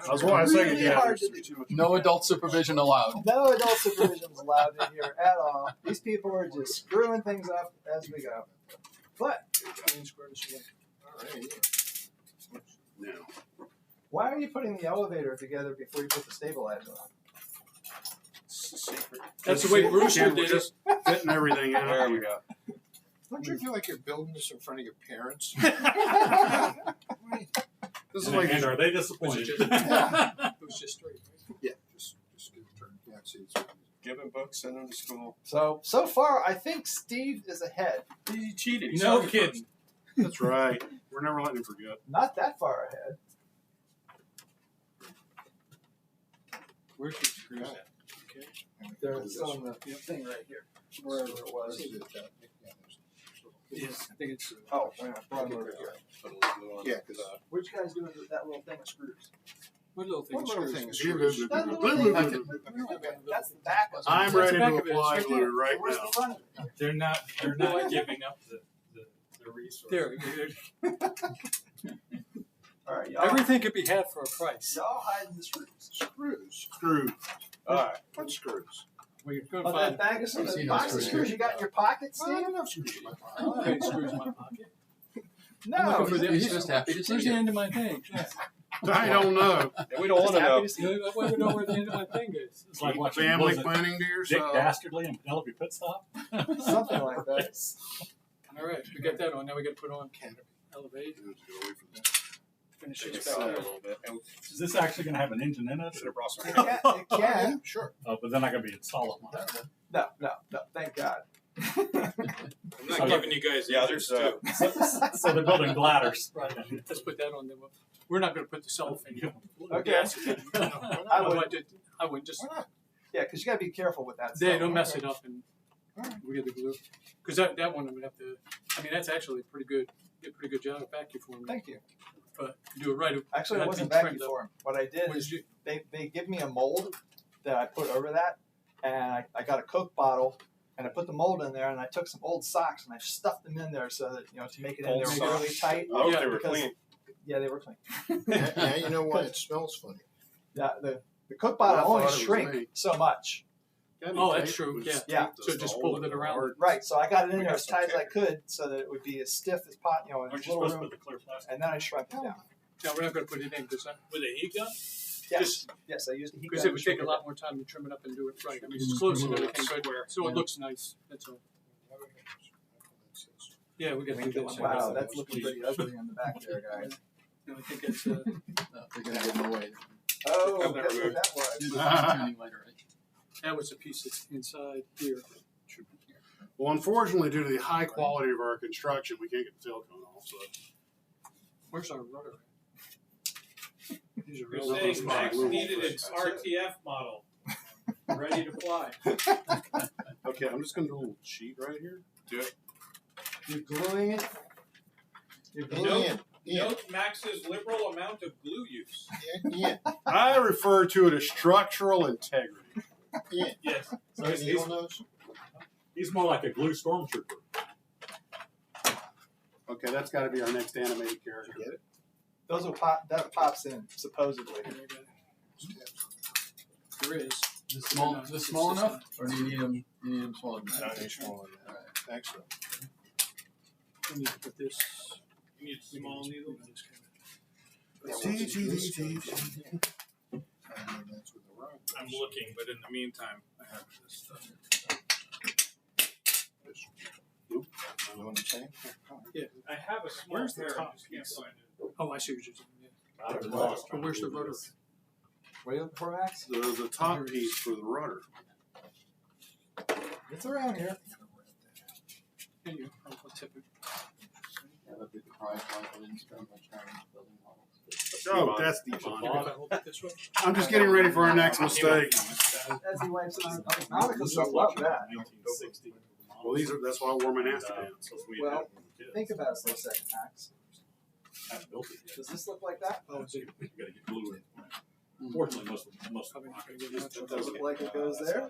Speaker 2: That's why I say
Speaker 3: really
Speaker 2: yeah.
Speaker 3: hard to
Speaker 2: there's
Speaker 3: do.
Speaker 2: too much-
Speaker 10: No adult supervision allowed.
Speaker 3: No adult supervision is allowed in here at all. These people are just screwing things up as we go. But
Speaker 2: No.
Speaker 3: why are you putting the elevator together before you put the stabilizer on?
Speaker 8: That's the way Brewster
Speaker 2: Ken, we're
Speaker 8: did it.
Speaker 2: just fitting everything in.
Speaker 11: There we go.
Speaker 5: Don't you feel like you're building this in front of your parents?
Speaker 2: This is
Speaker 10: And,
Speaker 2: like
Speaker 10: and are they disappointed?
Speaker 8: It was just straight.
Speaker 5: Yeah, just give it a turn. Yeah, see, it's
Speaker 11: Give him books, send him to school.
Speaker 3: So far, I think Steve is ahead.
Speaker 11: He cheated. He
Speaker 10: No
Speaker 11: started
Speaker 10: kidding.
Speaker 2: That's right. We're never letting him forget.
Speaker 3: Not that far ahead.
Speaker 8: Where's your screws at? Okay.
Speaker 3: They're still in the thing right here, wherever it was.
Speaker 8: Yes, I think it's.
Speaker 3: Oh, wait, I brought them over here.
Speaker 5: Yeah, because
Speaker 3: Which guy's doing that little thing of screws?
Speaker 8: What little thing?
Speaker 5: what little
Speaker 8: screws?
Speaker 5: thing is
Speaker 2: Blue,
Speaker 5: screws?
Speaker 2: blue,
Speaker 3: That
Speaker 2: blue,
Speaker 3: little
Speaker 2: blue,
Speaker 3: thing.
Speaker 2: blue, blue.
Speaker 3: That's the back of it.
Speaker 2: I'm ready
Speaker 8: back
Speaker 2: to
Speaker 8: of it.
Speaker 2: apply
Speaker 8: It's right
Speaker 2: glue right
Speaker 3: Where's the
Speaker 2: now.
Speaker 3: front of it?
Speaker 10: They're not giving up the resource.
Speaker 8: There.
Speaker 3: All right, y'all.
Speaker 8: Everything could be had for a price.
Speaker 3: Y'all hiding the screws.
Speaker 5: Screws.
Speaker 2: Screw.
Speaker 11: All right.
Speaker 5: What screws?
Speaker 8: Well, you're going
Speaker 3: Oh,
Speaker 8: to
Speaker 3: that
Speaker 8: find
Speaker 3: bag of some
Speaker 10: You see no
Speaker 3: box of
Speaker 10: screws
Speaker 3: screws
Speaker 10: here.
Speaker 3: you got in your pocket,
Speaker 5: I
Speaker 3: Steve?
Speaker 5: don't have screws in my pocket.
Speaker 8: I don't have screws in my pocket.
Speaker 3: No.
Speaker 8: I'm looking for
Speaker 10: He's just happy to see
Speaker 8: Where's the
Speaker 10: you.
Speaker 8: end of my thing?
Speaker 2: I don't know.
Speaker 11: We don't want to know.
Speaker 8: I want to know where the end of my thing is.
Speaker 10: It's like watching
Speaker 2: Family
Speaker 10: was it
Speaker 2: planning to
Speaker 10: Dick
Speaker 2: yourself.
Speaker 10: Dastardly and Penelope Pitstop.
Speaker 3: Something like that.
Speaker 10: Yes.
Speaker 8: All right, we got that on. Now we got to put on elevate. Finish
Speaker 11: Take
Speaker 8: this
Speaker 11: it
Speaker 8: back
Speaker 11: out a
Speaker 8: here.
Speaker 11: little bit. And
Speaker 10: Is this actually going to have an engine in it?
Speaker 11: should have brought some
Speaker 3: It can. It can.
Speaker 5: Sure.
Speaker 10: Oh, but they're not going to be installed on that.
Speaker 3: No. Thank God.
Speaker 4: I'm not giving you guys.
Speaker 11: Yeah, there's
Speaker 10: So they're building bladders.
Speaker 8: Right. Let's put that on there. We're not going to put the cellophane on.
Speaker 3: Okay.
Speaker 8: Gas it.
Speaker 3: I would.
Speaker 8: I wouldn't just.
Speaker 5: Why not?
Speaker 3: Yeah, because you got to be careful with that.
Speaker 8: They
Speaker 3: stuff.
Speaker 8: don't mess it up and we get the glue. Because that one would have to. I mean, that's actually pretty good. Did a pretty good job of vacuum for me.
Speaker 3: Thank you.
Speaker 8: But you do it right.
Speaker 3: Actually, it
Speaker 8: That'd
Speaker 3: wasn't
Speaker 8: be
Speaker 3: vacuum
Speaker 8: trimmed up.
Speaker 3: for 'em. What I did
Speaker 8: What
Speaker 3: is
Speaker 8: did you?
Speaker 3: they give me a mold that I put over that, and I got a Coke bottle, and I put the mold in there, and I took some old socks and I stuffed them in there so that to make it in
Speaker 11: Old
Speaker 3: there
Speaker 11: socks?
Speaker 3: really tight.
Speaker 11: I hope
Speaker 8: Yeah,
Speaker 11: they were
Speaker 3: because-
Speaker 11: clean.
Speaker 3: Yeah, they were clean.
Speaker 5: Now you know why it smells funny.
Speaker 3: Yeah, the Coke bottle
Speaker 2: I
Speaker 3: only
Speaker 2: thought it was me.
Speaker 3: shrink so much.
Speaker 8: Oh, that's true. Yeah.
Speaker 7: Yeah.
Speaker 8: So just pulled it around.
Speaker 7: Right. So I got it in there as tight as I could so that it would be as stiff as pot, you know, in a
Speaker 10: Aren't you
Speaker 7: little
Speaker 10: supposed to
Speaker 7: room.
Speaker 10: put the clear plastic?
Speaker 7: And then I shrunk it down.
Speaker 8: No, we're not going to put it in because
Speaker 4: With a heat gun?
Speaker 7: Yes. Yes, I used the heat
Speaker 8: because
Speaker 7: gun
Speaker 8: it would
Speaker 7: to
Speaker 8: take a
Speaker 7: shrink
Speaker 8: lot more time to trim it up and do it right. I mean, it's close and everything, but so it looks nice. That's all. Yeah, we got to do
Speaker 7: down.
Speaker 8: this.
Speaker 7: Wow, that's looking pretty ugly on the back there, guys.
Speaker 8: No, I think it's.
Speaker 5: They're gonna get in the way.
Speaker 7: Oh, guess what that was?
Speaker 8: That was a piece that's inside here.
Speaker 2: Well, unfortunately, due to the high quality of our construction, we can't get the silicone off. So
Speaker 8: Where's our rudder? These are
Speaker 4: You're
Speaker 8: real
Speaker 4: saying Max needed its RTF model ready to fly.
Speaker 2: okay, I'm just going to do a little sheet right here.
Speaker 11: Do it.
Speaker 7: You're gluing it? You're gluing
Speaker 4: Note,
Speaker 7: it?
Speaker 4: note Max's liberal amount of glue use.
Speaker 5: Yeah.
Speaker 2: I refer to it as structural integrity.
Speaker 5: Yeah.
Speaker 4: Yes.
Speaker 5: So
Speaker 10: He's more like a glue stormtrooper.
Speaker 2: Okay, that's got to be our next animated character.
Speaker 5: Get it?
Speaker 7: Those will pop. That pops in supposedly.
Speaker 8: There is.
Speaker 5: Is this small enough? Or do you need them smaller than that?
Speaker 11: Smaller than that.
Speaker 5: Thanks, so.
Speaker 8: We need to put this.
Speaker 4: You need a small needle. I'm looking, but in the meantime, I have this stuff.
Speaker 5: You know what I'm saying?
Speaker 8: Yeah.
Speaker 4: I have a small
Speaker 2: Where's the
Speaker 4: pair, I
Speaker 2: top
Speaker 4: just can't
Speaker 2: piece?
Speaker 4: find it.
Speaker 8: Oh, I see what you're saying. Yeah.
Speaker 10: I don't know.
Speaker 8: But where's the rudder?
Speaker 7: What are you looking for, Max?
Speaker 2: The top piece for the rudder.
Speaker 7: It's around here.
Speaker 8: And you, I'll tip it.
Speaker 2: Oh, that's the
Speaker 8: If I hold it this way.
Speaker 2: I'm just getting ready for our next mistake.
Speaker 7: As he wipes it on. Monicas don't love that.
Speaker 2: Well, that's why I wore my nasty pants.
Speaker 7: Well, think about it for a second, Max.
Speaker 10: I haven't built it yet.
Speaker 7: Does this look like that?
Speaker 8: Oh, is it?
Speaker 10: You gotta get glue in it. Fortunately, most of
Speaker 8: I mean, I can get
Speaker 7: Does
Speaker 8: that.
Speaker 7: it look like it goes there?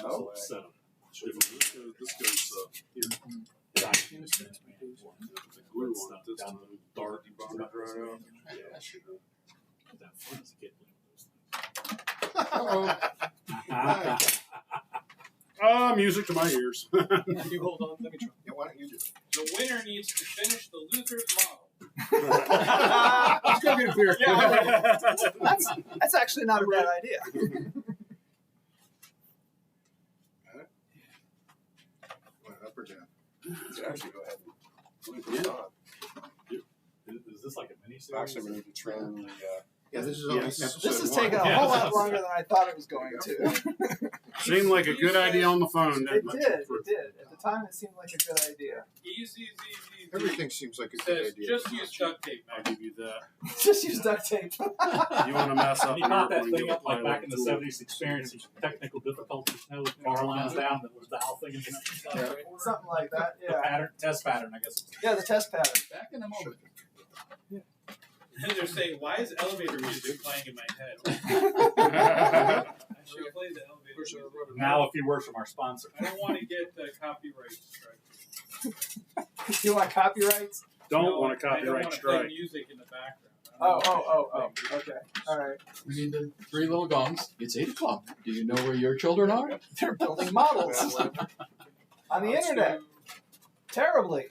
Speaker 7: No.
Speaker 10: set up.
Speaker 2: This goes here.
Speaker 10: Yeah,
Speaker 8: In a sense, maybe.
Speaker 2: The glue on it this
Speaker 10: down
Speaker 2: time.
Speaker 10: the dark
Speaker 2: Bond it right out.
Speaker 10: that fun as a kid.
Speaker 2: Music to my ears.
Speaker 8: You hold on, let me try.
Speaker 5: Yeah, why don't you do it?
Speaker 4: The winner needs to finish the loser's model.
Speaker 7: Let's go get a beer. That's actually not a bad idea.
Speaker 5: Up or down?
Speaker 11: Actually, go ahead.
Speaker 10: Is this like a mini series?
Speaker 11: Actually, we need to trim the.
Speaker 5: Yeah, this is
Speaker 2: Yes.
Speaker 7: This is taking a whole lot longer than I thought it was going to.
Speaker 2: Seemed like a good idea on the phone,
Speaker 7: It
Speaker 2: didn't
Speaker 7: did. It did. At the time, it seemed like a good idea.
Speaker 4: Easy.
Speaker 5: Everything seems like a good
Speaker 4: Says
Speaker 5: idea.
Speaker 4: just use duct tape,
Speaker 2: I'll
Speaker 4: man.
Speaker 2: give you that.
Speaker 7: Just use duct tape.
Speaker 2: You want to mess up
Speaker 10: He caught that
Speaker 2: when
Speaker 10: thing
Speaker 2: you
Speaker 10: up like
Speaker 2: apply
Speaker 10: back in the
Speaker 2: tool.
Speaker 10: 70s, experiencing technical difficulties. You know, with car lines down, that was valve thing and stuff.
Speaker 7: Yeah,
Speaker 10: Right?
Speaker 7: something like that.
Speaker 10: The
Speaker 7: Yeah.
Speaker 10: pattern, test pattern, I guess.
Speaker 7: Yeah, the test pattern.
Speaker 5: Back in a moment.
Speaker 4: And they're saying, why is elevator music playing in my head? I should play the elevator music.
Speaker 10: Now a few words from our sponsor.
Speaker 4: I don't want to get the copyright strike.
Speaker 7: You want copyrights?
Speaker 2: Don't want a
Speaker 4: I don't
Speaker 2: copyright
Speaker 4: want to play
Speaker 2: strike.
Speaker 4: music in the background.
Speaker 7: Oh. Okay. All right.
Speaker 5: We need the 3 little gongs. It's 8 o'clock. Do you know where your children are?
Speaker 7: They're building models on the internet. Terribly.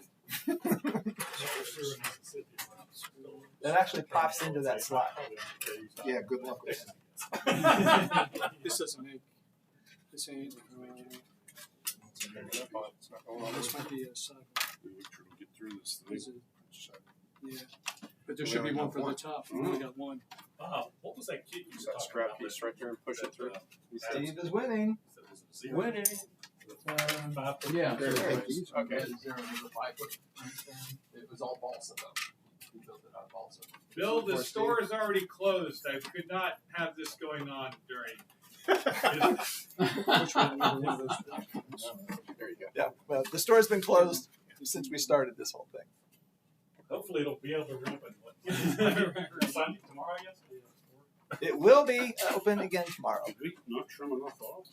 Speaker 7: That actually pops into that slot.
Speaker 5: Yeah, good luck with that.
Speaker 8: This doesn't make. This ain't. This might be a side.
Speaker 2: Get through this thing.
Speaker 8: Is it? Yeah. But there should be one for the top. We only got one.
Speaker 10: What was that kid you
Speaker 11: Use
Speaker 10: were
Speaker 11: that
Speaker 10: talking
Speaker 11: scrap
Speaker 10: about
Speaker 11: piece
Speaker 10: that-
Speaker 11: right there and push it through.
Speaker 7: Steve is winning.
Speaker 5: Winning.
Speaker 10: Yeah.
Speaker 5: There it is.
Speaker 11: Okay.
Speaker 5: 0 to 5 foot. It was all balsa though. We built it out of balsa.
Speaker 4: Bill, the store is already closed. I could not have this going on during.
Speaker 8: Which one? One of those.
Speaker 5: There you go.
Speaker 7: Yeah. Well, the store's been closed since we started this whole thing.
Speaker 10: Hopefully it'll be able to reopen. Sunday, tomorrow, I guess?
Speaker 7: It will be open again tomorrow.
Speaker 2: Did we not trim enough off?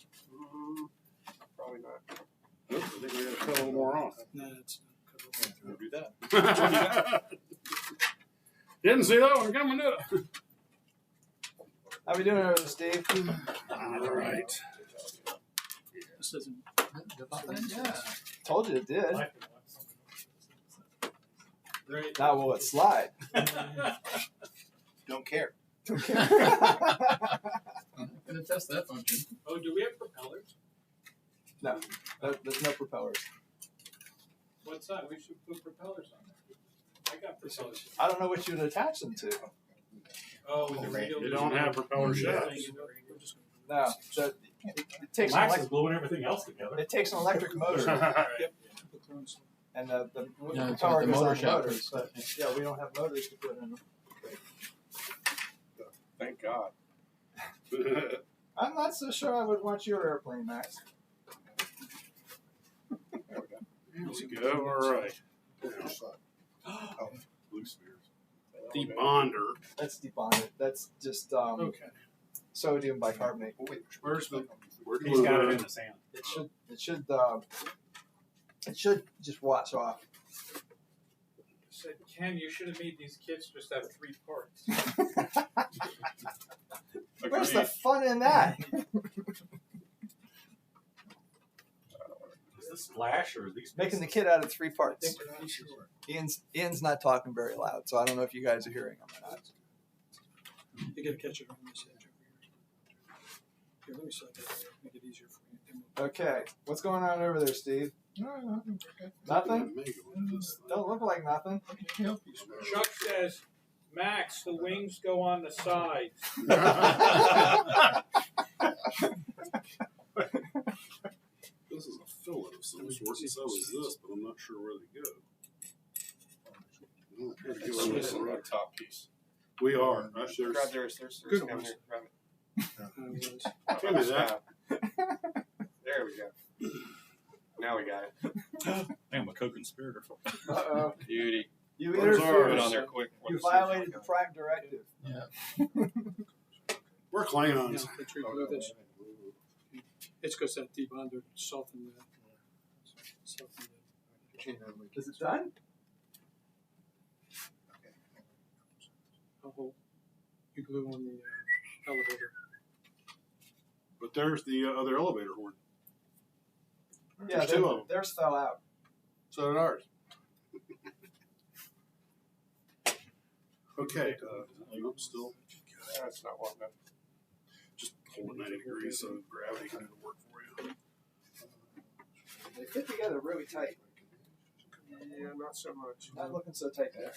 Speaker 11: Probably not.
Speaker 2: Nope, I think we got to cut a little more off.
Speaker 8: No, it's
Speaker 10: We'll do that.
Speaker 2: Didn't see that one coming, did I?
Speaker 7: How we doing over there, Steve?
Speaker 2: All right.
Speaker 8: doesn't.
Speaker 7: Yeah. Told you it did.
Speaker 10: Great.
Speaker 7: Now will it slide?
Speaker 11: Don't care.
Speaker 7: Don't care.
Speaker 12: I'm gonna test that function.
Speaker 4: Oh, do we have propellers?
Speaker 7: No, there's no propellers.
Speaker 4: What's that? We should put propellers on there. I got propellers.
Speaker 7: I don't know what you'd attach them to.
Speaker 4: Oh, with the radio.
Speaker 2: You don't have propeller shafts.
Speaker 7: No, so it takes
Speaker 10: Max is gluing everything else together.
Speaker 7: It takes an electric motor, and the
Speaker 12: No, it's
Speaker 7: power
Speaker 12: the
Speaker 7: goes
Speaker 12: motor
Speaker 7: on
Speaker 12: shaft.
Speaker 7: motors. But yeah, we don't have motors to put in them.
Speaker 11: Thank God.
Speaker 7: I'm not so sure I would want your airplane, Max.
Speaker 2: Let's go. All right.
Speaker 11: Blue spheres.
Speaker 2: Debonder.
Speaker 7: That's debonded. That's just
Speaker 2: Okay.
Speaker 7: sodium bicarbonate.
Speaker 2: Where's the? Where do
Speaker 10: He's
Speaker 2: you
Speaker 10: got
Speaker 2: go?
Speaker 10: it in the sand.
Speaker 7: It should just wash off.
Speaker 4: Said, Ken, you should have made these kits just have 3 parts.
Speaker 7: Where's the fun in that?
Speaker 10: Is this Splash or are these
Speaker 7: Making the kit out of 3 parts. Ian's not talking very loud, so I don't know if you guys are hearing him or not.
Speaker 8: You gotta catch it on this edge over here. Here, let me slide that. Make it easier for you.
Speaker 7: Okay, what's going on over there, Steve? Nothing? Don't look like nothing.
Speaker 4: Chuck says, Max, the wings go on the sides.
Speaker 2: This is a fillet of some sort, and so is this, but I'm not sure where they go. I'm not sure to
Speaker 11: This is
Speaker 2: go
Speaker 11: the top piece.
Speaker 2: We are.
Speaker 11: Grab
Speaker 2: There's,
Speaker 11: there's
Speaker 8: Good
Speaker 11: down
Speaker 8: ones.
Speaker 11: there. Grab it.
Speaker 2: Give me that.
Speaker 11: There we go. Now we got it.
Speaker 10: I'm a co-conspirator.
Speaker 7: Uh-oh.
Speaker 11: Beauty.
Speaker 7: You
Speaker 2: Where's
Speaker 11: Put
Speaker 7: interfered.
Speaker 11: it on there quick.
Speaker 7: You violated the prime directive.
Speaker 12: Yeah.
Speaker 2: we're Klingons.
Speaker 8: Let's remove this. It's because that debonder softened that.
Speaker 7: Is it done?
Speaker 8: You glue on the elevator.
Speaker 2: But there's the other elevator horn.
Speaker 7: Yeah,
Speaker 2: There's 2 of them.
Speaker 7: theirs fell out.
Speaker 2: So did ours. Okay. I'm still
Speaker 11: That's not wanting that.
Speaker 2: just holding 90 degrees so gravity can work for you.
Speaker 7: They fit together really tight.
Speaker 11: Yeah, not so much.
Speaker 7: Not looking so tight there.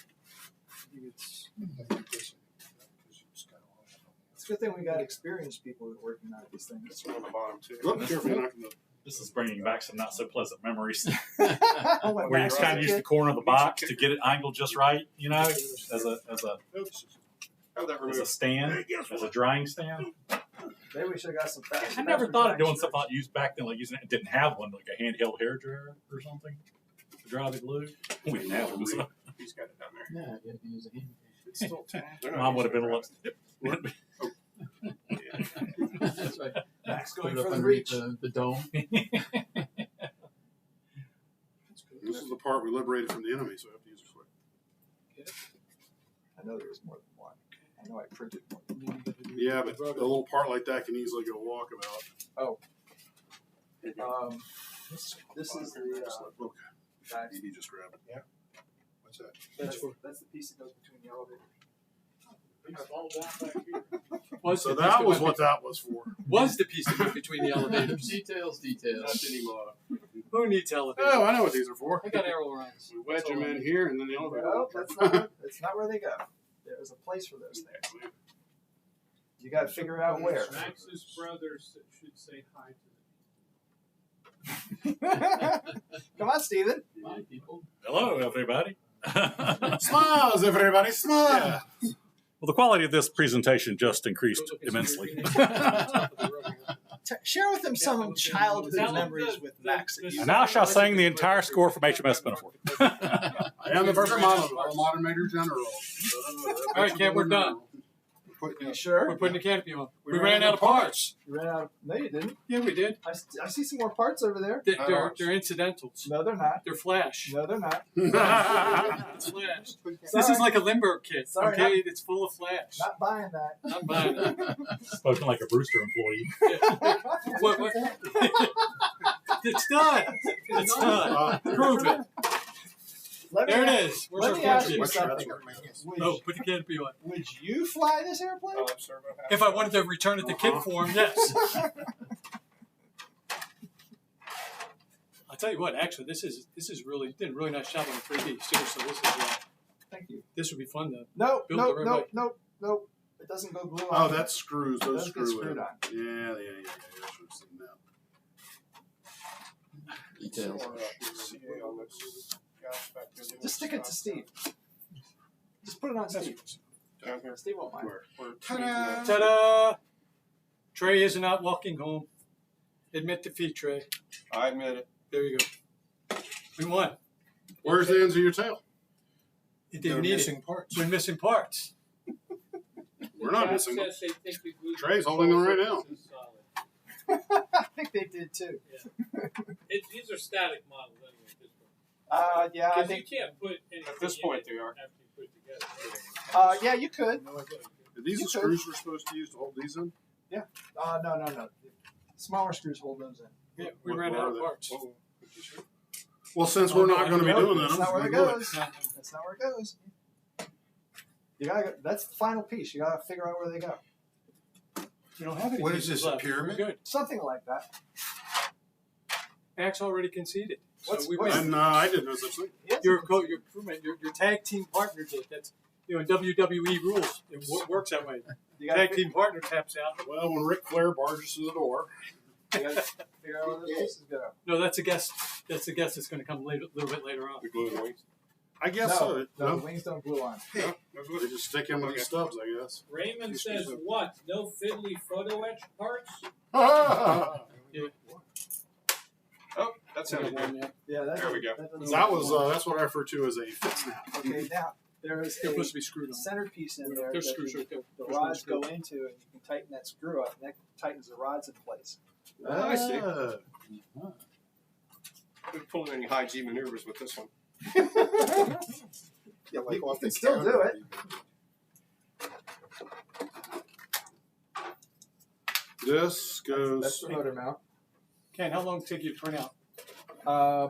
Speaker 7: It's a good thing we got experienced people working on these things.
Speaker 11: This one on the bottom too.
Speaker 2: Look, careful, you're not gonna.
Speaker 10: This is bringing back some not so pleasant memories.
Speaker 7: Oh, when
Speaker 10: Where you
Speaker 7: Max
Speaker 10: just kind
Speaker 7: was
Speaker 10: of
Speaker 7: a
Speaker 10: use the
Speaker 7: kid.
Speaker 10: corner of the box to get it angled just right, you know, as a
Speaker 11: Have that
Speaker 10: as a
Speaker 11: removed.
Speaker 10: stand, as a drying stand.
Speaker 7: Maybe we should have got some fast.
Speaker 10: I never thought of doing something like used back then, like using it didn't have one, like a handheld hair dryer or something to dry the glue. We didn't have one. So
Speaker 11: He's got it down there.
Speaker 12: Yeah, you have to use a hand.
Speaker 11: It's still they're not
Speaker 10: Mom would have been a
Speaker 11: using
Speaker 10: little.
Speaker 12: That's right.
Speaker 7: Max
Speaker 12: Put
Speaker 7: going
Speaker 12: it up
Speaker 7: for the
Speaker 12: underneath
Speaker 7: reach.
Speaker 12: the dome.
Speaker 2: This is the part we liberated from the enemy, so I have to use it quick.
Speaker 7: I know there's more than one. I know I printed one.
Speaker 2: Yeah, but a little part like that can easily go walkabout.
Speaker 7: Oh. This is the
Speaker 2: Okay.
Speaker 7: guys.
Speaker 2: You just grab it.
Speaker 11: What's that?
Speaker 7: That's the piece that goes between the elevators.
Speaker 2: So that was what that was for.
Speaker 8: Was the piece that went between the elevators.
Speaker 12: Details.
Speaker 11: Not anymore.
Speaker 8: Who needs elevators?
Speaker 2: Oh, I know what these are for.
Speaker 8: I got arrow lines.
Speaker 2: We wedge them in here, and then the elevator.
Speaker 7: No, that's not where they go. There's a place for those things. You got to figure out where.
Speaker 4: Max's brothers should say hi to them.
Speaker 7: Come on, Steven.
Speaker 12: Hi, people.
Speaker 10: Hello, everybody.
Speaker 2: Smiles, everybody, smile.
Speaker 10: Well, the quality of this presentation just increased immensely.
Speaker 7: Share with them some childhood memories with Max.
Speaker 10: And now shall sing the entire score from HMS Pinafore.
Speaker 2: I am the perfect model, our modern Major General.
Speaker 8: All right, Ken, we're done.
Speaker 7: You sure?
Speaker 8: We're putting the canopy on. We ran out of parts.
Speaker 7: You ran out of... No, you didn't.
Speaker 8: Yeah, we did.
Speaker 7: I see some more parts over there.
Speaker 8: They're incidentals.
Speaker 7: No, they're not.
Speaker 8: They're flash.
Speaker 7: No, they're not.
Speaker 8: It's flash. This is like a Limburg kit.
Speaker 7: Sorry,
Speaker 8: Okay, it's full of flash.
Speaker 7: Not buying that.
Speaker 8: Not buying it.
Speaker 10: Spoken like a Brewster employee.
Speaker 8: What? It's done. It's done. Prove it. There it is. Where's
Speaker 7: let
Speaker 8: our
Speaker 7: me ask
Speaker 8: question?
Speaker 7: you something.
Speaker 8: Oh, put the canopy on.
Speaker 7: Would you fly this airplane?
Speaker 8: If I wanted to return it to kit form, yes. I'll tell you what. Actually, this is really did a really nice job on the 3D. Seriously, this is.
Speaker 7: Thank you.
Speaker 8: This would be fun to.
Speaker 7: Nope.
Speaker 8: build the right way.
Speaker 7: Nope. It doesn't go glue
Speaker 2: Oh,
Speaker 7: on.
Speaker 2: that's screws. Those
Speaker 7: Doesn't get
Speaker 2: screw
Speaker 7: screwed
Speaker 2: in.
Speaker 7: on.
Speaker 2: Yeah. I should have seen that.
Speaker 12: Details.
Speaker 7: Just stick it to Steve. Just put it on Steve.
Speaker 11: Down here.
Speaker 7: Steve won't mind.
Speaker 11: Ta-da!
Speaker 8: Ta-da! Trey is not walking home. Admit defeat, Trey.
Speaker 11: I admit it.
Speaker 8: There you go. We won.
Speaker 2: Where's the ends of your tail?
Speaker 8: It
Speaker 11: They're
Speaker 8: didn't need
Speaker 11: missing
Speaker 8: it.
Speaker 11: parts.
Speaker 8: We're missing parts.
Speaker 2: We're not missing them.
Speaker 4: Says they think the glue
Speaker 2: Trey's holding them right now.
Speaker 4: is solid.
Speaker 7: I think they did too.
Speaker 4: These are static models anyway at this point.
Speaker 7: Yeah, I
Speaker 4: Because
Speaker 7: think.
Speaker 4: you can't put anything
Speaker 11: At this
Speaker 4: in
Speaker 11: point,
Speaker 4: it
Speaker 11: they are.
Speaker 4: after you put it together.
Speaker 7: Yeah, you could.
Speaker 2: Are these
Speaker 7: You
Speaker 2: the
Speaker 7: could.
Speaker 2: screws we're supposed to use to hold these in?
Speaker 7: No. Smaller screws hold those in.
Speaker 8: Yeah, we
Speaker 2: What
Speaker 8: ran
Speaker 2: are
Speaker 8: out of
Speaker 2: they?
Speaker 8: parts.
Speaker 2: Well, since
Speaker 8: Oh,
Speaker 2: we're
Speaker 8: no,
Speaker 2: not
Speaker 8: I
Speaker 2: going to be
Speaker 8: don't know.
Speaker 2: doing that,
Speaker 7: That's
Speaker 2: I'm
Speaker 7: not where
Speaker 2: just
Speaker 7: it
Speaker 2: going to do it.
Speaker 7: goes. That's not where it goes. You gotta. That's the final piece. You gotta figure out where they go.
Speaker 8: We don't have any
Speaker 5: What is
Speaker 8: pieces
Speaker 5: this, a
Speaker 8: left.
Speaker 5: pyramid?
Speaker 8: We're good.
Speaker 7: Something like that.
Speaker 8: Max already conceded. So
Speaker 7: What's-
Speaker 8: we
Speaker 7: what's-
Speaker 8: win.
Speaker 2: And I didn't know such thing.
Speaker 8: Your tag team partner did. That's in WWE rules. It works that way.
Speaker 7: You gotta
Speaker 8: Tag team partner taps out.
Speaker 2: Well, when Ric Flair barges through the door.
Speaker 7: You gotta figure out where those pieces go.
Speaker 8: No, that's a guess. That's a guess that's going to come a little bit later on.
Speaker 11: The glue and wings.
Speaker 2: I guess
Speaker 7: No,
Speaker 2: so.
Speaker 7: no,
Speaker 2: No,
Speaker 7: the wings don't glue on.
Speaker 2: they just stick in with these stubs, I guess.
Speaker 4: Raymond says what? No fiddly photo etch parts?
Speaker 11: Oh, that sounded good.
Speaker 7: Yeah, that,
Speaker 11: There we go.
Speaker 2: That was that's what I refer to as a fit snap.
Speaker 7: Okay, now there is
Speaker 8: They're
Speaker 7: a
Speaker 8: supposed to be screwed on.
Speaker 7: centerpiece in there
Speaker 8: There's
Speaker 7: that
Speaker 8: screws right there.
Speaker 7: the
Speaker 8: There's one
Speaker 7: rods
Speaker 8: screw.
Speaker 7: go into, and you can tighten that screw up, and that tightens the rods in place.
Speaker 11: I see.
Speaker 2: Ah.
Speaker 11: Don't pull any high G maneuvers with this one.
Speaker 5: Yeah, like
Speaker 7: You
Speaker 5: off
Speaker 7: can
Speaker 5: the
Speaker 7: still do
Speaker 5: counter.
Speaker 7: it.
Speaker 2: This
Speaker 7: That's
Speaker 2: goes.
Speaker 7: the motor mount.
Speaker 8: Ken, how long did it take you to print out?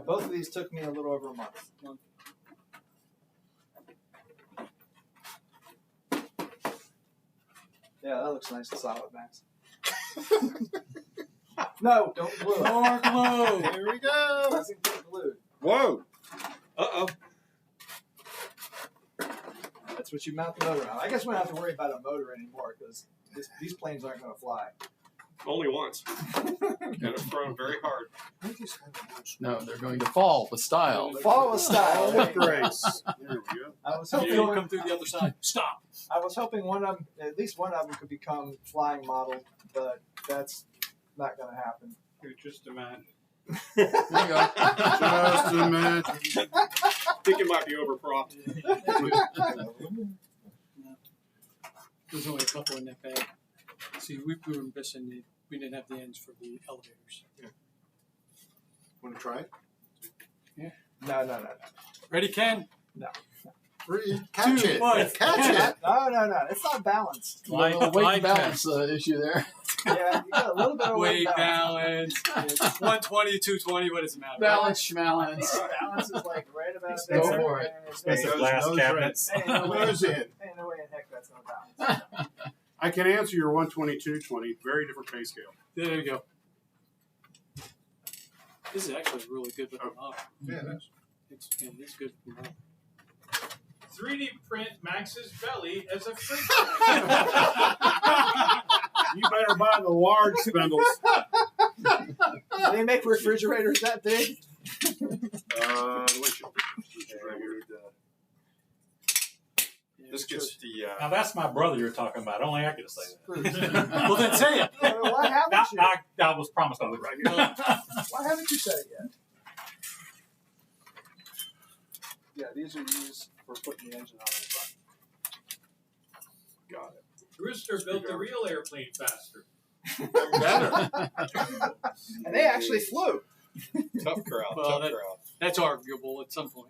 Speaker 7: Both of these took me a little over a month. Yeah, that looks nice and solid, Max. No, don't glue it.
Speaker 8: More glue.
Speaker 5: Here we go.
Speaker 7: Doesn't get glued.
Speaker 11: Whoa! Uh-oh.
Speaker 7: That's what you mount the motor on. I guess we don't have to worry about a motor anymore because these planes aren't going to fly.
Speaker 11: Only once. And it's thrown very hard.
Speaker 12: No, they're going to fall with style.
Speaker 7: Fall with style.
Speaker 2: With grace. There we go.
Speaker 7: I was
Speaker 8: You'll
Speaker 7: hoping,
Speaker 8: come through the other side. Stop.
Speaker 7: I was hoping one of them, at least one of them, could become flying model, but that's not going to happen.
Speaker 4: Just imagine.
Speaker 12: There you go.
Speaker 2: Just imagine.
Speaker 11: I think it might be overpropped.
Speaker 8: There's only a couple in that bag. See, we were missing we didn't have the ends for the elevators.
Speaker 5: Want to try it?
Speaker 7: No.
Speaker 8: Ready, Ken?
Speaker 5: Catch
Speaker 8: Two,
Speaker 5: it.
Speaker 8: one.
Speaker 5: Catch it.
Speaker 7: No. It's not balanced.
Speaker 12: Weight
Speaker 8: Line
Speaker 12: balance issue there.
Speaker 7: Yeah, you got a little bit of
Speaker 8: Weight
Speaker 7: weight
Speaker 8: balance. 120, 220. What does it matter?
Speaker 12: Balance, schmalance.
Speaker 7: Balance is like right about
Speaker 12: Go
Speaker 7: there.
Speaker 12: for it.
Speaker 10: Expensive
Speaker 5: Nose-
Speaker 10: glass
Speaker 5: nose
Speaker 10: cabinets.
Speaker 7: Ain't no way,
Speaker 5: Nose in.
Speaker 7: ain't no way in heck that's no balance.
Speaker 2: I can answer your 12220. Very different pay scale.
Speaker 8: There you go. This is actually really good with the model.
Speaker 5: Yeah, that's
Speaker 8: It's good with the model.
Speaker 4: 3D print Max's belly as a fridge.
Speaker 2: You better buy the large spindles.
Speaker 7: They make refrigerators that big?
Speaker 11: This gets the.
Speaker 10: Now that's my brother you're talking about. Only I could say that.
Speaker 8: Well, then say it.
Speaker 7: Why haven't you?
Speaker 10: I was promised I would.
Speaker 7: Why haven't you said it yet? Yeah, these are used for putting the engine on the front.
Speaker 11: Got it.
Speaker 4: Rooster built the real airplane faster.
Speaker 7: And they actually flew.
Speaker 11: Tough crowd.
Speaker 8: Well,
Speaker 11: tough crowd.
Speaker 8: That's arguable at some point.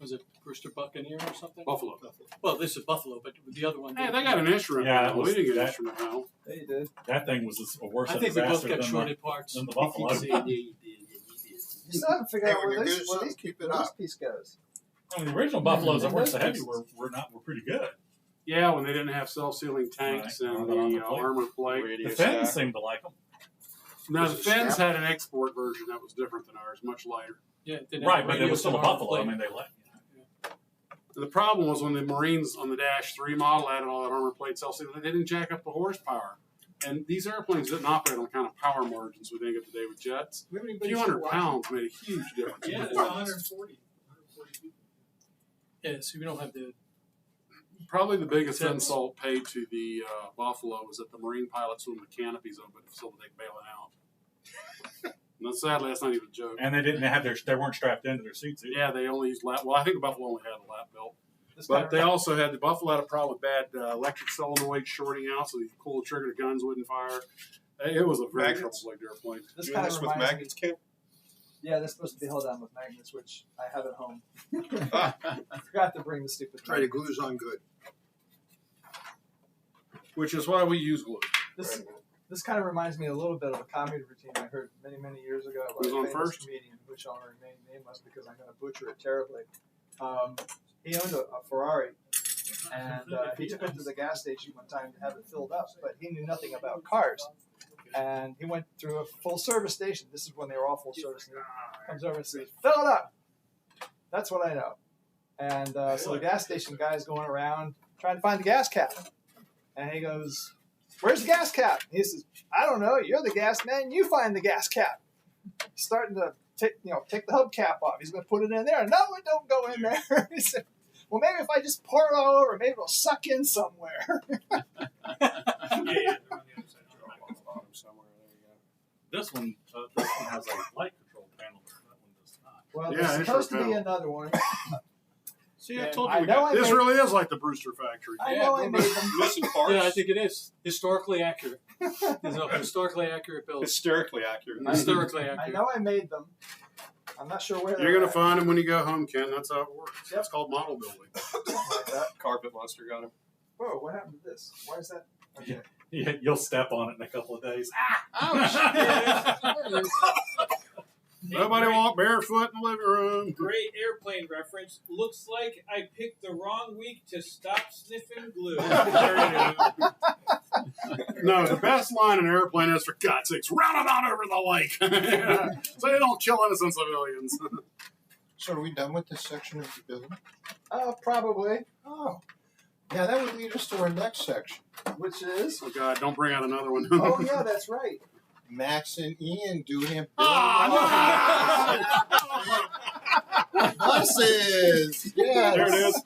Speaker 8: Was it Brewster Buccaneer or something?
Speaker 2: Buffalo.
Speaker 8: Well, this is Buffalo, but the other one.
Speaker 2: Hey, they got an instrument.
Speaker 10: Yeah,
Speaker 2: now.
Speaker 10: it was
Speaker 2: We didn't get an
Speaker 10: that-
Speaker 2: instrument now.
Speaker 7: They did.
Speaker 10: That thing was a worse
Speaker 8: I think we both
Speaker 10: disaster
Speaker 8: got
Speaker 10: than
Speaker 8: shorted parts.
Speaker 10: the Buffalo.
Speaker 7: You still haven't figured
Speaker 9: Hey,
Speaker 7: out
Speaker 9: when
Speaker 7: where
Speaker 9: you're
Speaker 7: this,
Speaker 9: doing
Speaker 7: where
Speaker 9: something, keep it
Speaker 7: where this
Speaker 9: up.
Speaker 7: piece goes.
Speaker 10: I mean, the original Buffaloes that weren't so heavy
Speaker 7: Those
Speaker 10: were pretty good.
Speaker 2: Yeah, when they didn't have self-sealing tanks
Speaker 10: Right.
Speaker 2: and
Speaker 10: But on
Speaker 2: the
Speaker 10: the plate.
Speaker 2: armor plate.
Speaker 11: Radio
Speaker 10: The Finns
Speaker 11: stack.
Speaker 10: seemed to like them.
Speaker 2: No, the
Speaker 9: Was it
Speaker 2: Finns
Speaker 9: snap?
Speaker 2: had an export version that was different than ours, much lighter.
Speaker 8: Yeah, it didn't
Speaker 10: Right,
Speaker 8: have
Speaker 10: but it
Speaker 8: radio
Speaker 10: was still a
Speaker 8: from our
Speaker 10: Buffalo. I
Speaker 8: plate.
Speaker 10: mean, they let.
Speaker 2: And the problem was when the Marines on the Dash 3 model added all that armor plate self-sealing, they didn't jack up the horsepower. And these airplanes didn't operate on the kind of power margins we think of today with jets. A few hundred pounds made a huge difference. in
Speaker 4: Yeah, it's
Speaker 2: performance.
Speaker 4: 140. 140 people.
Speaker 8: Yeah, so we don't have the.
Speaker 2: Probably the biggest
Speaker 8: Jets.
Speaker 2: insult paid to the Buffalo was that the Marine pilots when the canopies open so that they bail it out. No, sadly, that's not even a joke.
Speaker 10: And they didn't have they weren't strapped into their seats either.
Speaker 2: Yeah, they only used lap. Well, I think the Buffalo only had a lap belt.
Speaker 7: This
Speaker 2: But
Speaker 7: kind
Speaker 2: they
Speaker 7: of,
Speaker 2: also had, the Buffalo had a problem with bad electric solenoid shorting out, so you pull the trigger, the guns wouldn't fire. It was a very
Speaker 11: Magnets?
Speaker 2: trouble-like airplane.
Speaker 7: this
Speaker 11: Doing
Speaker 7: kind
Speaker 11: this
Speaker 7: of
Speaker 11: with
Speaker 7: reminds
Speaker 11: magnets, Kim?
Speaker 7: me. Yeah, they're supposed to be held down with magnets, which I have at home. I forgot to bring the stupid.
Speaker 9: Try to glue's on good.
Speaker 2: Which is why we use glue.
Speaker 7: This kind of reminds me a little bit of a comedy routine I heard many, many years ago by
Speaker 2: Who's
Speaker 7: a
Speaker 2: on
Speaker 7: famous
Speaker 2: first?
Speaker 7: comedian, which I'll remain nameless because I'm going to butcher it terribly. He owned a Ferrari, and he took it to the gas station one time to have it filled up, but he knew nothing about cars. And he went through a full service station. This is when they were all full service. And he comes over and says, "Fill it up." That's what I know. And so the gas station guy is going around trying to find the gas cap. And he goes, "Where's the gas cap?" And he says, "I don't know. You're the gas man. You find the gas cap." He's starting to take the hubcap off. He's going to put it in there. No, it don't go in there. He said, "Well, maybe if I just pour it all over, maybe it'll suck in somewhere."
Speaker 10: This one has a light control panel. That one does not.
Speaker 7: Well,
Speaker 2: Yeah,
Speaker 7: there's supposed to be
Speaker 2: instrument
Speaker 7: another one.
Speaker 2: See, I
Speaker 7: And
Speaker 2: told
Speaker 7: I
Speaker 2: you. We
Speaker 7: know
Speaker 2: got,
Speaker 7: I
Speaker 2: this
Speaker 7: made-
Speaker 2: really is like the Brewster factory.
Speaker 7: I know I made them.
Speaker 11: Missing parts?
Speaker 8: Yeah, I think it is historically accurate. It's a historically accurate build.
Speaker 11: Hysterically accurate.
Speaker 8: Historically
Speaker 7: I
Speaker 8: accurate.
Speaker 7: know I made them. I'm not sure where they're
Speaker 2: You're going to
Speaker 7: at.
Speaker 2: find them when you go home, Ken. That's how it works.
Speaker 7: Yep.
Speaker 2: It's called model building.
Speaker 7: Something like that.
Speaker 11: Carpet monster got him.
Speaker 7: Whoa, what happened to this? Why is that? Okay.
Speaker 10: You'll step on it in a couple of days.
Speaker 2: Nobody walk barefoot in the living room.
Speaker 4: Great airplane reference. Looks like I picked the wrong week to stop sniffing glue.
Speaker 2: No, the best line in an airplane is, "For God's sakes, round it out over the lake." So they don't kill innocent civilians.
Speaker 9: So are we done with this section of the building?
Speaker 7: Probably.
Speaker 9: Oh. Yeah, that would lead us to our next section.
Speaker 7: Which is?
Speaker 2: Oh, God, don't bring out another one.
Speaker 7: Oh, yeah, that's right.
Speaker 9: Max and Ian doing buses. Yes.
Speaker 2: There it is.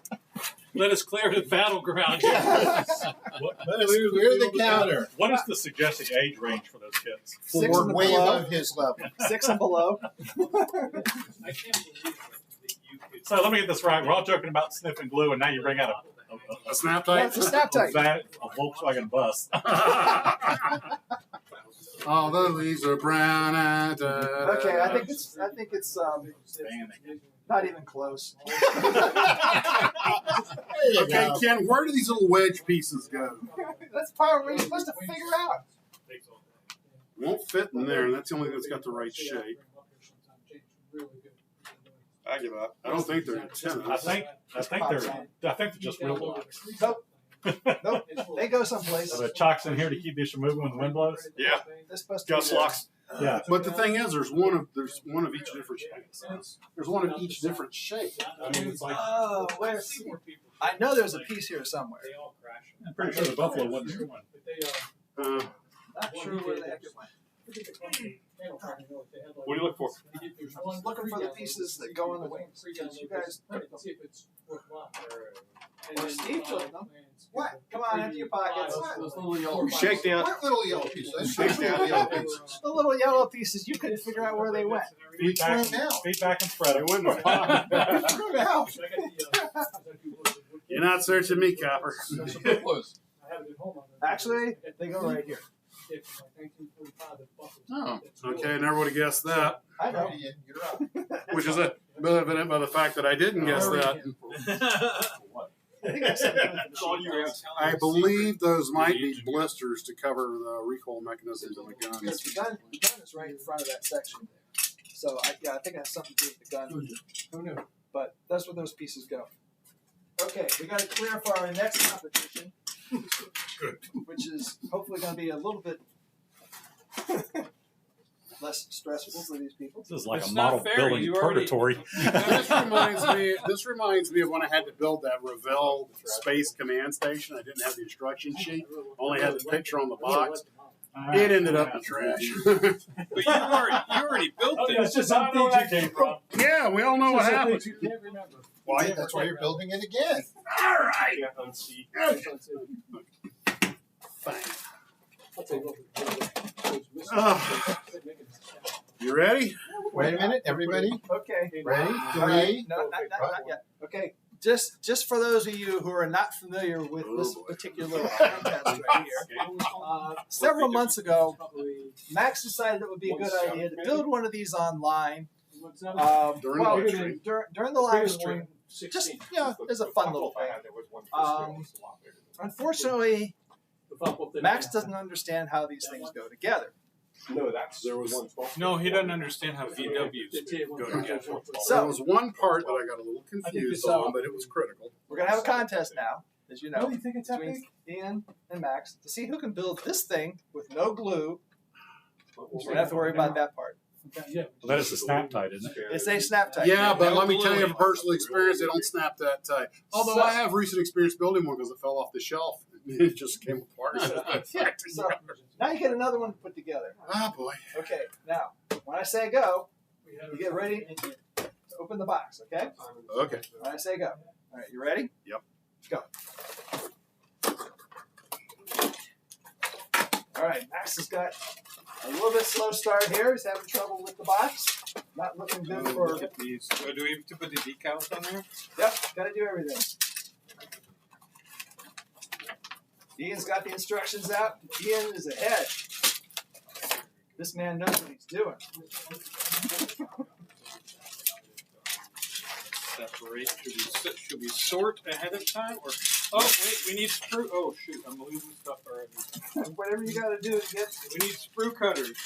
Speaker 8: Let us clear the battleground.
Speaker 9: Yes. Let us clear the counter.
Speaker 10: What is the suggested age range for those kids?
Speaker 7: 6
Speaker 9: We're
Speaker 7: and
Speaker 9: way
Speaker 7: below.
Speaker 9: above his level.
Speaker 7: 6 and below.
Speaker 4: I can't believe that you could.
Speaker 10: So let me get this right. We're all joking about sniffing glue, and now you bring out
Speaker 2: A snap
Speaker 7: Yeah,
Speaker 2: type.
Speaker 7: it's a snap type.
Speaker 10: a Volkswagen bus.
Speaker 2: All the leaves are brown.
Speaker 7: Okay, I think it's not even close.
Speaker 2: Okay, Ken, where do these little wedge pieces go?
Speaker 7: That's part where you're supposed to figure out.
Speaker 2: Won't fit in there, and that's the only thing that's got the right shape.
Speaker 11: I give up.
Speaker 2: I don't think they're antennas.
Speaker 10: I think they're just wheel blocks.
Speaker 7: Nope. Nope. They go someplace.
Speaker 10: So the chocks in here to keep these from moving when the wind blows.
Speaker 11: Yeah.
Speaker 7: They're supposed to be
Speaker 11: Gust
Speaker 7: there.
Speaker 11: locks.
Speaker 10: Yeah.
Speaker 2: But the thing is, there's one of each different shape. There's one of each different shape. I mean, it's like
Speaker 7: Oh, where? I know there's a piece here somewhere.
Speaker 4: They all crash.
Speaker 10: I'm pretty sure the Buffalo wasn't the one.
Speaker 7: Not sure where the heck it went.
Speaker 11: What do you look for?
Speaker 7: I'm looking for the pieces that go on the wings. Because you guys put them. Or Steve took them. What? Come on, empty your pockets.
Speaker 12: Those little yellow
Speaker 11: Shake down.
Speaker 9: What little yellow piece? Let's shake down the yellow pieces.
Speaker 7: The little yellow pieces, you couldn't figure out where they went.
Speaker 10: Feed back and spread it.
Speaker 2: went in the pot.
Speaker 7: Figure it out.
Speaker 2: You're not searching me, Copper.
Speaker 7: Actually, they go right here.
Speaker 12: Oh.
Speaker 2: Okay, never would have guessed that.
Speaker 7: I know.
Speaker 9: Ian, you're up.
Speaker 2: Which is a evident by the fact that I didn't guess that.
Speaker 3: I think I said
Speaker 2: I believe those might be blisters to cover the recoil mechanisms on the
Speaker 3: because
Speaker 2: guns.
Speaker 3: the gun is right in front of that section there. So I think it has something to do with the gun. Who knew? But that's where those pieces go. Okay, we got to clear for our next competition, which is hopefully going to be a little bit less stressful for these people.
Speaker 10: This is like
Speaker 4: It's
Speaker 10: a
Speaker 4: not
Speaker 10: model
Speaker 4: fair.
Speaker 10: building
Speaker 4: You already-
Speaker 10: purgatory.
Speaker 2: This reminds me of when I had to build that Revell Space Command Station. I didn't have the instruction sheet, only had the picture on the box. It ended up in trash.
Speaker 4: But you already built it.
Speaker 10: It's just some things you came from.
Speaker 2: Yeah, we all know what happened.
Speaker 10: You can't remember.
Speaker 7: Why? That's why you're building it again.
Speaker 2: All right. You ready?
Speaker 7: Wait a minute, everybody.
Speaker 3: Okay.
Speaker 7: Ready?
Speaker 3: All right.
Speaker 7: 3.
Speaker 3: No, not yet. Okay. Just for those of you who are not familiar with this particular contest right here, several months ago, Max decided it would be a good idea to build one of these online.
Speaker 2: During the live stream.
Speaker 3: During the live stream, just as a fun little thing. Unfortunately, Max doesn't understand how these things go together.
Speaker 4: No, he doesn't understand how VWs go together.
Speaker 2: There was one part that I got a little confused on, but it was critical.
Speaker 3: We're going to have a contest now, as you know, between Ian and Max to see who can build this thing with no glue. We don't have to worry about that part.
Speaker 10: Well, that is a snap tight, isn't it?
Speaker 3: It's a snap tight.
Speaker 2: Yeah, but let me tell you from personal experience, they don't snap that tight. Although I have recent experience building one because it fell off the shelf. It just came apart.
Speaker 3: So now you get another one to put together.
Speaker 2: Oh, boy.
Speaker 3: Okay, now, when I say go, you get ready to open the box, okay?
Speaker 2: Okay.
Speaker 3: When I say go. All right, you ready?
Speaker 2: Yep.
Speaker 3: Go. All right, Max has got a little bit slow start here. He's having trouble with the box. Not looking good for...
Speaker 4: These. So do we have to put the decals on there?
Speaker 3: Yep, got to do everything. Ian's got the instructions out. Ian is ahead. This man knows what he's doing.
Speaker 4: Separate. Should we sort ahead of time? Or wait, we need sprue. Oh shoot, I'm losing stuff already.
Speaker 3: Whatever you got to do to get...
Speaker 4: We need sprue cutters.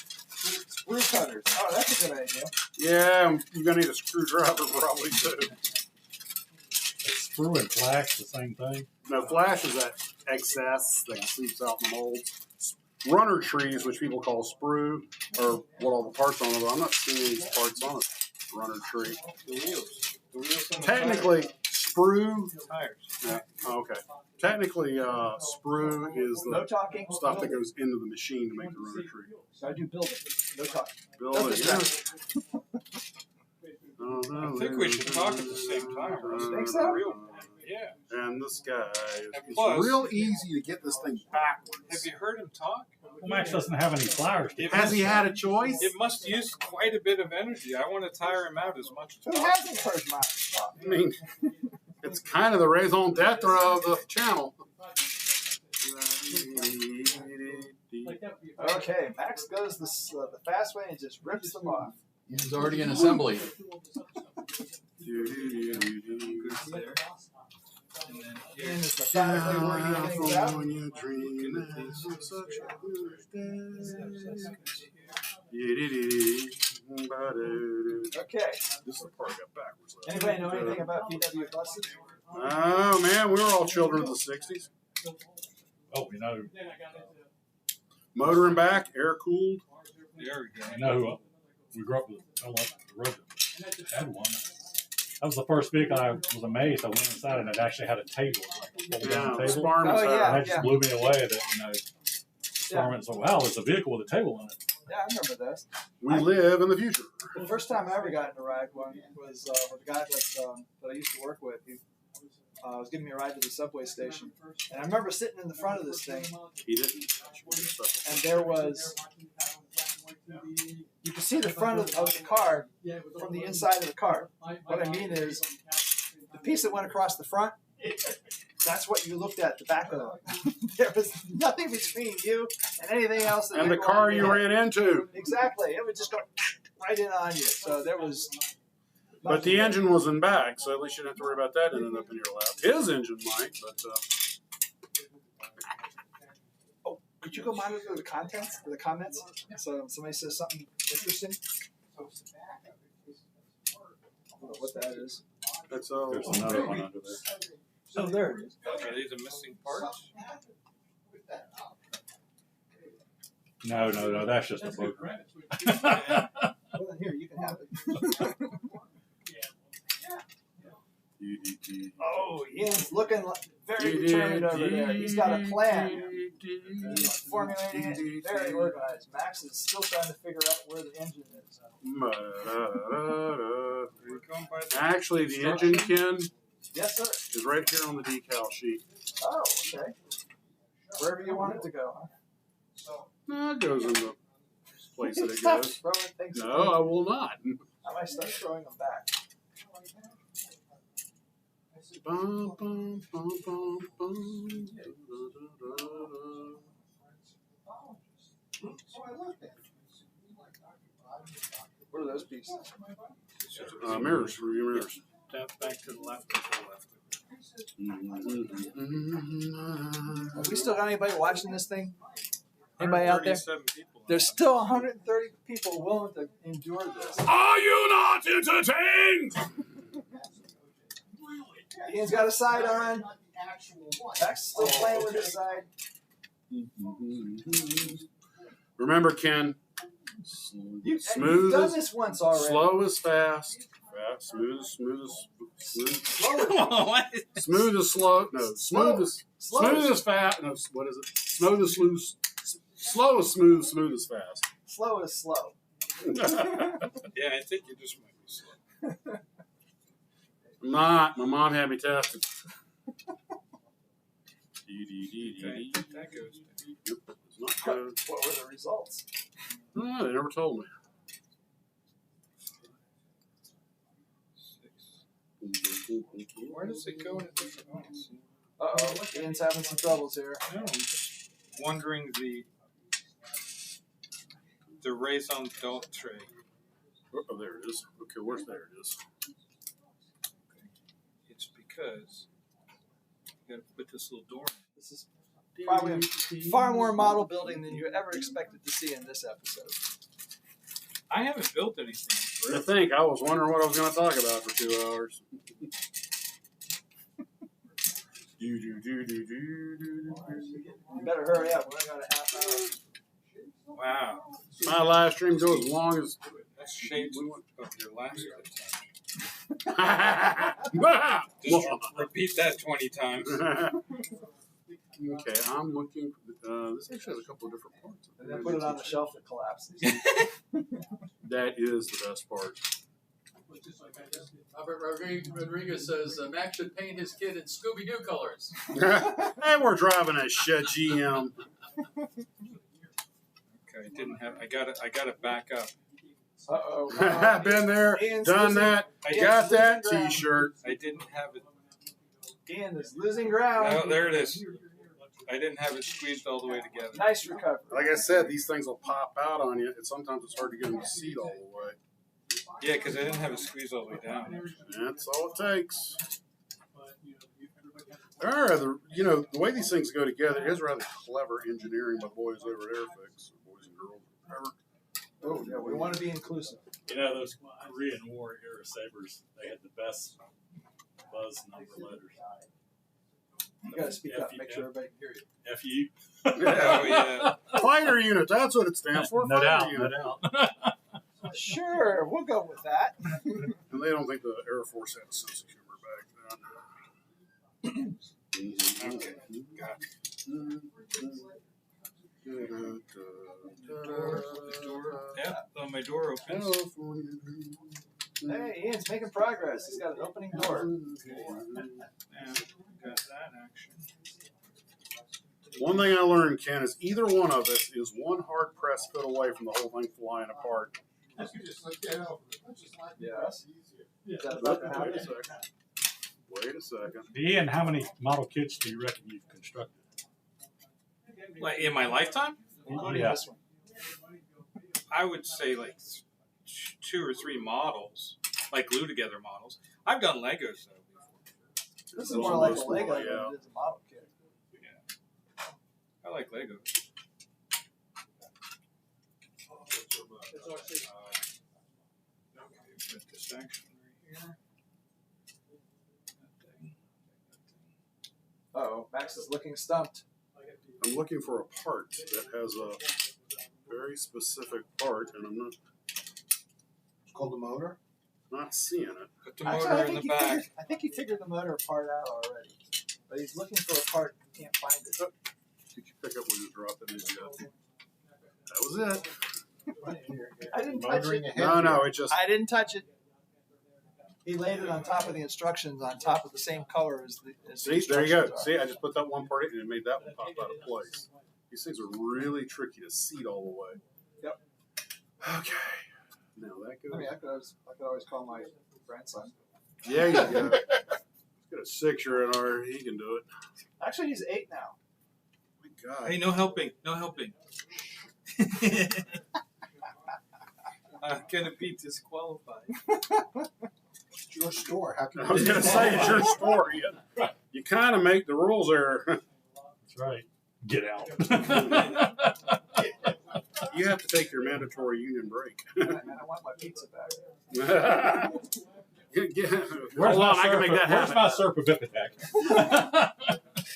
Speaker 3: Sprue cutters. Oh, that's a good idea.
Speaker 2: Yeah, you're going to need a screwdriver probably, too.
Speaker 10: Sprue and flash, the same thing.
Speaker 2: No, flash is that excess that seeps out in the mold. Runner trees, which people call sprue, are what all the parts on it, but I'm not seeing any parts on a runner tree.
Speaker 4: The wheels. The wheels on the
Speaker 2: Technically, sprue.
Speaker 4: tires.
Speaker 2: Yeah, okay. Technically, sprue is
Speaker 3: No
Speaker 2: the
Speaker 3: talking.
Speaker 2: stuff that goes into the machine to make the runner tree.
Speaker 3: So I do build it. No talking.
Speaker 2: Build it, yeah.
Speaker 4: I think we should talk at the same time.
Speaker 3: Think so?
Speaker 4: Yeah.
Speaker 2: And this guy, it's
Speaker 4: plus-
Speaker 2: real easy to get this thing backwards.
Speaker 4: Have you heard him talk?
Speaker 10: Well, Max doesn't have any flowers.
Speaker 2: Has he had a choice?
Speaker 4: It must use quite a bit of energy. I want to tire him out as much as
Speaker 3: Who
Speaker 4: possible.
Speaker 3: hasn't heard Max talk?
Speaker 2: I mean, it's kind of the raison d'etre of the channel.
Speaker 3: Okay, Max goes the fast way and just rips them off.
Speaker 12: He's already in assembly.
Speaker 3: Ian is methodically working things out. Okay.
Speaker 2: This is the part I got backwards.
Speaker 3: Anybody know anything about VW buses?
Speaker 2: Oh man, we were all children of the '60s.
Speaker 10: Oh, you know
Speaker 2: Motor and back, air cooled.
Speaker 4: There we go.
Speaker 10: You know who we grew up with? I love the road. Had one. That was the first vehicle I was amazed. I went inside and it actually had a table, like a fold-down
Speaker 2: Yeah,
Speaker 10: table.
Speaker 3: Oh, yeah.
Speaker 10: And that just blew me away. That Farming said, wow, it's a vehicle with a table in it.
Speaker 3: Yeah, I remember this.
Speaker 2: We live in the future.
Speaker 3: The first time I ever got in a ride one was with a guy that I used to work with. He was giving me a ride to the subway station. And I remember sitting in the front of this thing.
Speaker 2: He didn't.
Speaker 3: And there was, you could see the front of the car from the inside of the car. What I mean is, the piece that went across the front, that's what you looked at, the back of it. There was nothing between you and anything else.
Speaker 2: And the car you ran into.
Speaker 3: Exactly. It would just go right in on you. So there was
Speaker 2: But the engine wasn't back, so at least you didn't have to worry about that ending up in your lap. His engine might, but
Speaker 7: Oh, could you go monitor the contents, the comments? So if somebody says something interesting. I don't know what that is.
Speaker 2: that's
Speaker 10: There's another one under there.
Speaker 7: Oh, there it is.
Speaker 11: Are these the missing parts?
Speaker 10: No, that's just a book.
Speaker 7: Well, then here, you can have it. Oh, Ian's looking very determined over there. He's got a plan. He's formulating it, very organized. Max is still trying to figure out where the engine is.
Speaker 2: Actually, the engine, Ken,
Speaker 7: Yes, sir.
Speaker 2: is right here on the decal sheet.
Speaker 7: Oh, okay. Wherever you want it to go, huh?
Speaker 2: No, it goes in the place that it
Speaker 7: Stop
Speaker 2: goes.
Speaker 7: throwing things.
Speaker 2: No, I will not.
Speaker 7: I might start throwing them back.
Speaker 2: Bum, bum, bum, bum, bum.
Speaker 7: What are those pieces?
Speaker 2: Mirrors, review mirrors.
Speaker 4: Tap back to the left and to the left.
Speaker 7: Have we still got anybody watching this thing? Anybody out there? There's still 130 people willing to endure this.
Speaker 2: Are you not entertained?
Speaker 7: Ian's got a side on. Max is still playing with his side.
Speaker 2: Remember, Ken,
Speaker 7: You've
Speaker 2: smooth
Speaker 7: done
Speaker 2: as,
Speaker 7: this once already.
Speaker 2: slow as fast. Smooth as slow. Smooth as slow. No, smooth as fast. No, what is it? Smooth as loose. Slow as smooth. Smooth as fast.
Speaker 7: Slow is slow.
Speaker 11: Yeah, I think you just might be slow.
Speaker 2: I'm not. My mom had me tested.
Speaker 11: That goes.
Speaker 2: It's not good.
Speaker 7: What were the results?
Speaker 2: Oh, they never told me.
Speaker 11: Where does it go in a different place?
Speaker 7: Uh-oh, Ian's having some troubles here.
Speaker 11: No, I'm just wondering the raison d'etre.
Speaker 2: Oh, there it is. Okay, where's there it is?
Speaker 11: It's because you got to put this little door in.
Speaker 7: This is probably far more model building than you ever expected to see in this episode.
Speaker 11: I haven't built anything.
Speaker 2: I think I was wondering what I was going to talk about for 2 hours.
Speaker 7: You better hurry up. We only got a half hour.
Speaker 11: Wow.
Speaker 2: My live stream goes as long as.
Speaker 11: That's shades of your last
Speaker 2: Just
Speaker 11: repeat that 20 times.
Speaker 2: Okay, I'm looking. This actually has a couple of different parts.
Speaker 7: And then put it on the shelf that collapses.
Speaker 2: That is the best part.
Speaker 12: Albert Rodriguez says Max should paint his kid in Scooby-Doo colors.
Speaker 2: Hey, we're driving a shit GM.
Speaker 11: Okay, I didn't have. I got to back up.
Speaker 7: Uh-oh.
Speaker 2: Been there,
Speaker 7: Ian's
Speaker 2: done
Speaker 7: losing-
Speaker 2: that,
Speaker 7: Ian's
Speaker 2: got that
Speaker 7: losing ground.
Speaker 2: T-shirt.
Speaker 11: I didn't have it.
Speaker 7: Ian is losing ground.
Speaker 11: Oh, there it is. I didn't have it squeezed all the way together.
Speaker 7: Nice recovery.
Speaker 2: Like I said, these things will pop out on you, and sometimes it's hard to get them to seat all the way.
Speaker 11: Yeah, because I didn't have it squeezed all the way down.
Speaker 2: That's all it takes. There are other, the way these things go together is rather clever engineering by boys over at Airfix, boys and girls, whatever.
Speaker 7: Oh, yeah, we want to be inclusive.
Speaker 10: You know, those Korean War era sabers, they had the best buzz number letters.
Speaker 7: You got to speak up, make sure everybody can hear you.
Speaker 10: FU.
Speaker 11: Oh, yeah.
Speaker 2: Fighter unit, that's what it stands for.
Speaker 10: No
Speaker 2: fighter
Speaker 10: doubt,
Speaker 2: unit.
Speaker 10: no doubt.
Speaker 7: Sure, we'll go with that.
Speaker 2: And they don't think the Air Force had a sense of humor back then.
Speaker 11: Okay, got it. Yeah, so my door opens.
Speaker 7: Hey, Ian's making progress. He's got an opening door.
Speaker 11: Yeah, got that action.
Speaker 2: One thing I learned, Ken, is either one of us is one hard press foot away from the whole thing flying apart.
Speaker 7: Yes. Is that
Speaker 2: Wait
Speaker 7: about to
Speaker 2: a
Speaker 7: happen?
Speaker 2: second. Wait a second.
Speaker 10: Ian, how many model kits do you reckon you've constructed?
Speaker 11: Like in my lifetime,
Speaker 7: Including
Speaker 10: Yeah.
Speaker 7: this one.
Speaker 11: I would say like 2 or 3 models.
Speaker 4: like glue together models. I've done Legos though before.
Speaker 3: This is more like a Lego than it is a model kit.
Speaker 4: Yeah. I like Legos. Put this section right here.
Speaker 3: Uh-oh, Max is looking stumped.
Speaker 2: I'm looking for a part that has a very specific part, and I'm not
Speaker 5: Called the motor?
Speaker 2: not seeing it.
Speaker 4: Put the
Speaker 3: Actually,
Speaker 4: motor in the back.
Speaker 3: I think he figured the motor part out already. But he's looking for a part and can't find it.
Speaker 2: Did you pick up when you dropped it? That was it.
Speaker 3: I didn't touch it.
Speaker 2: No, it just.
Speaker 3: I didn't touch it. He laid it on top of the instructions, on top of the same color as the
Speaker 2: See, there you go.
Speaker 3: instructions are.
Speaker 2: See, I just put that one part in and it made that one pop out of place. These things are really tricky to seat all the way.
Speaker 3: Yep.
Speaker 2: Okay. Now that goes.
Speaker 3: I mean, I could always call my grandson.
Speaker 2: Yeah, you go. He's got a 6-year-old. He can do it.
Speaker 3: Actually, he's 8 now.
Speaker 2: My God.
Speaker 4: Hey, no helping. No helping. I'm gonna be disqualified.
Speaker 5: It's your store. How can
Speaker 2: I was going to say it's your store. You kind of make the rules there.
Speaker 10: That's right. Get out.
Speaker 2: You have to take your mandatory union break.
Speaker 3: Man, I want my pizza back.
Speaker 2: Hold on, I can make that
Speaker 10: Where's
Speaker 2: happen.
Speaker 10: my syrup of Ipecac?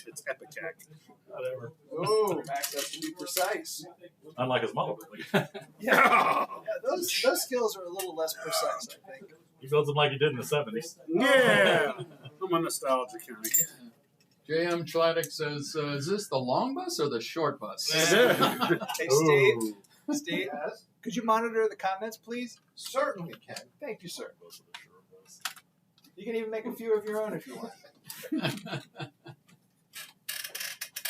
Speaker 2: It's Epicac.
Speaker 10: Whatever.
Speaker 3: Oh, Max has to be precise.
Speaker 10: Unlike his mother.
Speaker 3: Yeah, those skills are a little less precise, I think.
Speaker 10: He builds them like he did in the 70s.
Speaker 2: Yeah. I'm a nostalgia kind of guy.
Speaker 12: J.M. Chladdick says, is this the long bus or the short bus?
Speaker 3: Hey, Steve.
Speaker 10: Ooh.
Speaker 3: Steve, could you monitor the comments, please?
Speaker 5: Certainly can.
Speaker 3: Thank you, sir. You can even make a few of your own if you want.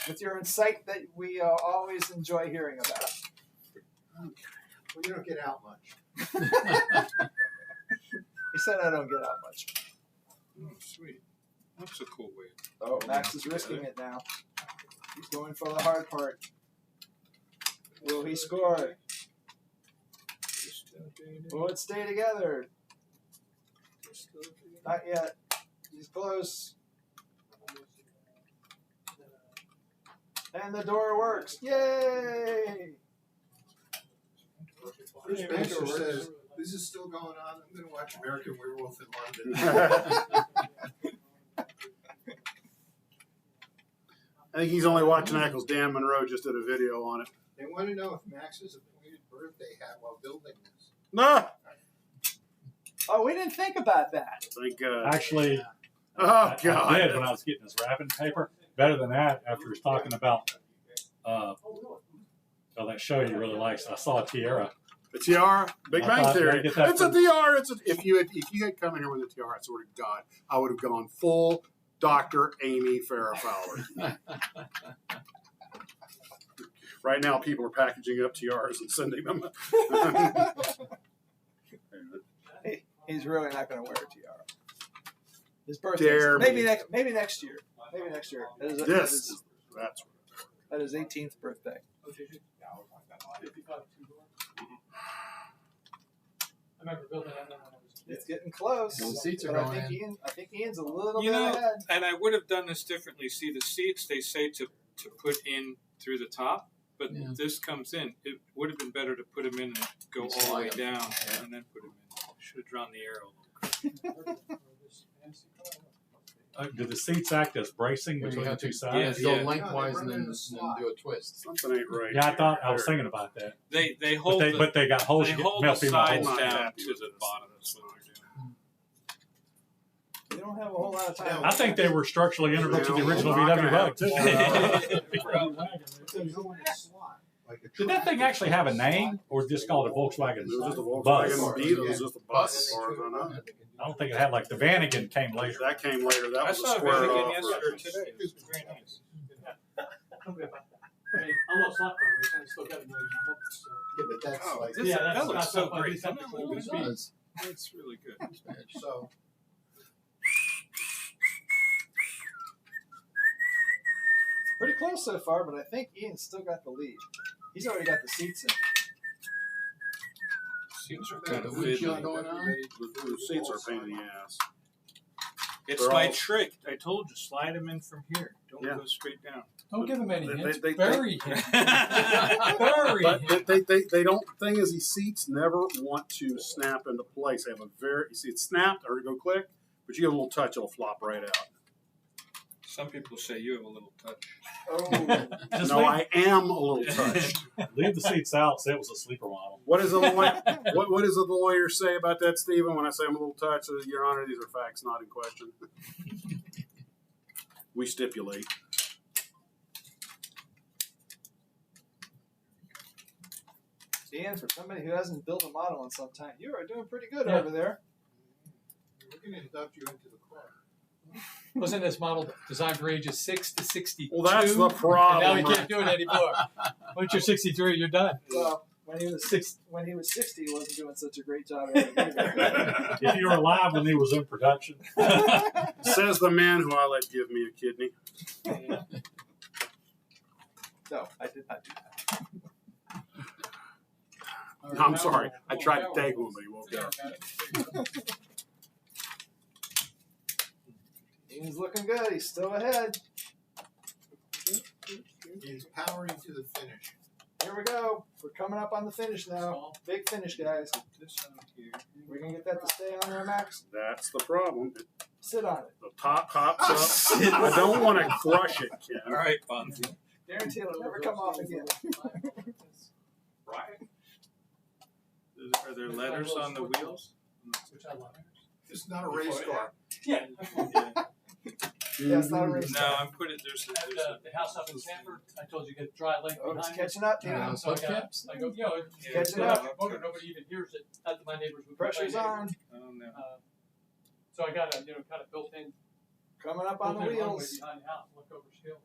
Speaker 3: With your insight that we always enjoy hearing about.
Speaker 5: Well, you don't get out much.
Speaker 3: He said I don't get out much.
Speaker 4: Oh, sweet. That's a cool way.
Speaker 3: Oh, Max is risking it now. He's going for the hard part. Will he score? Will it stay together? Not yet. He's close. And the door works. Yay!
Speaker 5: Bruce Banter says, this is still going on. I'm going to watch American Werewolf in London.
Speaker 2: I think he's only watching Eccles. Dan Monroe just did a video on it.
Speaker 5: They want to know if Max's appointed birthday hat while building this.
Speaker 2: No!
Speaker 3: Oh, we didn't think about that.
Speaker 2: Thank God.
Speaker 10: Actually,
Speaker 2: Oh,
Speaker 10: I
Speaker 2: God.
Speaker 10: did when I was getting his wrapping paper. Better than that, after he was talking about that show he really likes. I saw a tiara.
Speaker 2: A tiara? Big
Speaker 10: I
Speaker 2: Bang
Speaker 10: thought,
Speaker 2: Theory.
Speaker 10: yeah, get that
Speaker 2: It's a
Speaker 10: for-
Speaker 2: tiara. If you had come in here with a tiara, I swear to God, I would have gone full Dr. Amy Farrah Fowler. Right now, people are packaging up tiaras and sending them.
Speaker 3: He's really not going to wear a tiara. His birthday.
Speaker 2: Dare me.
Speaker 3: Maybe next year. Maybe next year.
Speaker 2: That's
Speaker 3: That is 18th birthday.
Speaker 1: I remember building that when I was a kid.
Speaker 3: It's getting close.
Speaker 12: The seats are
Speaker 3: but
Speaker 12: going
Speaker 3: I think
Speaker 12: in.
Speaker 3: I think Ian's a little
Speaker 4: You
Speaker 3: bit
Speaker 4: know,
Speaker 3: ahead.
Speaker 4: and I would have done this differently. See, the seats they say to put in through the top, but
Speaker 12: Yeah.
Speaker 4: this comes in. It would have been better to put them in and go all the way down and then put them in. Should have drawn the arrow.
Speaker 10: Do the seats act as bracing
Speaker 12: Where you
Speaker 10: between the
Speaker 12: have
Speaker 10: two
Speaker 12: to
Speaker 10: sides?
Speaker 4: Yeah.
Speaker 12: go lengthwise
Speaker 5: No,
Speaker 12: and
Speaker 5: they run in
Speaker 12: then
Speaker 5: a slot.
Speaker 12: do a twist.
Speaker 2: Something ain't right.
Speaker 10: Yeah, I was thinking about that.
Speaker 4: They
Speaker 10: But
Speaker 4: hold
Speaker 10: they,
Speaker 4: the,
Speaker 10: but they got holes.
Speaker 4: they
Speaker 10: You get
Speaker 4: hold
Speaker 10: male
Speaker 4: the
Speaker 10: female
Speaker 4: sides
Speaker 10: holes.
Speaker 2: Not
Speaker 4: down
Speaker 2: happy
Speaker 4: to
Speaker 2: with
Speaker 4: the
Speaker 2: this.
Speaker 4: bottom. That's what they're
Speaker 3: We don't have a whole lot of time.
Speaker 10: I think they were structurally integral to the
Speaker 2: No,
Speaker 10: original
Speaker 2: not
Speaker 10: VW
Speaker 2: gonna
Speaker 10: bug too.
Speaker 5: You go in a slot. Like a
Speaker 10: Did that thing actually have a name, or just called a Volkswagen
Speaker 2: It was just a
Speaker 10: bus?
Speaker 2: Volkswagen Beetle. It was just a bus as far as I know.
Speaker 10: I don't think it had like the Vanagon came later.
Speaker 2: That came later. That
Speaker 4: I
Speaker 2: was a
Speaker 4: saw a
Speaker 2: square
Speaker 4: Vanagon
Speaker 2: off.
Speaker 4: yesterday today. It was very nice.
Speaker 1: I mean, I love slot cars. I still got a million bucks. So.
Speaker 5: Yeah, but that's
Speaker 4: Oh,
Speaker 5: like,
Speaker 4: this,
Speaker 1: Yeah,
Speaker 4: that
Speaker 1: that's
Speaker 4: looks
Speaker 1: not
Speaker 4: so
Speaker 1: something
Speaker 4: great.
Speaker 1: we have to
Speaker 4: That's
Speaker 1: hold
Speaker 12: It does.
Speaker 4: really good.
Speaker 5: so.
Speaker 3: Pretty close so far, but I think Ian's still got the lead. He's already got the seats in.
Speaker 11: Seats are
Speaker 12: Got
Speaker 11: kind
Speaker 12: the
Speaker 11: of
Speaker 12: windshield
Speaker 11: fiddly.
Speaker 12: going on.
Speaker 2: The seats are a pain in the ass.
Speaker 11: It's
Speaker 2: They're
Speaker 11: my
Speaker 2: all-
Speaker 11: trick. I told you, slide them in from here. Don't
Speaker 2: Yeah.
Speaker 11: go straight down.
Speaker 8: Don't give him any hints.
Speaker 2: They-
Speaker 8: Bury him. Bury
Speaker 2: But
Speaker 8: him.
Speaker 2: they don't. The thing is, these seats never want to snap into place. They have a you see, it's snapped or go click, but you get a little touch, it'll flop right out.
Speaker 11: Some people say you have a little touch.
Speaker 7: Oh,
Speaker 10: Just
Speaker 2: No, I am a little touched.
Speaker 10: leave the seats out. Say it was a sleeper model.
Speaker 2: What does the lawyer? What does the lawyer say about that, Stephen? When I say I'm a little touched, Your Honor, these are facts, not in question. We stipulate.
Speaker 7: Ian, for somebody who hasn't built a model in some time, you are doing pretty good
Speaker 8: Yeah.
Speaker 7: over there.
Speaker 1: We're going to induct you into the car.
Speaker 8: Wasn't this model designed for ages 6 to 62?
Speaker 2: Well, that's the
Speaker 8: And
Speaker 2: problem.
Speaker 8: now he can't do it anymore. Once you're 63, you're done.
Speaker 7: Well, when he was 60, he wasn't doing such a great job at it either.
Speaker 10: If you were alive when he was in production.
Speaker 2: Says the man who I let give me a kidney.
Speaker 7: No, I did not do that.
Speaker 2: No, I'm sorry. I tried to take one, but he woke up.
Speaker 7: Ian's looking good. He's still ahead.
Speaker 1: He's powering to the finish.
Speaker 7: Here we go. We're coming up on the finish now. Big finish, guys.
Speaker 11: This on here.
Speaker 7: We're going to get that to stay on there, Max.
Speaker 2: That's the problem.
Speaker 7: Sit on it.
Speaker 2: The top pops up. I don't want to crush it, Ken.
Speaker 11: All right, Bonzi.
Speaker 7: Guarantee it'll never come off again.
Speaker 11: Right. Are there letters on the wheels?
Speaker 8: Which I love.
Speaker 1: It's not a race car.
Speaker 8: Yeah.
Speaker 7: Yeah, it's not a race
Speaker 11: No,
Speaker 7: car.
Speaker 11: I'm putting there's
Speaker 8: At the house up in Sanford, I told you get dry lake
Speaker 7: Oh, it's
Speaker 8: behind it.
Speaker 7: catching up,
Speaker 8: Yeah,
Speaker 7: Ian.
Speaker 8: so I go, it's
Speaker 7: Catching
Speaker 8: up.
Speaker 7: up.
Speaker 8: Motor, nobody even hears it. Not that my neighbors would
Speaker 7: Pressure's
Speaker 8: complain.
Speaker 7: on.
Speaker 11: Oh no.
Speaker 8: So I got a, kind of built in
Speaker 7: Coming up on the
Speaker 8: runway
Speaker 7: wheels.
Speaker 8: behind the house. Look over scale.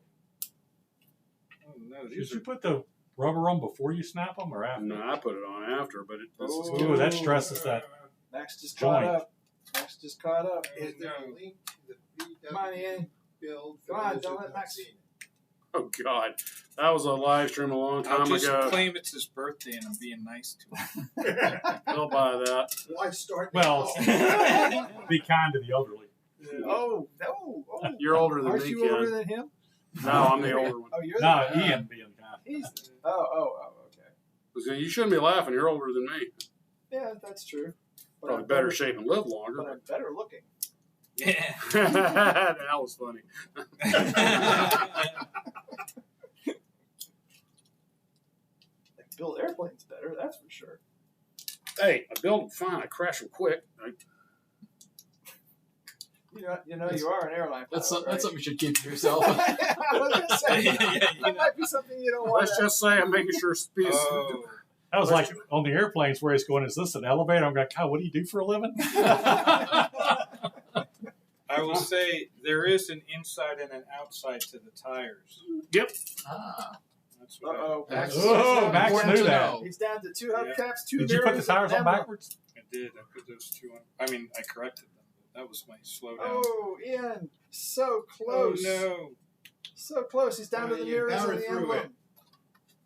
Speaker 11: Oh no.
Speaker 10: Did you put the rubber on before you snap them or after?
Speaker 2: No, I put it on after, but this is
Speaker 10: Ooh, that stresses that.
Speaker 7: Max just caught
Speaker 10: Joint.
Speaker 7: up. Max just caught up.
Speaker 1: Is there a link to the VW
Speaker 7: Come on, Ian.
Speaker 1: build?
Speaker 7: Come on, don't let Max.
Speaker 2: Oh God, that was a live stream a long
Speaker 11: I'll
Speaker 2: time
Speaker 11: just
Speaker 2: ago.
Speaker 11: claim it's his birthday and I'm being nice to him.
Speaker 2: I'll buy that.
Speaker 1: Why start?
Speaker 10: Well,
Speaker 1: now?
Speaker 10: be kind to the elderly.
Speaker 7: Oh, no. Oh.
Speaker 2: You're older than
Speaker 7: Aren't
Speaker 2: me,
Speaker 7: you
Speaker 2: Ken.
Speaker 7: older than him?
Speaker 2: No, I'm the older one.
Speaker 7: Oh, you're
Speaker 10: No,
Speaker 7: the
Speaker 10: Ian being kind.
Speaker 7: He's. Oh, okay.
Speaker 2: You shouldn't be laughing. You're older than me.
Speaker 7: Yeah, that's true. But
Speaker 2: Probably
Speaker 7: I'm
Speaker 2: better shape and live
Speaker 7: But
Speaker 2: longer.
Speaker 7: I'm better looking.
Speaker 11: Yeah.
Speaker 2: That was funny.
Speaker 7: They build airplanes better, that's for sure.
Speaker 2: Hey, I build them fine. I crash them quick.
Speaker 7: You know, you are an airline pilot,
Speaker 12: That's
Speaker 7: right?
Speaker 12: something you should keep to yourself.
Speaker 7: I was gonna say, that might be something you don't want.
Speaker 2: Let's just say I'm making sure speed.
Speaker 11: Oh.
Speaker 10: That was like on the airplanes where he's going, is this an elevator? I'm like, God, what do you do for a living?
Speaker 11: I will say there is an inside and an outside to the tires.
Speaker 2: Yep.
Speaker 12: Ah.
Speaker 11: That's what
Speaker 7: Uh-oh.
Speaker 12: That's
Speaker 10: Oh, Max
Speaker 12: important
Speaker 10: knew
Speaker 12: to
Speaker 10: that.
Speaker 12: know.
Speaker 7: He's down to 2 hubcaps, 2
Speaker 10: Did you put the
Speaker 7: mirrors, and
Speaker 10: tires on
Speaker 7: an emblem.
Speaker 10: backwards?
Speaker 11: I did. I put those two on. I mean, I corrected them. But that was my slowdown.
Speaker 7: Oh, Ian, so close.
Speaker 11: Oh, no.
Speaker 7: So close. He's down to the
Speaker 1: You
Speaker 7: mirrors
Speaker 1: powered
Speaker 7: and the
Speaker 1: through
Speaker 7: emblem.
Speaker 1: it.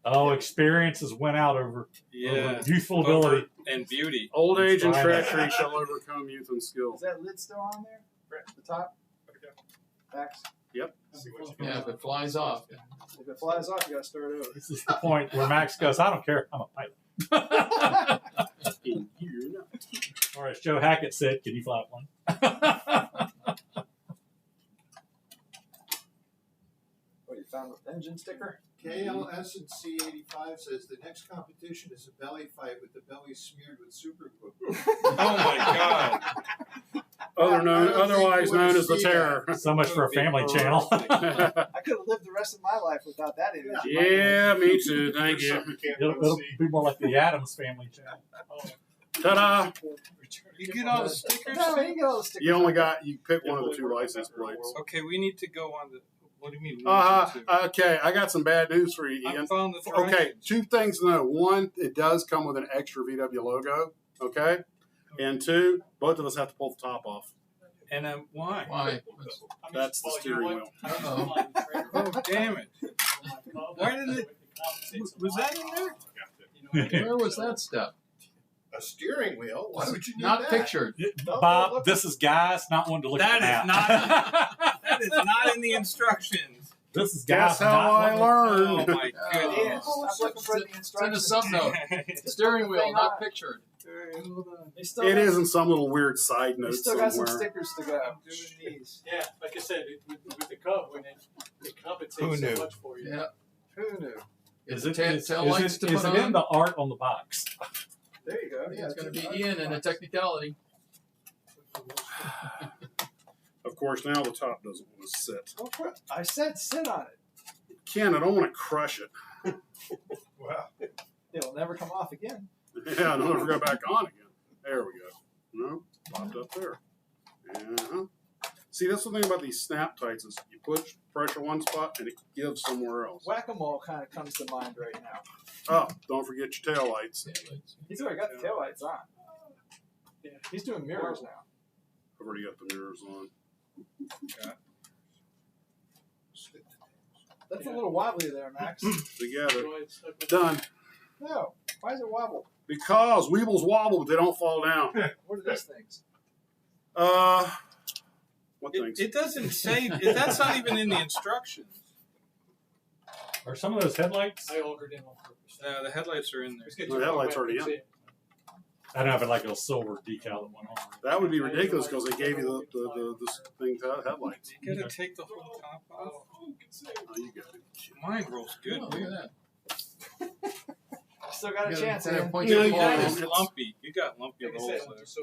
Speaker 10: Oh, experiences went out over
Speaker 11: Yeah.
Speaker 10: youthful ability.
Speaker 11: And beauty.
Speaker 2: Old age and
Speaker 10: Fine.
Speaker 2: treachery shall overcome youth and
Speaker 7: Is
Speaker 2: skill.
Speaker 7: that lid still on there? At the top? Max?
Speaker 2: Yep.
Speaker 12: Yeah, if it flies off.
Speaker 7: If it flies off, you gotta start over.
Speaker 10: This is the point where Max goes, I don't care. I'm a pilot. Or as Joe Hackett said, can you fly a plane?
Speaker 7: Oh, you found the engine sticker?
Speaker 1: KLS and C85 says the next competition is a belly fight with the belly smeared with super glue.
Speaker 11: Oh, my God.
Speaker 2: Otherwise known as the terror.
Speaker 10: So much for a family channel.
Speaker 7: I could have lived the rest of my life without that image.
Speaker 2: Yeah, me too. Thank you.
Speaker 10: It'll be more like the Addams Family channel.
Speaker 2: Ta-da!
Speaker 11: You get all the stickers?
Speaker 7: No, you get all the stickers.
Speaker 2: You pick one of the 2 license plates.
Speaker 11: Okay, we need to go on the. What do you mean?
Speaker 2: Okay, I got some bad news for you,
Speaker 11: I
Speaker 2: Ian.
Speaker 11: found the
Speaker 2: Okay, 2 things to know. 1, it does come with an extra VW logo. Okay, and 2, both of us have to pull the top off.
Speaker 11: And why?
Speaker 12: Why?
Speaker 2: That's the steering wheel.
Speaker 12: Uh-oh.
Speaker 11: Oh, damn it. Why did it. Was that in there?
Speaker 12: Where was that step?
Speaker 5: A steering wheel? Why would you need
Speaker 12: Not
Speaker 5: that?
Speaker 12: pictured.
Speaker 10: Bob, this is guys not wanting to look
Speaker 4: That
Speaker 10: at
Speaker 4: is
Speaker 10: the map.
Speaker 4: that is not in the instructions.
Speaker 10: This is
Speaker 2: Guess
Speaker 10: guys
Speaker 2: how
Speaker 10: not
Speaker 2: I
Speaker 10: wanting
Speaker 4: Oh
Speaker 2: learned.
Speaker 4: my
Speaker 3: Yeah,
Speaker 4: goodness.
Speaker 3: stop looking for the
Speaker 12: Send a
Speaker 3: instructions.
Speaker 12: sub note. Steering wheel, not pictured.
Speaker 3: They still
Speaker 2: It
Speaker 3: got-
Speaker 2: is in some little weird side
Speaker 3: We
Speaker 2: note
Speaker 3: still got some
Speaker 2: somewhere.
Speaker 3: stickers to go. Doing these.
Speaker 8: Yeah, like I said, with the Cub, when it compensates
Speaker 5: Who
Speaker 8: so
Speaker 5: knew?
Speaker 8: much for you.
Speaker 12: Yeah.
Speaker 3: Who knew?
Speaker 10: Is
Speaker 12: Is
Speaker 10: it,
Speaker 12: it
Speaker 10: is,
Speaker 12: tail
Speaker 10: is
Speaker 12: lights
Speaker 10: it,
Speaker 12: to
Speaker 10: is
Speaker 12: put
Speaker 10: it
Speaker 12: on?
Speaker 10: in the art on the box?
Speaker 3: There you go.
Speaker 12: Yeah, it's going to be Ian and a technicality.
Speaker 2: Of course, now the top doesn't want to sit.
Speaker 3: I said sit on it.
Speaker 2: Ken, I don't want to crush it.
Speaker 5: Wow.
Speaker 3: It'll never come off again.
Speaker 2: Yeah, no, never go back on again. There we go. No, popped up there. Uh-huh. See, that's the thing about these snap tights is you push pressure one spot and it gives somewhere else.
Speaker 3: Whack-a-mole kind of comes to mind right now.
Speaker 2: Oh, don't forget your tail lights.
Speaker 3: He's already got the taillights on.
Speaker 8: Yeah.
Speaker 3: He's doing mirrors now.
Speaker 2: I've already got the mirrors on.
Speaker 3: That's a little wobbly there, Max.
Speaker 2: Together.
Speaker 8: Go ahead, stuck with
Speaker 2: Done.
Speaker 3: No. Why does it wobble?
Speaker 2: Because Weebles wobble, but they don't fall down.
Speaker 3: What are these things?
Speaker 2: What things?
Speaker 4: It doesn't say. That's not even in the instructions.
Speaker 10: Are some of those headlights?
Speaker 8: I altered in on purpose.
Speaker 4: No, the headlights are in there.
Speaker 8: Just get
Speaker 2: No,
Speaker 8: your
Speaker 2: the headlights
Speaker 8: phone
Speaker 2: already
Speaker 8: back,
Speaker 2: in.
Speaker 8: that's it.
Speaker 10: I don't have it like a silver decal that went on.
Speaker 2: That would be ridiculous because they gave you the thing headlights.
Speaker 4: You gotta take the whole top off.
Speaker 2: Oh, you got it.
Speaker 4: Mine rolls good.
Speaker 12: Oh, look at that.
Speaker 3: Still got a
Speaker 12: You
Speaker 3: chance,
Speaker 12: gotta
Speaker 3: Ian.
Speaker 12: point
Speaker 2: No,
Speaker 12: your
Speaker 2: you
Speaker 12: ball.
Speaker 2: got
Speaker 4: It's lumpy. You got lumpy
Speaker 8: Like I
Speaker 4: rolls
Speaker 8: said,
Speaker 4: there.
Speaker 8: so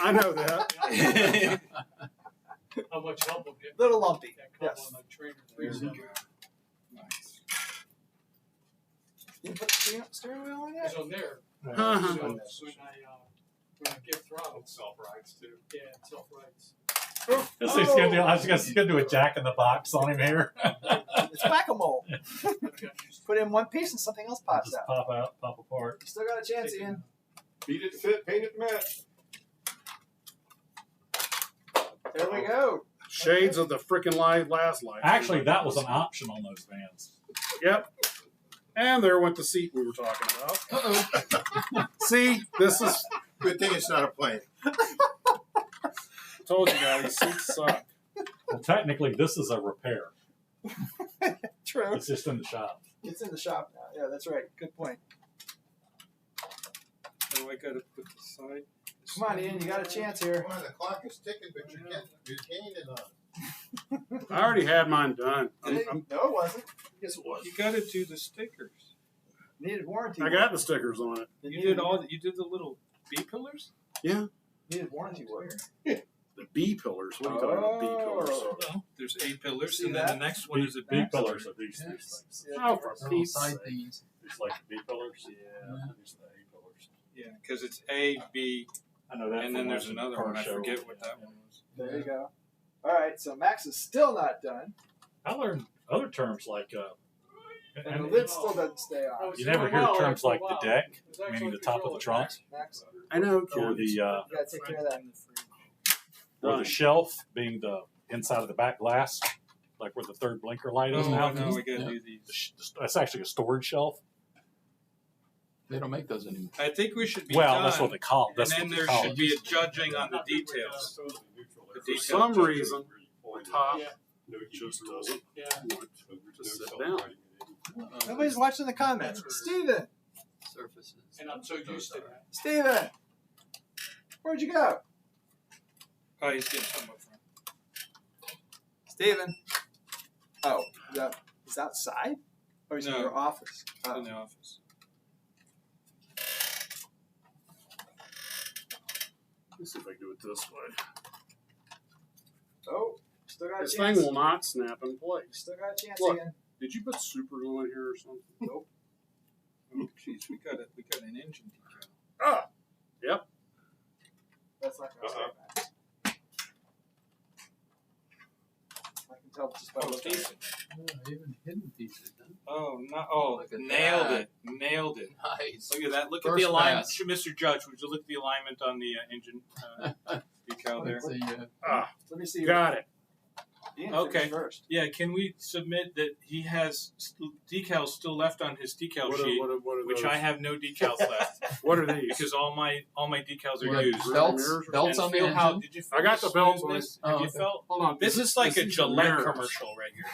Speaker 2: I know that.
Speaker 8: how much help will get
Speaker 3: Little lumpy.
Speaker 8: that couple
Speaker 3: Yes.
Speaker 8: on the trainer.
Speaker 4: There you go. Nice.
Speaker 3: You put the steering wheel on
Speaker 8: It's
Speaker 3: yet?
Speaker 8: on there.
Speaker 2: Uh-huh.
Speaker 8: So when I give throttle,
Speaker 11: Self-rides too.
Speaker 8: yeah, it self-rights.
Speaker 10: I was gonna do a jack in the box on him here.
Speaker 3: It's whack-a-mole. Put in one piece and something else pops
Speaker 10: Just
Speaker 3: out.
Speaker 10: pop out, pop apart.
Speaker 3: You still got a chance, Ian.
Speaker 11: Beat it fit, paint it match.
Speaker 3: There we go.
Speaker 2: Shades of the freaking last light.
Speaker 10: Actually, that was an option on those vans.
Speaker 2: Yep. And there went the seat we were talking about.
Speaker 12: Uh-oh.
Speaker 2: See, this is.
Speaker 5: Good thing it's not a plane.
Speaker 2: Told you guys, these seats suck.
Speaker 10: Well, technically, this is a repair.
Speaker 3: True.
Speaker 10: It's just in the shop.
Speaker 3: It's in the shop now. Yeah, that's right. Good point.
Speaker 4: So I gotta put the side.
Speaker 3: Come on, Ian. You got a chance here.
Speaker 5: Come on, the clock is ticking, but you're gaining on it.
Speaker 2: I already had mine done.
Speaker 3: No, it wasn't.
Speaker 2: Yes, it was.
Speaker 4: You gotta do the stickers.
Speaker 3: Needed warranty.
Speaker 2: I got the stickers on it.
Speaker 4: You did all. You did the little B pillars.
Speaker 2: Yeah.
Speaker 3: Needed warranty work.
Speaker 2: The B pillars. What are you talking about? B pillars.
Speaker 4: Well, there's A pillars,
Speaker 3: See
Speaker 4: and then
Speaker 3: that?
Speaker 4: the next one is a
Speaker 10: B
Speaker 4: B
Speaker 10: pillars of these things.
Speaker 2: Oh, for
Speaker 12: Little
Speaker 2: Pete's
Speaker 12: side
Speaker 2: sake.
Speaker 12: things.
Speaker 10: It's like the B pillars.
Speaker 12: Yeah.
Speaker 10: These are the A pillars.
Speaker 4: Yeah, because it's A, B,
Speaker 10: I know that.
Speaker 4: and
Speaker 10: from
Speaker 4: then there's
Speaker 10: watching
Speaker 4: another
Speaker 10: car
Speaker 4: one. I
Speaker 10: show.
Speaker 4: forget what that one was.
Speaker 3: There you go. All right, so Max is still not done,
Speaker 10: I learned other terms like
Speaker 3: and the lid still doesn't stay on.
Speaker 10: you never hear terms like the deck, meaning the top of the trunk,
Speaker 3: Max,
Speaker 2: I know.
Speaker 10: or
Speaker 2: Ken.
Speaker 10: the
Speaker 3: you gotta take care of that.
Speaker 10: or the shelf being the inside of the back glass, like where the third blinker light is
Speaker 4: Oh,
Speaker 10: now.
Speaker 4: I know. We gotta
Speaker 12: Yeah.
Speaker 4: do these.
Speaker 10: That's actually a storage shelf.
Speaker 12: They don't make those anymore.
Speaker 4: I think we should be
Speaker 10: Well,
Speaker 4: done.
Speaker 10: that's what they call.
Speaker 4: And
Speaker 10: That's
Speaker 4: then
Speaker 10: what they
Speaker 4: there
Speaker 10: call
Speaker 4: should
Speaker 10: it.
Speaker 4: be a judging on the details. The
Speaker 2: For
Speaker 4: detail
Speaker 2: some
Speaker 4: judging.
Speaker 2: reason, the top
Speaker 8: Yeah.
Speaker 2: just doesn't
Speaker 8: Yeah.
Speaker 2: want to sit down.
Speaker 3: Nobody's watching the comments. Steven!
Speaker 12: Surfaces.
Speaker 8: And I'm so used to that.
Speaker 3: Steven! Where'd you go?
Speaker 4: Oh, he's getting some up front.
Speaker 3: Steven! Oh, is that outside? Or is it
Speaker 4: No.
Speaker 3: your office? Oh.
Speaker 4: In the office.
Speaker 2: Let's see if I can do it this way.
Speaker 3: Oh, still got a
Speaker 2: This
Speaker 3: chance.
Speaker 2: thing will not snap in place.
Speaker 3: Still got a chance,
Speaker 2: Look.
Speaker 3: Ian.
Speaker 2: Did you put super glue in here or something? Nope.
Speaker 4: Oh, jeez, we got an engine decal.
Speaker 2: Ah! Yep.
Speaker 3: That's not going to stay back. I can tell just by
Speaker 4: Oh,
Speaker 3: looking at it.
Speaker 4: decent.
Speaker 12: Oh, even hidden pieces. Huh?
Speaker 4: Oh, no! Oh,
Speaker 12: Look at
Speaker 4: nailed
Speaker 12: that.
Speaker 4: it! Nailed it!
Speaker 12: Nice.
Speaker 4: Look at that! Look at
Speaker 12: First
Speaker 4: the alignment,
Speaker 12: pass.
Speaker 4: Mr. Judge. Would you look at the alignment on the engine decal there?
Speaker 12: Let's see,
Speaker 2: Ah,
Speaker 3: Let me see.
Speaker 2: got it.
Speaker 7: Ian
Speaker 4: Okay.
Speaker 7: finished first.
Speaker 4: Yeah, can we submit that he has decals still left on his decal sheet, which I have no decals left.
Speaker 2: What are these?
Speaker 4: Because all my decals are
Speaker 12: What,
Speaker 4: used.
Speaker 12: belts on the
Speaker 4: feel how,
Speaker 12: engine?
Speaker 4: did you feel
Speaker 2: I got the belts on
Speaker 4: smoothness?
Speaker 12: it.
Speaker 4: Have
Speaker 12: Oh,
Speaker 4: you
Speaker 12: okay.
Speaker 4: felt?
Speaker 2: Hold on.
Speaker 4: This is like a
Speaker 2: is
Speaker 4: Gillette
Speaker 2: mirrors.
Speaker 4: commercial right here.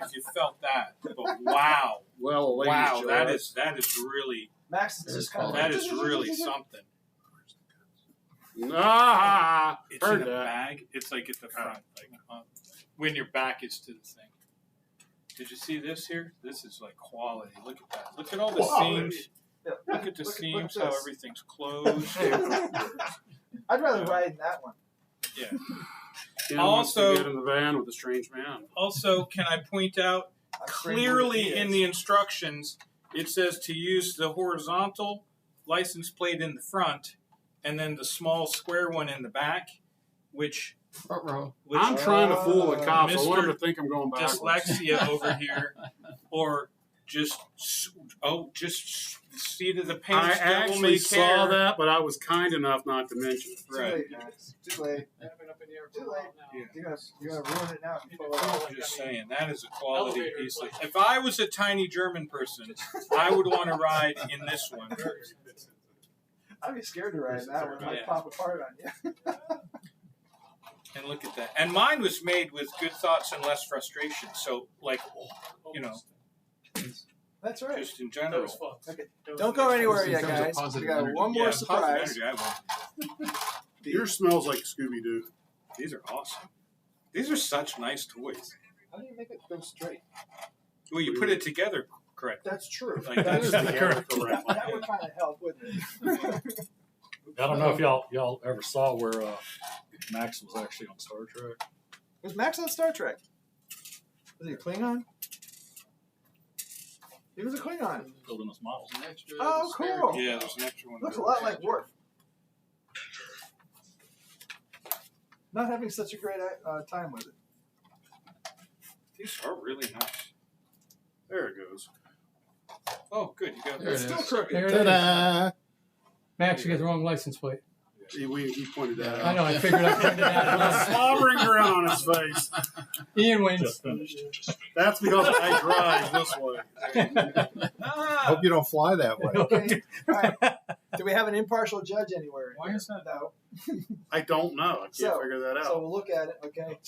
Speaker 4: If you felt that, but wow,
Speaker 2: Well, ladies,
Speaker 4: wow, that
Speaker 2: Gillette.
Speaker 4: is really
Speaker 7: Max is just kind of
Speaker 4: that is really something.
Speaker 2: Ah,
Speaker 4: It's
Speaker 2: heard
Speaker 4: in a
Speaker 2: that.
Speaker 4: bag. It's like at the front, like when your back is to the thing. Did you see this here? This is like quality. Look at that. Look at all the
Speaker 7: Quality.
Speaker 4: seams.
Speaker 7: Yeah.
Speaker 4: Look at the
Speaker 7: Look at
Speaker 4: seams.
Speaker 7: this.
Speaker 4: How everything's closed.
Speaker 7: I'd rather ride in that one.
Speaker 4: Yeah.
Speaker 2: Ken
Speaker 4: Also-
Speaker 2: wants to get in the van with a strange man.
Speaker 4: Also, can I point out clearly in the instructions, it says to use the horizontal license plate in the front, and then the small square one in the back, which
Speaker 12: Front row.
Speaker 2: I'm trying to fool the cops. I want them
Speaker 4: Mr.
Speaker 2: to think I'm going backwards.
Speaker 4: dyslexia over here, or just seat of the
Speaker 2: I
Speaker 4: pants. devil
Speaker 2: actually
Speaker 4: may
Speaker 2: saw
Speaker 4: care.
Speaker 2: that, but I was kind enough not to mention it.
Speaker 7: Too
Speaker 4: Right.
Speaker 7: late, Max. Too late. Too late.
Speaker 4: Yeah.
Speaker 7: You're gonna ruin it now. If you pull it off.
Speaker 4: I'm just saying, that is a quality piece. If I was a tiny German person, I would want to ride in this one.
Speaker 7: I'd be scared to ride in that one. It might
Speaker 4: Yeah.
Speaker 7: pop apart on you.
Speaker 4: And look at that. And mine was made with good thoughts and less frustration. So, like, you know,
Speaker 7: That's right.
Speaker 4: just in general.
Speaker 7: Okay. Don't go anywhere yet,
Speaker 12: In terms of
Speaker 7: guys. We
Speaker 12: positive
Speaker 7: got
Speaker 12: energy.
Speaker 7: one more
Speaker 4: Yeah,
Speaker 7: surprise.
Speaker 4: positive energy, I won.
Speaker 2: Yours smells like Scooby-Doo.
Speaker 4: These are awesome. These are such nice toys.
Speaker 7: How do you make it go straight?
Speaker 4: Well, you put it together correct.
Speaker 7: That's true.
Speaker 4: Like,
Speaker 7: That
Speaker 4: that's
Speaker 7: is
Speaker 4: the
Speaker 2: correct.
Speaker 7: That would kind of help, wouldn't it?
Speaker 10: I don't know if y'all ever saw where Max was actually on Star Trek.
Speaker 7: Was Max on Star Trek? Was he a Klingon? He was a Klingon.
Speaker 10: Building us models.
Speaker 7: Oh, cool.
Speaker 4: Yeah, there's an extra one.
Speaker 7: Looks a lot like Worf. Not having such a great time with it.
Speaker 4: These are really nice.
Speaker 2: There it goes.
Speaker 4: Oh, good. You got
Speaker 12: There
Speaker 7: It's
Speaker 12: it
Speaker 7: still
Speaker 12: is.
Speaker 7: crooked.
Speaker 12: There it
Speaker 13: Ta-da!
Speaker 8: Max, you got the wrong license plate.
Speaker 2: He pointed that
Speaker 8: I
Speaker 2: out.
Speaker 8: know, I figured I printed it
Speaker 2: With a
Speaker 8: out.
Speaker 2: slobbering grin on his face.
Speaker 8: Ian wins.
Speaker 10: Just finished.
Speaker 2: That's because I drive this way.
Speaker 13: Hope you don't fly that way.
Speaker 7: Okay. All right. Do we have an impartial judge anywhere?
Speaker 4: Why is that?
Speaker 7: No.
Speaker 2: I don't know. I can't
Speaker 7: So-
Speaker 2: figure that
Speaker 7: So
Speaker 2: out.
Speaker 7: we'll look at it. Okay.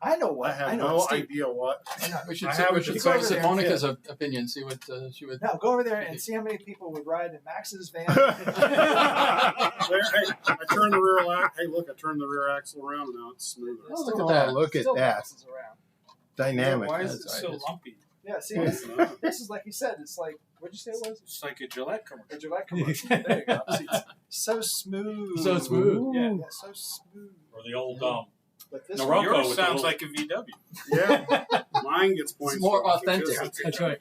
Speaker 7: I know what.
Speaker 2: I have
Speaker 7: know
Speaker 2: no
Speaker 7: what, Steve.
Speaker 2: idea what.
Speaker 7: I know.
Speaker 12: We should
Speaker 2: I
Speaker 12: see,
Speaker 2: haven't
Speaker 12: we should
Speaker 7: decided
Speaker 12: see
Speaker 7: yet.
Speaker 12: Monica's opinion. See what she would.
Speaker 7: Now go over there and see how many people would ride in Max's van.
Speaker 2: There, hey, I turned the rear axle. Hey, look, I turned the rear axle around and now it's smoother.
Speaker 12: Look at that.
Speaker 13: Look at
Speaker 7: Still
Speaker 13: that.
Speaker 7: bounces around.
Speaker 13: Dynamic.
Speaker 4: Why is it
Speaker 12: That's
Speaker 4: so
Speaker 12: right.
Speaker 4: lumpy?
Speaker 7: Yeah, see, this is like he said. It's like, what'd you say it was?
Speaker 4: It's like a Gillette commercial.
Speaker 7: A Gillette commercial. There you go. See, it's so smooth.
Speaker 8: So smooth.
Speaker 7: Yeah, so smooth.
Speaker 10: Or the old
Speaker 7: But this
Speaker 10: No,
Speaker 7: one,
Speaker 10: Rocco
Speaker 4: Yours
Speaker 10: with
Speaker 4: sounds
Speaker 10: the
Speaker 4: like a VW.
Speaker 2: Yeah, mine gets points.
Speaker 12: It's more
Speaker 2: for it.
Speaker 12: authentic.
Speaker 8: That's right.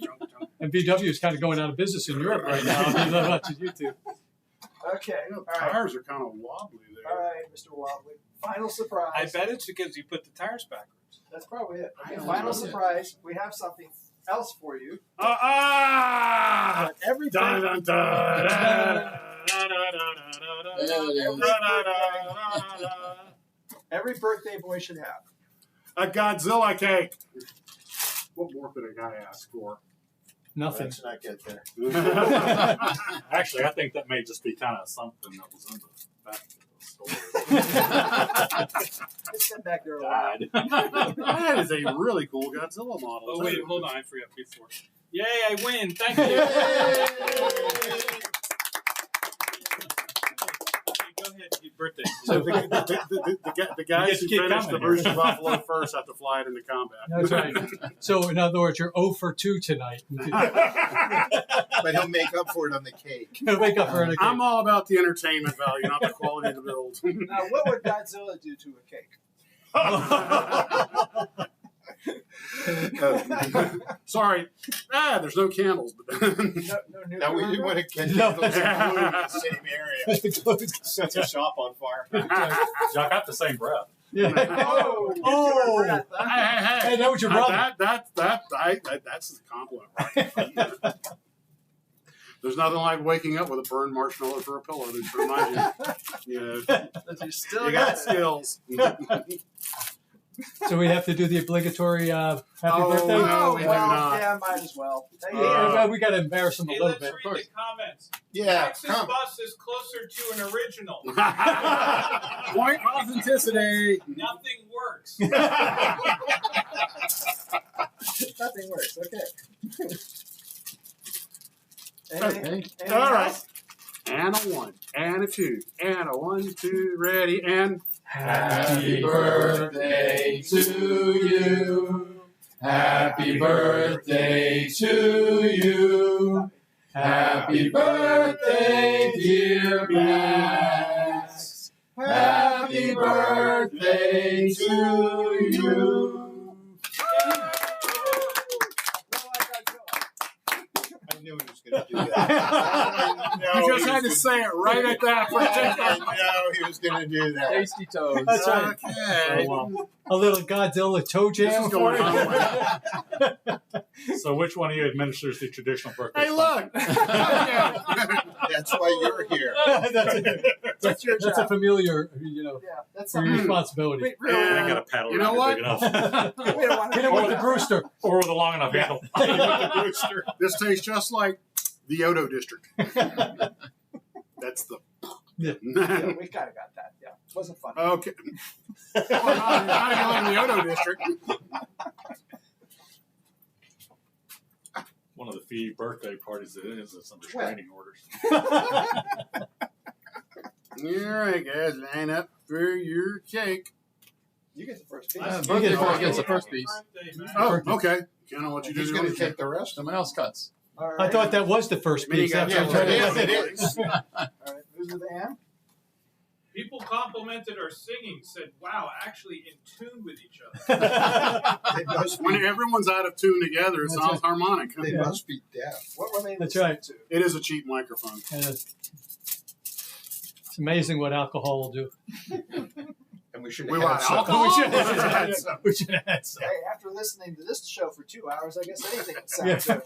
Speaker 8: And VW is kind of going out of business in Europe right now. I don't watch YouTube.
Speaker 7: okay.
Speaker 2: You know,
Speaker 7: All right.
Speaker 2: tires are kind of wobbly there.
Speaker 7: All right, Mr. Wobbly. Final surprise.
Speaker 4: I bet it's because you put the tires backwards.
Speaker 7: That's probably it. Okay,
Speaker 2: I don't
Speaker 7: final
Speaker 2: know.
Speaker 7: surprise. We have something else for you.
Speaker 2: Ah!
Speaker 7: But every
Speaker 2: Dun, dun, dun, dun,
Speaker 7: every birthday boy should have.
Speaker 2: a Godzilla cake. What more could a guy ask for?
Speaker 8: Nothing.
Speaker 13: Let's not get there.
Speaker 10: Actually, I think that may just be kind of something that was in the back of the store.
Speaker 7: It's been back there a while.
Speaker 10: Died.
Speaker 2: That is a really cool Godzilla model.
Speaker 4: Oh, wait, hold on. I forgot before. Yay, I win. Thank you. Go ahead. Your birthday.
Speaker 2: So the guys who
Speaker 10: keep
Speaker 2: finish the
Speaker 10: coming
Speaker 2: Brewster
Speaker 10: here.
Speaker 2: Buffalo first have to fly it into combat.
Speaker 8: That's right. So, in other words, you're 0 for 2 tonight.
Speaker 13: But he'll make up for it on the cake.
Speaker 8: Wake up for an
Speaker 2: I'm all about the entertainment value, not the quality of the build.
Speaker 7: Now, what would Godzilla do to a cake?
Speaker 2: Sorry, there's no candles. But
Speaker 7: No new
Speaker 13: Now we didn't want to catch
Speaker 8: No.
Speaker 13: those in the same area. Set your shop on fire.
Speaker 10: Y'all got the same breath.
Speaker 8: Yeah.
Speaker 7: Oh,
Speaker 2: Oh.
Speaker 7: breath, huh?
Speaker 8: Hey, that was your brother.
Speaker 2: That's a compliment, right? There's nothing like waking up with a burned marshmallow for a pillow to remind you,
Speaker 7: That you still
Speaker 2: you
Speaker 7: got
Speaker 2: got
Speaker 7: it.
Speaker 2: skills.
Speaker 8: So we have to do the obligatory happy birthday?
Speaker 2: No, we do not.
Speaker 3: Yeah, might as well.
Speaker 8: We got to embarrass him a
Speaker 4: Hey,
Speaker 8: little
Speaker 4: let's
Speaker 8: bit.
Speaker 4: read the comments.
Speaker 13: Yeah,
Speaker 4: Max's
Speaker 13: come.
Speaker 4: bus is closer to an original.
Speaker 2: Point authenticity.
Speaker 4: Nothing works.
Speaker 3: Nothing works. Okay.
Speaker 2: Okay. All right. And a 1, and a 2, and a 1, 2, ready, and
Speaker 12: Happy birthday to you. Happy birthday to you. Happy birthday, dear Max. Happy birthday to you.
Speaker 13: I knew he was going to do that.
Speaker 2: you just had to say it right at that
Speaker 13: I know he was going to do that.
Speaker 12: Tasty toes.
Speaker 8: That's right.
Speaker 2: Okay.
Speaker 8: A little Godzilla toe
Speaker 2: This
Speaker 8: jam
Speaker 2: is
Speaker 8: for
Speaker 2: going
Speaker 8: you.
Speaker 2: on.
Speaker 10: So which one of you administers the traditional birthday?
Speaker 2: Hey, look.
Speaker 13: That's why you're here.
Speaker 8: that's
Speaker 3: your
Speaker 8: That's a
Speaker 3: job.
Speaker 8: familiar,
Speaker 3: Yeah, that's
Speaker 8: your
Speaker 3: something.
Speaker 8: responsibility.
Speaker 3: We
Speaker 10: I
Speaker 3: really
Speaker 10: ain't
Speaker 3: don't
Speaker 10: got a paddle
Speaker 2: You know
Speaker 10: around
Speaker 2: what?
Speaker 10: big enough.
Speaker 3: we don't want
Speaker 8: Hit
Speaker 3: to
Speaker 8: him with the Brewster.
Speaker 10: Or with a long enough handle.
Speaker 2: This tastes just like the Odo district. That's the.
Speaker 8: Yeah.
Speaker 3: Yeah, we kind of got that. Yeah, wasn't fun.
Speaker 2: Okay. Well, not if you live in the Odo district.
Speaker 10: One of the few birthday parties that is some restraining orders.
Speaker 2: All right, guys, line up for your cake.
Speaker 3: You get the first piece.
Speaker 12: Birthday boy gets the first piece.
Speaker 2: Oh, okay. You know what you
Speaker 13: He's
Speaker 2: do.
Speaker 13: going to take the rest.
Speaker 12: Someone else cuts.
Speaker 3: All right.
Speaker 8: I thought that was the first
Speaker 2: Mini
Speaker 8: piece.
Speaker 2: guy.
Speaker 8: After I
Speaker 2: Yeah,
Speaker 8: tried
Speaker 2: it
Speaker 8: it.
Speaker 2: is.
Speaker 3: All right. Who's with the hand?
Speaker 4: People complimented our singing, said, wow, actually in tune with each other.
Speaker 13: They must
Speaker 2: When
Speaker 13: be,
Speaker 2: everyone's out of tune together, it sounds harmonic.
Speaker 13: they must be deaf.
Speaker 3: What were they
Speaker 8: That's
Speaker 3: listening
Speaker 8: right.
Speaker 3: to?
Speaker 2: It is a cheap microphone.
Speaker 8: It's amazing what alcohol will do.
Speaker 13: And we should
Speaker 2: We
Speaker 13: have
Speaker 2: want
Speaker 13: some.
Speaker 2: alcohol.
Speaker 8: We should have some. We should have had some.
Speaker 3: Hey, after listening to this show for 2 hours, I guess anything would sound good.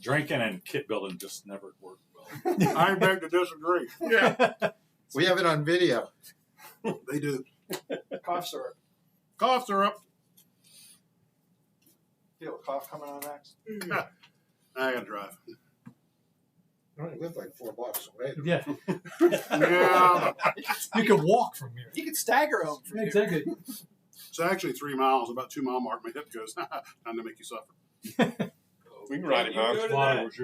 Speaker 10: Drinking and kit building just never worked well.
Speaker 2: I beg to disagree.
Speaker 13: Yeah. We have it on video.
Speaker 2: They do.
Speaker 3: Cough syrup.
Speaker 2: Cough syrup.
Speaker 3: Feel a cough coming on, Max?
Speaker 2: I gotta drive.
Speaker 13: I only live like 4 blocks away.
Speaker 8: Yeah.
Speaker 2: Yeah.
Speaker 8: You can walk from here.
Speaker 3: You can stagger home from here.
Speaker 8: Exactly.
Speaker 2: It's actually 3 miles, about 2 mile mark. My hip goes, time to make you suffer.
Speaker 11: We can ride him out.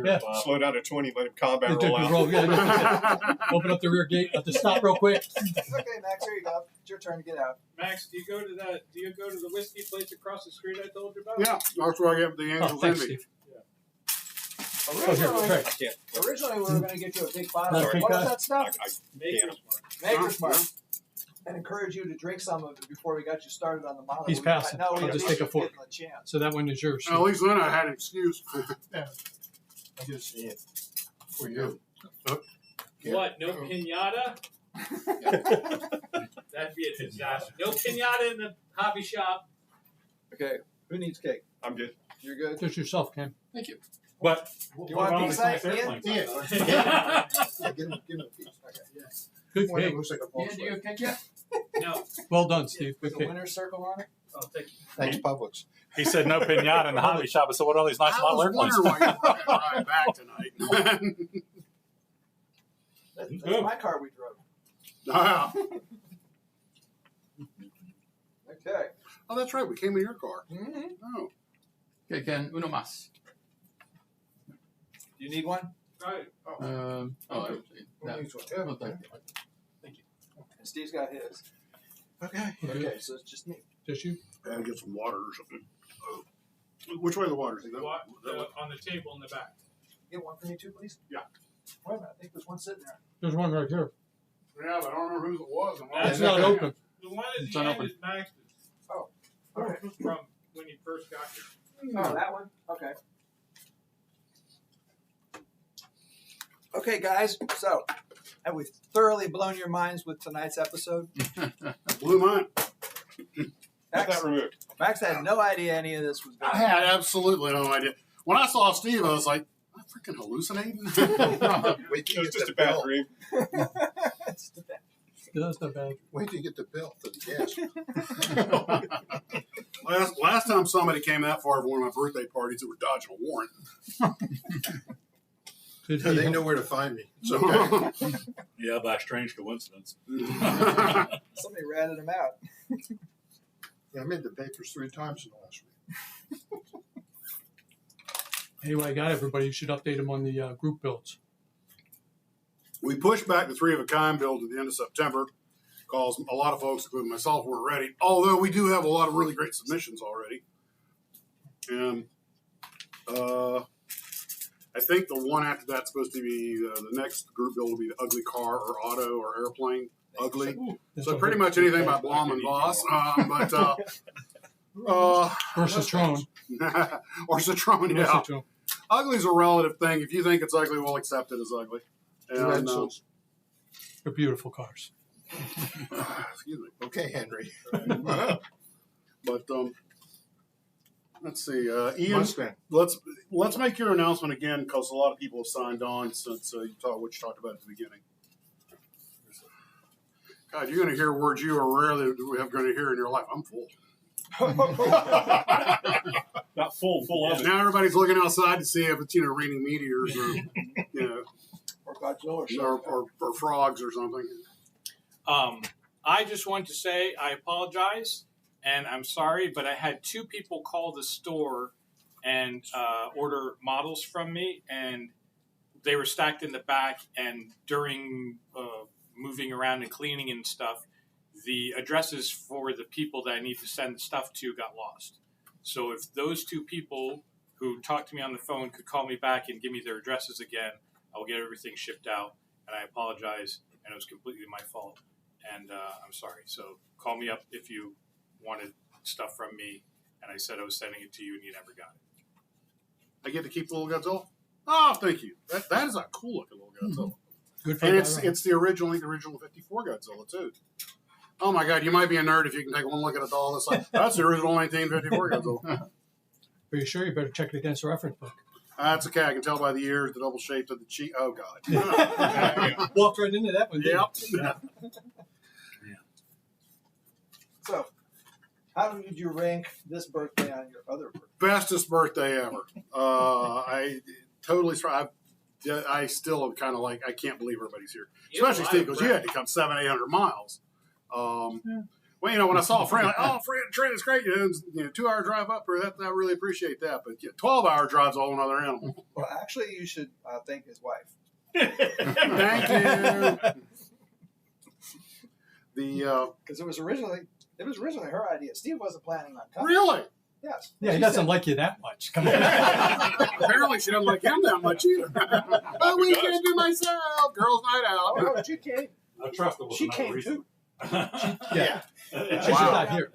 Speaker 8: Yeah.
Speaker 11: Slow down to 20, let him combat
Speaker 8: You
Speaker 11: roll
Speaker 8: took the
Speaker 11: out.
Speaker 8: roll, yeah, open up the rear gate. Have to stop real quick.
Speaker 3: Okay, Max, here you go. It's your turn to get out.
Speaker 4: Max, do you go to the whiskey place across the street I told you about?
Speaker 2: Yeah, that's where I get the
Speaker 8: Oh,
Speaker 2: Angel's
Speaker 8: thanks,
Speaker 2: Envy.
Speaker 8: Steve.
Speaker 3: Originally,
Speaker 8: Right.
Speaker 3: originally we were going to get you a big bottle.
Speaker 8: Another
Speaker 3: What
Speaker 8: pink
Speaker 3: is
Speaker 8: eye?
Speaker 3: that stuff?
Speaker 4: Maker's Mark.
Speaker 3: Maker's Mark. And encourage you to drink some of it before we got you started on the model.
Speaker 8: He's passing.
Speaker 3: No,
Speaker 8: I'll just take a fork.
Speaker 3: A chance.
Speaker 8: So that one is yours.
Speaker 2: At least then I had an excuse.
Speaker 13: I just see it for you.
Speaker 4: What? No pinata? That'd be a disaster. No pinata in the hobby shop.
Speaker 3: Okay, who needs cake?
Speaker 11: I'm good.
Speaker 3: You're good.
Speaker 8: Just yourself, Ken.
Speaker 12: Thank you.
Speaker 10: But
Speaker 3: You want a piece, Ian?
Speaker 13: Yeah, give him a piece. Okay.
Speaker 8: Good
Speaker 13: One that
Speaker 8: cake.
Speaker 13: looks like a
Speaker 12: Yeah, do you
Speaker 13: Volkswagen.
Speaker 12: have cake yet?
Speaker 4: No.
Speaker 8: Well done, Steve.
Speaker 3: With
Speaker 8: Good
Speaker 3: a
Speaker 8: cake.
Speaker 3: winner's circle on it?
Speaker 4: I'll take
Speaker 13: Thanks, Publix.
Speaker 10: he said no pinata in the hobby shop. I said, what are all these nice
Speaker 2: I
Speaker 10: model
Speaker 2: was
Speaker 10: airplanes?
Speaker 2: wondering why you brought that ride back tonight.
Speaker 3: That's
Speaker 10: Good.
Speaker 3: my car we drove.
Speaker 2: Ah.
Speaker 3: Okay.
Speaker 2: Oh, that's right. We came in your car.
Speaker 3: Mm-hmm.
Speaker 2: Oh.
Speaker 12: Okay, Ken, uno más.
Speaker 3: Do you need one?
Speaker 4: Right.
Speaker 12: Oh,
Speaker 13: Who
Speaker 12: no.
Speaker 13: needs one? Yeah.
Speaker 12: No, thank you.
Speaker 3: And Steve's got his.
Speaker 13: Okay.
Speaker 3: Okay, so it's just me.
Speaker 8: Just you?
Speaker 2: Gotta get some water or something. Oh. Which way are the waters? Is that-
Speaker 4: On the table in the back.
Speaker 3: Get one for me too, please?
Speaker 2: Yeah.
Speaker 3: Wait a minute, I think there's one sitting there.
Speaker 8: There's one right here.
Speaker 2: Yeah, but I don't remember whose it was. And why
Speaker 8: It's
Speaker 2: it
Speaker 8: not
Speaker 2: was.
Speaker 8: open.
Speaker 4: The one at
Speaker 12: It's
Speaker 4: the end
Speaker 12: unopened.
Speaker 4: is Max's.
Speaker 3: Okay.
Speaker 4: From when you first got here.
Speaker 3: Oh, that one? Okay. Okay, guys, so have we thoroughly blown your minds with tonight's episode?
Speaker 2: Blew mine.
Speaker 11: Get
Speaker 3: Max,
Speaker 11: that removed.
Speaker 3: Max had no idea any of this was going
Speaker 2: I had absolutely no idea. When I saw Steve, I was like, am I freaking hallucinating?
Speaker 13: Wait till
Speaker 11: It
Speaker 13: you
Speaker 11: was
Speaker 13: get
Speaker 11: just
Speaker 13: the
Speaker 11: a bad
Speaker 13: bill.
Speaker 11: dream.
Speaker 3: It's the best.
Speaker 8: That's not bad.
Speaker 5: Wait till you get the bill for the gas.
Speaker 2: Last time somebody came that far for one of my birthday parties, they were dodging a warrant.
Speaker 5: So they know where to find me. It's okay.
Speaker 10: Yeah, by a strange coincidence.
Speaker 7: Somebody ratted him out.
Speaker 5: Yeah, I made the papers 3 times in the last week.
Speaker 8: Anyway, I got everybody. You should update them on the group builds.
Speaker 2: We pushed back the 3-of-a-kind build at the end of September because a lot of folks, including myself, weren't ready. Although we do have a lot of really great submissions already. And I think the one after that's supposed to be the next group build will be the ugly car or auto or airplane. Ugly. So pretty much anything by Blom and Voss.
Speaker 8: Or Citroen.
Speaker 2: Or Citroen, yeah. Ugly is a relative thing. If you think it's ugly, we'll accept it as ugly. And,
Speaker 8: they're beautiful cars.
Speaker 2: Excuse me.
Speaker 5: Okay, Henry.
Speaker 2: But let's see, Ian. Let's make your announcement again because a lot of people have signed on since what you talked about at the beginning. God, you're going to hear words you are rarely going to hear in your life. I'm full.
Speaker 10: Not full of it.
Speaker 2: Now everybody's looking outside to see if it's raining meteors or
Speaker 7: or Godzilla
Speaker 2: or frogs or something.
Speaker 1: I just want to say I apologize and I'm sorry, but I had 2 people call the store and order models from me, and they were stacked in the back. And during moving around and cleaning and stuff, the addresses for the people that I need to send the stuff to got lost. So if those 2 people who talked to me on the phone could call me back and give me their addresses again, I will get everything shipped out. And I apologize, and it was completely my fault. And I'm sorry. So call me up if you wanted stuff from me, and I said I was sending it to you, and you never got it.
Speaker 2: I get to keep the little Godzilla? Oh, thank you. That is a cool looking little Godzilla.
Speaker 8: Good for
Speaker 2: and it's the original 54 Godzilla too. Oh my God, you might be a nerd if you can take one look at a doll that's like, that's the original 1954 Godzilla.
Speaker 8: Are you sure? You better check it against the reference book.
Speaker 2: That's okay. I can tell by the ears, the double shape of the cheek. Oh God.
Speaker 8: Walked right into that one.
Speaker 2: Yep.
Speaker 7: So, how did you rank this birthday on your other birthday?
Speaker 2: Bestest birthday ever. I totally. I still am kind of like, I can't believe everybody's here. Especially Steve, because you had to come 700-800 miles. Well, when I saw a friend, like, oh, Fred is great. 2-hour drive up, or that, I really appreciate that. But 12-hour drive's a whole another animal.
Speaker 7: Well, actually, you should thank his wife.
Speaker 2: Thank you.
Speaker 7: Because it was originally her idea. Steve wasn't planning on coming.
Speaker 2: Really?
Speaker 7: Yes.
Speaker 8: Yeah, he doesn't like you that much. Come on.
Speaker 2: Apparently, she doesn't like him that much either. Oh, we can't do myself. Girls' night out.
Speaker 7: Oh, no, she came.
Speaker 10: I trust it.
Speaker 7: She came too.
Speaker 8: Yeah. She's
Speaker 2: Wow.
Speaker 8: not here.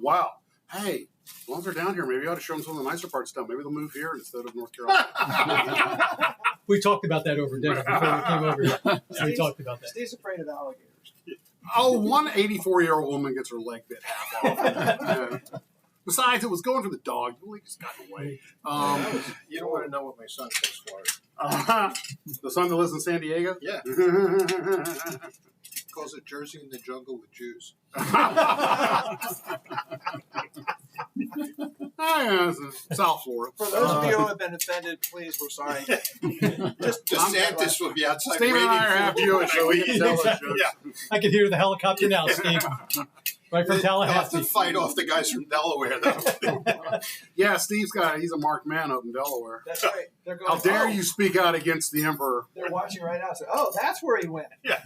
Speaker 2: Wow. Hey, as long as they're down here, maybe I ought to show them some of the nicer parts down. Maybe they'll move here instead of North Carolina.
Speaker 8: We talked about that over dinner before we came over here. We talked about that.
Speaker 7: Steve's afraid of alligators.
Speaker 2: Oh, one 84-year-old woman gets her leg bit half off. Besides, it was going for the dog. The leg just got away.
Speaker 5: You don't want to know what my son says for it.
Speaker 2: The son that lives in San Diego?
Speaker 5: Yeah. Calls it Jersey in the jungle with Jews.
Speaker 2: South Florida.
Speaker 7: For those of you who have been offended, please, we're sorry.
Speaker 5: Just DeSantis will be outside
Speaker 2: Steve
Speaker 5: waiting
Speaker 2: and I are half Jewish, so we can tell us jokes.
Speaker 5: Yeah.
Speaker 8: I can hear the helicopter now, Steve. Right from
Speaker 5: They'll have
Speaker 8: Tallahassee.
Speaker 5: to fight off the guys from Delaware, though.
Speaker 2: Yeah, he's a marked man up in Delaware.
Speaker 7: That's right. They're going,
Speaker 2: How dare you speak out against the emperor?
Speaker 7: They're watching right now. Say, oh, that's where he went.
Speaker 5: Yeah.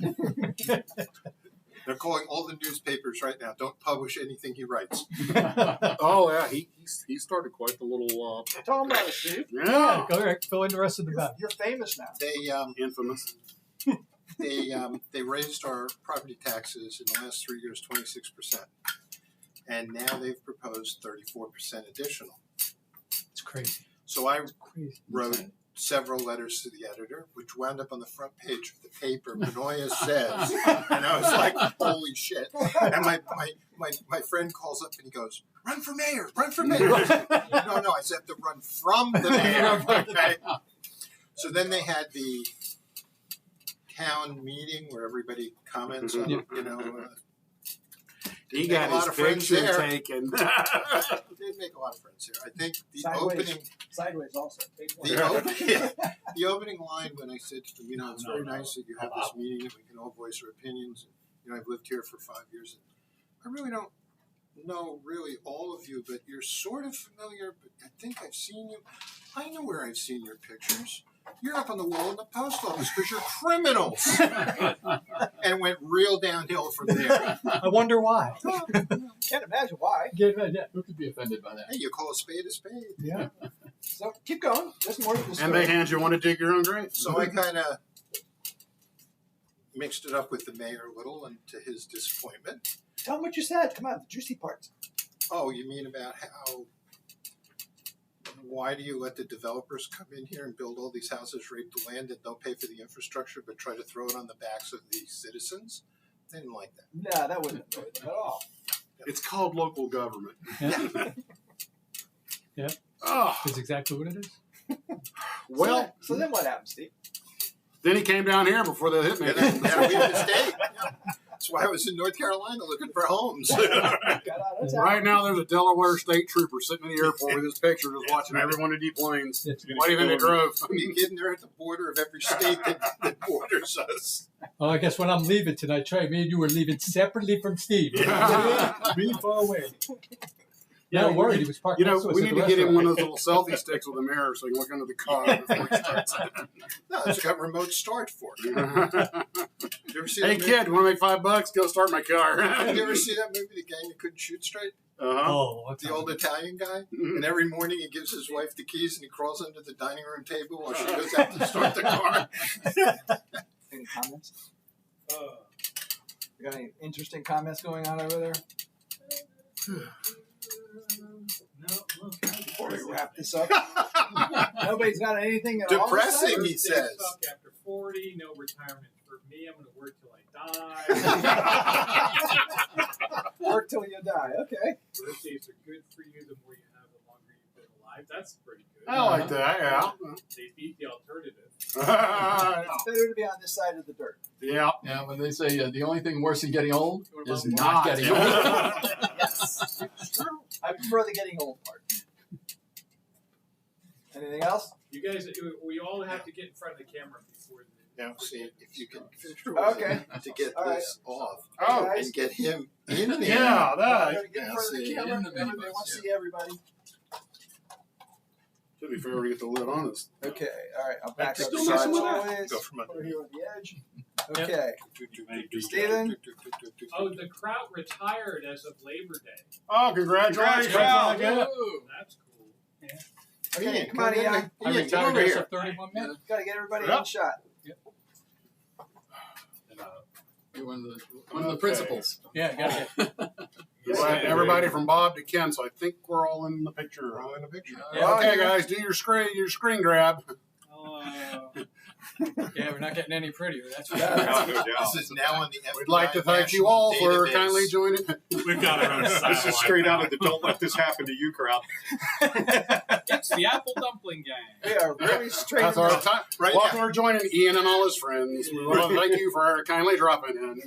Speaker 5: They're calling all the newspapers right now. Don't publish anything he writes.
Speaker 2: Oh, yeah, he started quite the little...
Speaker 7: Tell them about it, Steve.
Speaker 2: Yeah.
Speaker 8: Go ahead. Fill in the rest of the back.
Speaker 7: You're famous now.
Speaker 5: They
Speaker 2: Infamous.
Speaker 5: They raised our property taxes in the last 3 years 26%, and now they've proposed 34% additional.
Speaker 8: It's crazy.
Speaker 5: So I wrote several letters to the editor, which wound up on the front page of the paper. Manoia says, and I was like, "Holy shit!" And my friend calls up and he goes, "Run for mayor! Run for mayor!" No, I said to run from the mayor. Okay. So then they had the town meeting where everybody comments on, you know.
Speaker 2: He
Speaker 5: Make
Speaker 2: got
Speaker 5: a lot
Speaker 2: his
Speaker 5: of friends
Speaker 2: picture
Speaker 5: there.
Speaker 2: taken.
Speaker 5: Did make a lot of friends here. I think the
Speaker 3: Sideways also.
Speaker 5: the opening line when I said to them, you know, it's very nice that you have this meeting and we can all voice our opinions. You know, I've lived here for 5 years. And I really don't know really all of you, but you're sort of familiar. But I think I've seen you. I know where I've seen your pictures. You're up on the wall in the post office because you're criminals. And went real downhill from there.
Speaker 8: I wonder why.
Speaker 3: Can't imagine why.
Speaker 12: Who could be offended by that?
Speaker 5: Hey, you call a spade a spade.
Speaker 8: Yeah.
Speaker 3: So keep going. There's more to the story.
Speaker 2: And they hand you one to dig your own grave.
Speaker 5: So I kind of mixed it up with the mayor a little, and to his disappointment.
Speaker 3: Tell him what you said. Come on, the juicy parts.
Speaker 5: Oh, you mean about how? Why do you let the developers come in here and build all these houses, rape the land, and don't pay for the infrastructure, but try to throw it on the backs of the citizens? They didn't like that.
Speaker 3: Nah, that wouldn't annoy them at all.
Speaker 2: It's called local government.
Speaker 8: Yeah. Yeah.
Speaker 2: Oh.
Speaker 8: That's exactly what it is.
Speaker 2: Well,
Speaker 3: so then what happened, Steve?
Speaker 2: Then he came down here before they hit me.
Speaker 5: That'll be a mistake. That's why I was in North Carolina looking for homes.
Speaker 2: Right now, there's a Delaware state trooper sitting in the airport with his picture, just watching everyone to deplanes. Why do you think they drove?
Speaker 5: I mean, getting there at the border of every state that borders us.
Speaker 8: Oh, I guess when I'm leaving tonight, Trey, me and you were leaving separately from Steve. Really far away. Yeah, I'm worried. He was parked.
Speaker 2: You know,
Speaker 8: next to us
Speaker 2: we
Speaker 8: at
Speaker 2: need
Speaker 8: the
Speaker 2: to get him
Speaker 8: restaurant.
Speaker 2: one of those little selfie sticks with a mirror so he can look under the car before he starts.
Speaker 5: No, it's got remote start for it. You ever see
Speaker 2: Hey,
Speaker 5: that
Speaker 2: kid, want to make $5? Go start my car.
Speaker 5: You ever see that movie, The Gang That Couldn't Shoot Straight?
Speaker 8: Oh,
Speaker 5: the old Italian guy? And every morning he gives his wife the keys and he crawls under the dining room table while she goes out to start the car.
Speaker 3: Any comments? You got any interesting comments going on over there?
Speaker 1: No.
Speaker 3: Before we wrap this up, nobody's got anything at all.
Speaker 5: Depressing, he says.
Speaker 1: After 40, no retirement for me. I'm going to work till I die.
Speaker 3: Work till you die. Okay.
Speaker 1: Birthdays are good for you. The more you have, the longer you've been alive. That's pretty good.
Speaker 2: I like that, yeah.
Speaker 1: They beat the alternative.
Speaker 3: It's better to be on this side of the dirt.
Speaker 2: Yeah.
Speaker 12: Yeah, when they say the only thing worse than getting old is
Speaker 2: Not.
Speaker 12: not getting old.
Speaker 3: Yes. I prefer the getting old part. Anything else?
Speaker 1: You guys, we all have to get in front of the camera before the.
Speaker 5: Now, see if you can
Speaker 3: Okay.
Speaker 5: to get this off
Speaker 2: Oh,
Speaker 5: and get him in there.
Speaker 2: Yeah, that.
Speaker 3: Gotta get in front of the
Speaker 5: see.
Speaker 3: camera.
Speaker 12: In the mini
Speaker 3: Everybody
Speaker 12: bus,
Speaker 3: wants to see everybody.
Speaker 2: To be fair, we get the lid on us.
Speaker 3: Okay. All right. I'll back up.
Speaker 5: Still
Speaker 3: Sideways.
Speaker 5: messing with that? Go from
Speaker 3: Put her here on the edge. Okay.
Speaker 2: Yep.
Speaker 3: Steven?
Speaker 1: Oh, the Kraut retired as of Labor Day.
Speaker 2: Oh, congratulations.
Speaker 1: That's cool.
Speaker 3: Okay, come on, Ian.
Speaker 8: I retired as of 31 minutes.
Speaker 3: Gotta get everybody
Speaker 2: Yep.
Speaker 3: in shot.
Speaker 12: You're one of the principals.
Speaker 8: Yeah, got it.
Speaker 2: Everybody from Bob to Ken, so I think we're all in the picture.
Speaker 5: We're all in the picture.
Speaker 8: Yeah.
Speaker 2: Okay, guys, do your screen grab.
Speaker 8: Yeah, we're not getting any prettier. That's for
Speaker 5: This is now on the FBI
Speaker 2: We'd like to thank you all for
Speaker 5: database.
Speaker 2: kindly joining.
Speaker 11: We've got our own This is straight out of the "Don't Let This Happen to You" crowd.
Speaker 1: It's the Apple Dumpling Gang.
Speaker 3: We are really straight.
Speaker 2: That's our time.
Speaker 5: Right
Speaker 2: Welcome
Speaker 5: now.
Speaker 2: for joining Ian and all his friends. We want to thank you for kindly dropping in.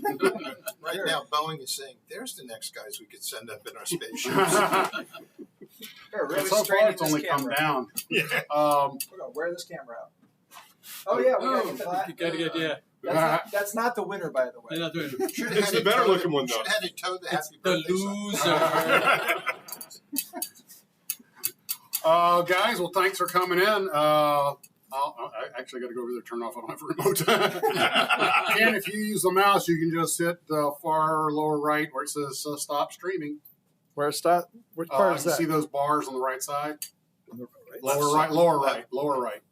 Speaker 5: Right now, Boeing is saying, "There's the next guys we could send up in our spaceships."
Speaker 3: We're really
Speaker 2: So far,
Speaker 3: straining
Speaker 2: it's
Speaker 3: this
Speaker 2: only come
Speaker 3: camera.
Speaker 2: down.
Speaker 3: We're gonna wear this camera out. Oh yeah, we gotta get that.
Speaker 8: You gotta get, yeah.
Speaker 3: That's not the winner, by the way.
Speaker 8: They're not doing it.
Speaker 5: Should
Speaker 11: It's the better looking one, though.
Speaker 5: Should have had it towed the happy
Speaker 8: The
Speaker 5: birthday
Speaker 8: loser.
Speaker 2: Guys, well, thanks for coming in. I actually got to go over there and turn off. I don't have a remote. Ken, if you use the mouse, you can just hit the far lower right where it says stop streaming.
Speaker 7: Where stop? Which part
Speaker 2: You
Speaker 7: is
Speaker 2: can
Speaker 7: that?
Speaker 2: see those bars on the right side? Lower right.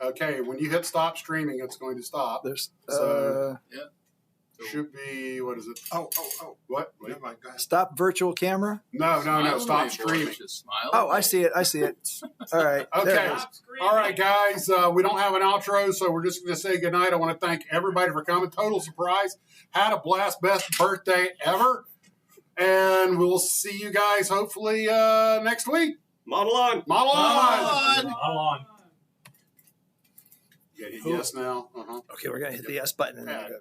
Speaker 2: Okay, when you hit stop streaming, it's going to stop.
Speaker 7: There's
Speaker 2: So- Should be, what is it?
Speaker 5: Oh.
Speaker 2: What?
Speaker 5: Never mind, go ahead.
Speaker 7: stop virtual camera.
Speaker 2: No, stop streaming.
Speaker 12: Just smile.
Speaker 7: Oh, I see it. All right. There
Speaker 2: Okay.
Speaker 7: it is.
Speaker 2: All right, guys. We don't have an outro, so we're just going to say goodnight. I want to thank everybody for coming. Total surprise. Had a blast. Best birthday ever. And we'll see you guys hopefully next week.
Speaker 11: Model on.
Speaker 2: Model on.
Speaker 8: How long?
Speaker 2: Okay, hit yes now. Uh-huh.
Speaker 7: Okay, we're gonna hit the yes button and then we're gonna